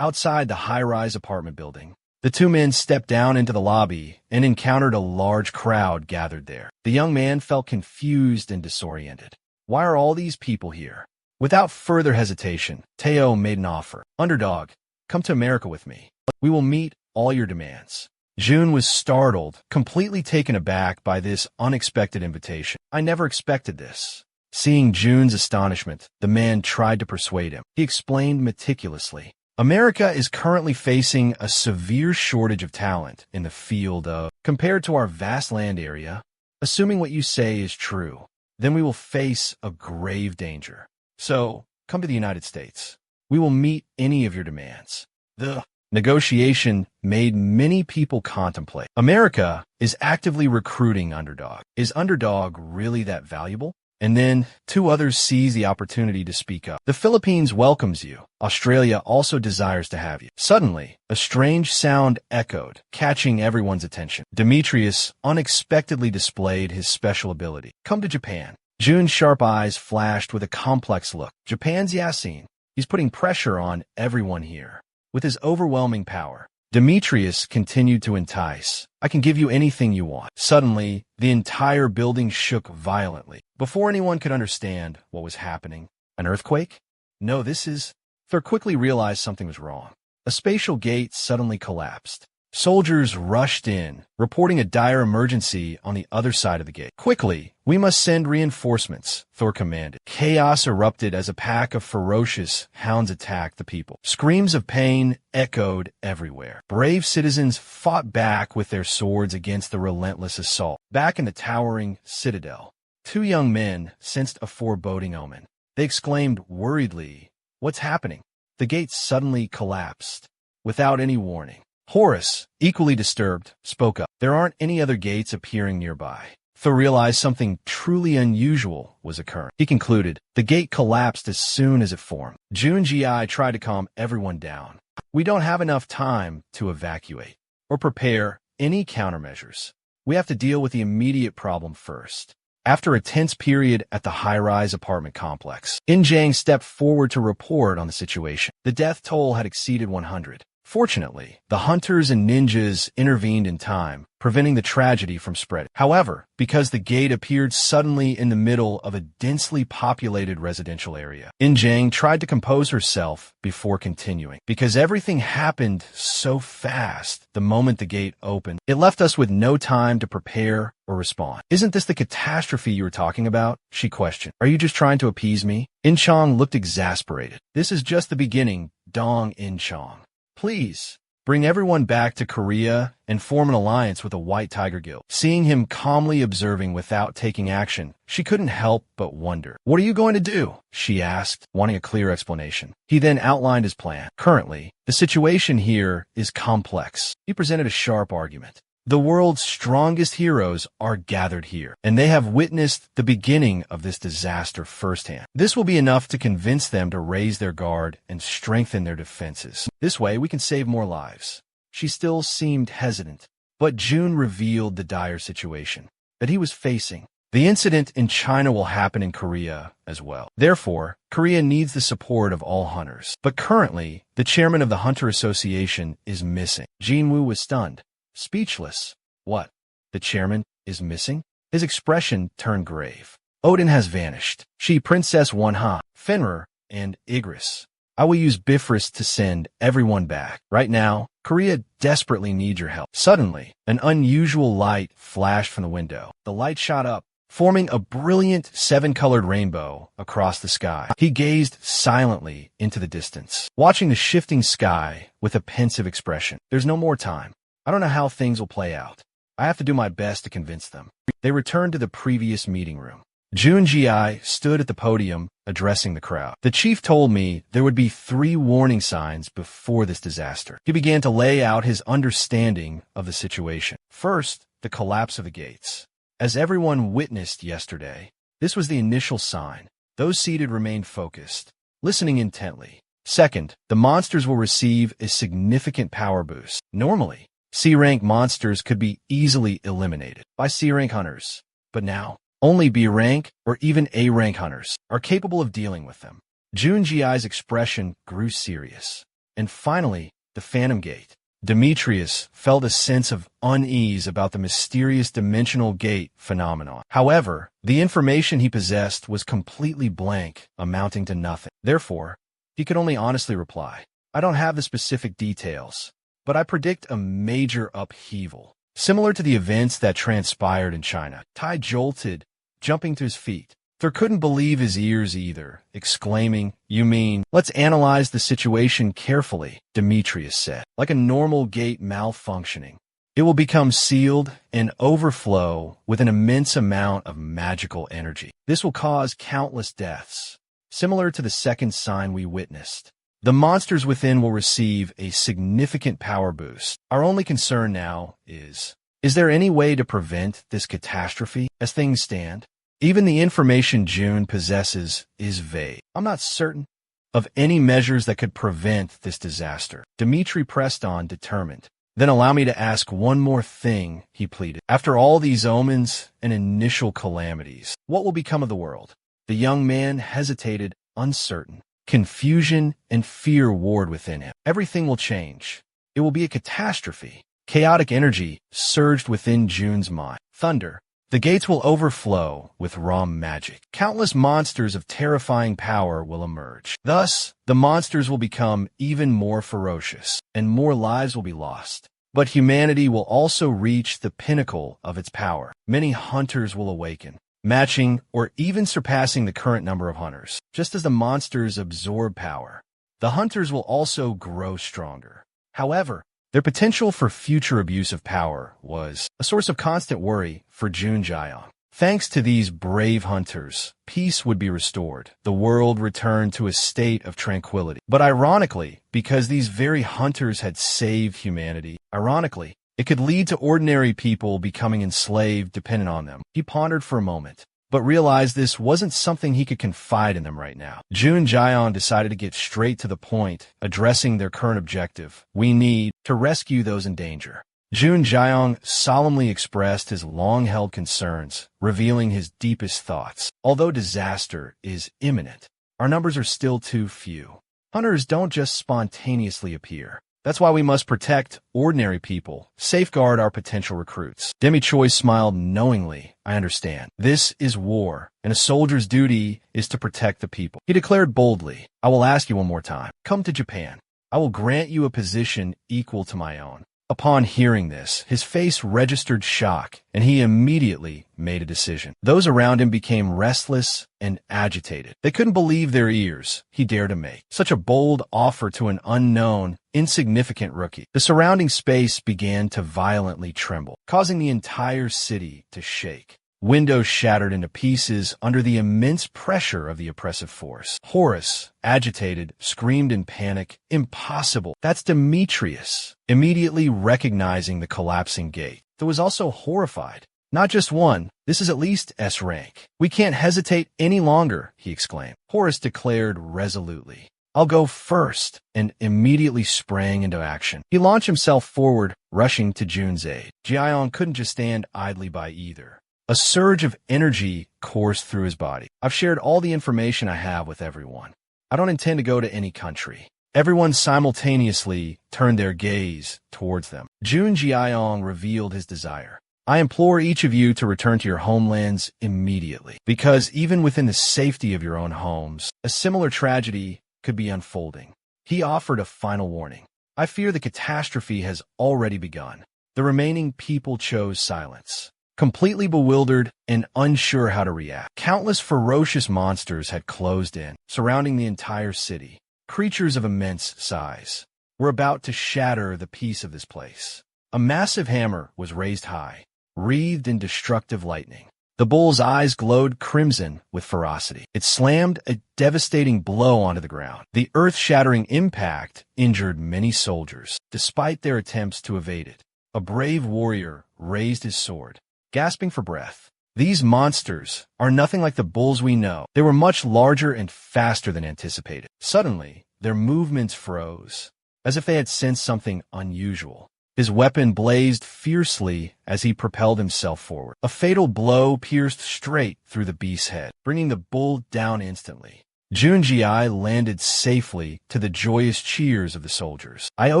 Outside the high-rise apartment building, the 2 men stepped down into the lobby and encountered a large crowd gathered there. The young man felt confused and disoriented. Why are all these people here? Without further hesitation, Teo made an offer. "Underdog, come to America with me. We will meet all your demands." June was startled, completely taken aback by this unexpected invitation. "I never expected this." Seeing June's astonishment, the man tried to persuade him. He explained meticulously, "America is currently facing a severe shortage of talent in the field of, compared to our vast land area. Assuming what you say is true, then we will face a grave danger. So, come to the United States. We will meet any of your demands." The negotiation made many people contemplate. America is actively recruiting Underdog. Is Underdog really that valuable? And then 2 others seized the opportunity to speak up. "The Philippines welcomes you. Australia also desires to have you." Suddenly, a strange sound echoed, catching everyone's attention. Demetrius unexpectedly displayed his special ability. "Come to Japan." June's sharp eyes flashed with a complex look. "Japan's Yasin. He's putting pressure on everyone here. With his overwhelming power, Demetrius continued to entice. I can give you anything you want. Suddenly, the entire building shook violently. Before anyone could understand what was happening, an earthquake? No, Thor quickly realized something was wrong. A spatial gate suddenly collapsed. Soldiers rushed in, reporting a dire emergency on the other side of the gate. Quickly, we must send reinforcements, Thor commanded. Chaos erupted as a pack of ferocious hounds attacked the people. Screams of pain echoed everywhere. Brave citizens fought back with their swords against the relentless assault. Back in the towering citadel, two young men sensed a foreboding omen. They exclaimed worriedly, "What's happening?" The gate suddenly collapsed, without any warning. Horus, equally disturbed, spoke up. There aren't any other gates appearing nearby. Thor realized something truly unusual was occurring. He concluded, the gate collapsed as soon as it formed. Junji tried to calm everyone down. We don't have enough time to evacuate or prepare any countermeasures. We have to deal with the immediate problem first. After a tense period at the high-rise apartment complex, In-Jang stepped forward to report on the situation. The death toll had exceeded 100. Fortunately, the hunters and ninjas intervened in time, preventing the tragedy from spreading. However, because the gate appeared suddenly in the middle of a densely populated residential area, In-Jang tried to compose herself before continuing. Because everything happened so fast the moment the gate opened, it left us with no time to prepare or respond. Isn't this the catastrophe you were talking about? She questioned. Are you just trying to appease me? In-Chong looked exasperated. This is just the beginning, Dong In-Chong. Please, bring everyone back to Korea and form an alliance with the White Tiger Guild. Seeing him calmly observing without taking action, she couldn't help but wonder. What are you going to do? She asked, wanting a clear explanation. He then outlined his plan. Currently, the situation here is complex. He presented a sharp argument. The world's strongest heroes are gathered here, and they have witnessed the beginning of this disaster firsthand. This will be enough to convince them to raise their guard and strengthen their defenses. This way, we can save more lives. She still seemed hesitant, but June revealed the dire situation that he was facing. The incident in China will happen in Korea as well. Therefore, Korea needs the support of all hunters. But currently, the chairman of the Hunter Association is missing. Jinwoo was stunned. Speechless. What? The chairman is missing? His expression turned grave. Odin has vanished. She, Princess Wonha, Fenrir, and Igris. I will use Bifrost to send everyone back. Right now, Korea desperately needs your help. Suddenly, an unusual light flashed from the window. The light shot up, forming a brilliant seven-colored rainbow across the sky. He gazed silently into the distance, watching the shifting sky with a pensive expression. There's no more time. I don't know how things will play out. I have to do my best to convince them. They returned to the previous meeting room. Junji stood at the podium, addressing the crowd. The chief told me there would be 3 warning signs before this disaster. He began to lay out his understanding of the situation. First, the collapse of the gates. As everyone witnessed yesterday, this was the initial sign. Those seated remained focused, listening intently. Second, the monsters will receive a significant power boost. Normally, C-rank monsters could be easily eliminated by C-rank hunters. But now, only B-rank or even A-rank hunters are capable of dealing with them. Junji's expression grew serious. And finally, the Phantom Gate. Demetrius felt a sense of unease about the mysterious dimensional gate phenomenon. However, the information he possessed was completely blank, amounting to nothing. Therefore, he could only honestly reply, I don't have the specific details, but I predict a major upheaval, similar to the events that transpired in China. Tai jolted, jumping to his feet. Thor couldn't believe his ears either, exclaiming, You mean, let's analyze the situation carefully, Demetrius said. Like a normal gate malfunctioning, it will become sealed and overflow with an immense amount of magical energy. This will cause countless deaths, similar to the second sign we witnessed. The monsters within will receive a significant power boost. Our only concern now is there any way to prevent this catastrophe? As things stand, even the information June possesses is vague. I'm not certain of any measures that could prevent this disaster. Dimitri pressed on, determined. Then allow me to ask one more thing, he pleaded. After all these omens and initial calamities, what will become of the world? The young man hesitated, uncertain. Confusion and fear warred within him. Everything will change. It It will be a catastrophe. Chaotic energy surged within Jun's mind. Thunder. The gates will overflow with raw magic. Countless monsters of terrifying power will emerge. Thus, the monsters will become even more ferocious, and more lives will be lost. But humanity will also reach the pinnacle of its power. Many hunters will awaken, matching or even surpassing the current number of hunters. Just as the monsters absorb power, the hunters will also grow stronger. However, their potential for future abuse of power was a source of constant worry for Jun Jiang. Thanks to these brave hunters, peace would be restored. The world returned to a state of tranquility. But ironically, because these very hunters had saved humanity, it could lead to ordinary people becoming enslaved dependent on them. He pondered for a moment, but realized this wasn't something he could confide in them right now. Jun Jiang decided to get straight to the point, addressing their current objective. We need to rescue those in danger. Jun Jiang solemnly expressed his long-held concerns, revealing his deepest thoughts. Although disaster is imminent, our numbers are still too few. Hunters don't just spontaneously appear. That's why we must protect ordinary people, safeguard our potential recruits. Demi Choi smiled knowingly. I understand. This is war, and a soldier's duty is to protect the people. He declared boldly, I will ask you one more time. Come to Japan. I will grant you a position equal to my own. Upon hearing this, his face registered shock, and he immediately made a decision. Those around him became restless and agitated. They couldn't believe their ears. He dared to make such a bold offer to an unknown, insignificant rookie. The surrounding space began to violently tremble, causing the entire city to shake. Windows shattered into pieces under the immense pressure of the oppressive force. Horace, agitated, screamed in panic, Impossible! That's Demetrius! Immediately recognizing the collapsing gate. He was also horrified. Not just one, this is at least S rank. We can't hesitate any longer, he exclaimed. Horace declared resolutely, I'll go first, and immediately sprang into action. He launched himself forward, rushing to Jun's aid. Jiang couldn't just stand idly by either. A surge of energy coursed through his body. I've shared all the information I have with everyone. I don't intend to go to any country. Everyone simultaneously turned their gaze towards them. Jun Jiang revealed his desire. I implore each of you to return to your homelands immediately, because even within the safety of your own homes, a similar tragedy could be unfolding. He offered a final warning. I fear the catastrophe has already begun. The remaining people chose silence. Completely bewildered and unsure how to react. Countless ferocious monsters had closed in, surrounding the entire city. Creatures of immense size were about to shatter the peace of this place. A massive hammer was raised high, wreathed in destructive lightning. The bull's eyes glowed crimson with ferocity. It slammed a devastating blow onto the ground. The earth-shattering impact injured many soldiers, despite their attempts to evade it. A brave warrior raised his sword, gasping for breath. These monsters are nothing like the bulls we know. They were much larger and faster than anticipated. Suddenly, their movements froze, as if they had sensed something unusual. His weapon blazed fiercely as he propelled himself forward. A fatal blow pierced straight through the beast's head, bringing the bull down instantly. Junji landed safely to the joyous cheers of the soldiers. I owe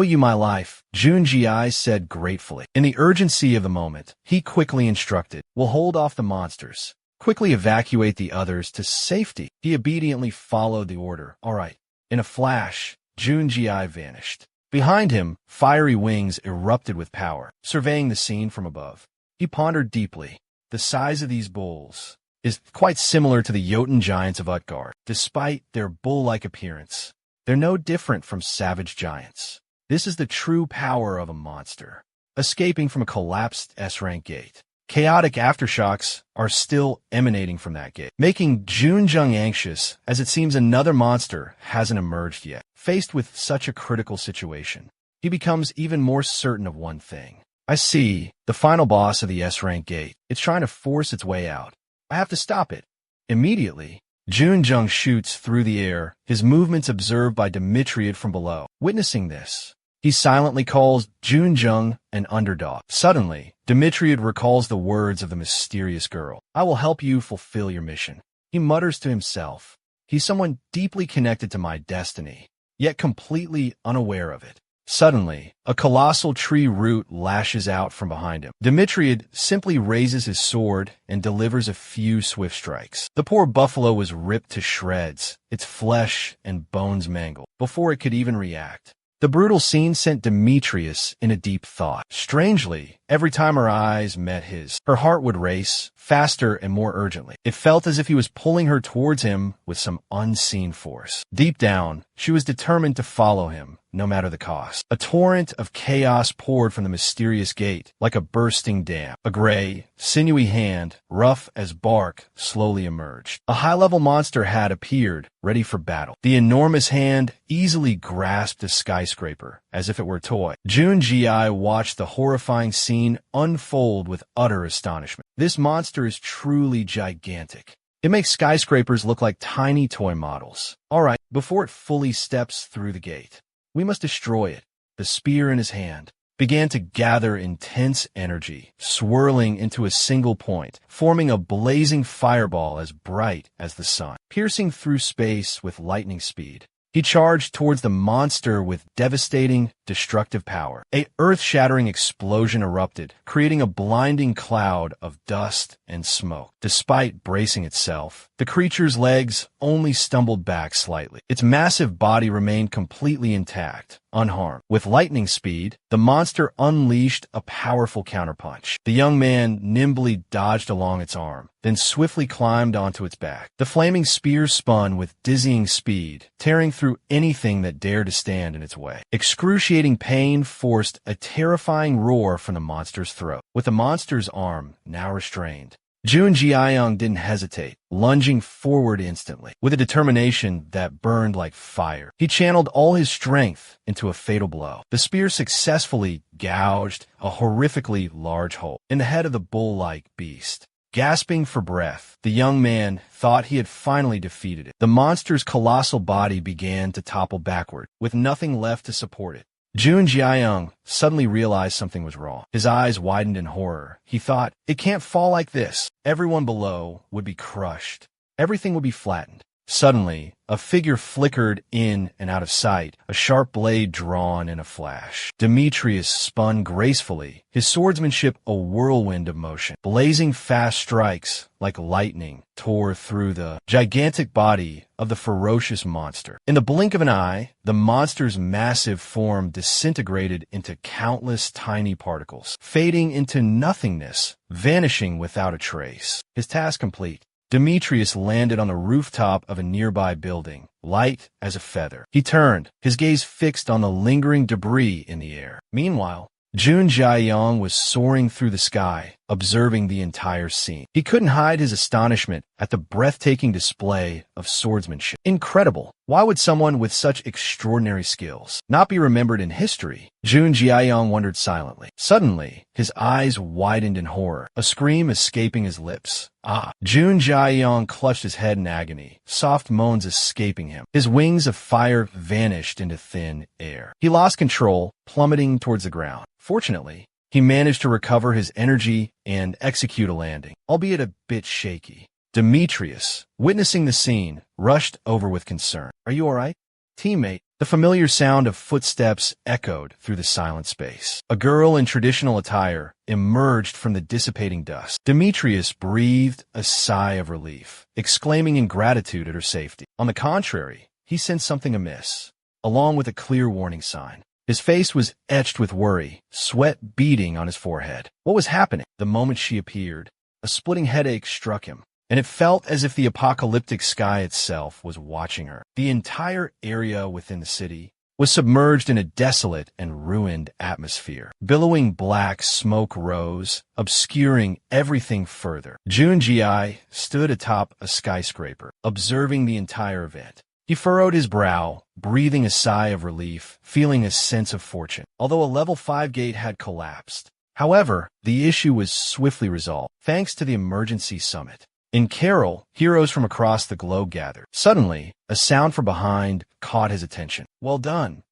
you my life, Junji said gratefully. In the urgency of the moment, he quickly instructed, we'll hold off the monsters. Quickly evacuate the others to safety. He obediently followed the order. All right. In a flash, Junji vanished. Behind him, fiery wings erupted with power, surveying the scene from above. He pondered deeply. The size of these bulls is quite similar to the Jotun giants of Utgard. Despite their bull-like appearance, they're no different from savage giants. This is the true power of a monster, escaping from a collapsed S-rank gate. Chaotic aftershocks are still emanating from that gate, making Junjung anxious, as it seems another monster hasn't emerged yet. Faced with such a critical situation, he becomes even more certain of one thing. I see, the final boss of the S-rank gate. It's trying to force its way out. I have to stop it. Immediately, Junjung shoots through the air, his movements observed by Demetriad from below. Witnessing this, he silently calls Junjung an underdog. Suddenly, Demetriad recalls the words of the mysterious girl. I will help you fulfill your mission. He mutters to himself. He's someone deeply connected to my destiny, yet completely unaware of it. Suddenly, a colossal tree root lashes out from behind him. Demetriad simply raises his sword and delivers a few swift strikes. The poor buffalo was ripped to shreds, its flesh and bones mangled, before it could even react. The brutal scene sent Demetrius in a deep thought. Strangely, every time her eyes met his, her heart would race, faster and more urgently. It felt as if he was pulling her towards him with some unseen force. Deep down, she was determined to follow him, no matter the cost. A torrent of chaos poured from the mysterious gate, like a bursting dam. A gray, sinewy hand, rough as bark, slowly emerged. A high-level monster had appeared, ready for battle. The enormous hand easily grasped a skyscraper, as if it were a toy. Junji watched the horrifying scene unfold with utter astonishment. This monster is truly gigantic. It makes skyscrapers look like tiny toy models. All right, before it fully steps through the gate, we must destroy it. The spear in his hand began to gather intense energy, swirling into a single point, forming a blazing fireball as bright as the sun. Piercing through space with lightning speed, he charged towards the monster with devastating, destructive power. A earth-shattering explosion erupted, creating a blinding cloud of dust and smoke. Despite bracing itself, the creature's legs only stumbled back slightly. Its massive body remained completely intact, unharmed. With lightning speed, the monster unleashed a powerful counterpunch. The young man nimbly dodged along its arm, then swiftly climbed onto its back. The flaming spear spun with dizzying speed, tearing through anything that dared to stand in its way. Excruciating pain forced a terrifying roar from the monster's throat. With the monster's arm now restrained, Junji didn't hesitate, lunging forward instantly. With a determination that burned like fire, he channeled all his strength into a fatal blow. The spear successfully gouged a horrifically large hole in the head of the bull-like beast. Gasping for breath, the young man thought he had finally defeated it. The monster's colossal body began to topple backward, with nothing left to support it. Junji suddenly realized something was wrong. His eyes widened in horror. He thought, it can't fall like this. Everyone below would be crushed. Everything would be flattened. Suddenly, a figure flickered in and out of sight, a sharp blade drawn in a flash. Demetrius spun gracefully, his swordsmanship a whirlwind of motion. Blazing fast strikes, like lightning, tore through the gigantic body of the ferocious monster. In the blink of an eye, the monster's massive form disintegrated into countless tiny particles, fading into nothingness, vanishing without a trace. His task complete, Demetrius landed on the rooftop of a nearby building, light as a feather. He turned, his gaze fixed on the lingering debris in the air. Meanwhile, Jun Jae-young was soaring through the sky, observing the entire scene. He couldn't hide his astonishment at the breathtaking display of swordsmanship. Incredible! Why would someone with such extraordinary skills not be remembered in history? Jun Jae-young wondered silently. Suddenly, his eyes widened in horror, a scream escaping his lips. Ah! Jun Jae-young clutched his head in agony, soft moans escaping him. His wings of fire vanished into thin air. He lost control, plummeting towards the ground. Fortunately, he managed to recover his energy and execute a landing, albeit a bit shaky. Demetrius, witnessing the scene, rushed over with concern. Are you all right, teammate? The familiar sound of footsteps echoed through the silent space. A girl in traditional attire emerged from the dissipating dust. Demetrius breathed a sigh of relief, exclaiming in gratitude at her safety. On the contrary, he sensed something amiss, along with a clear warning sign. His face was etched with worry, sweat beading on his forehead. What was happening? The moment she appeared, a splitting headache struck him, and it felt as if the apocalyptic sky itself was watching her. The entire area within the city was submerged in a desolate and ruined atmosphere. Billowing black smoke rose, obscuring everything further. Junji stood atop a skyscraper, observing the entire event. He furrowed his brow, breathing a sigh of relief, feeling a sense of fortune. Although a level 5 gate had collapsed, however, the issue was swiftly resolved, thanks to the emergency summit. In Carol, heroes from across the globe gathered. Suddenly, a sound from behind caught his attention. Well done,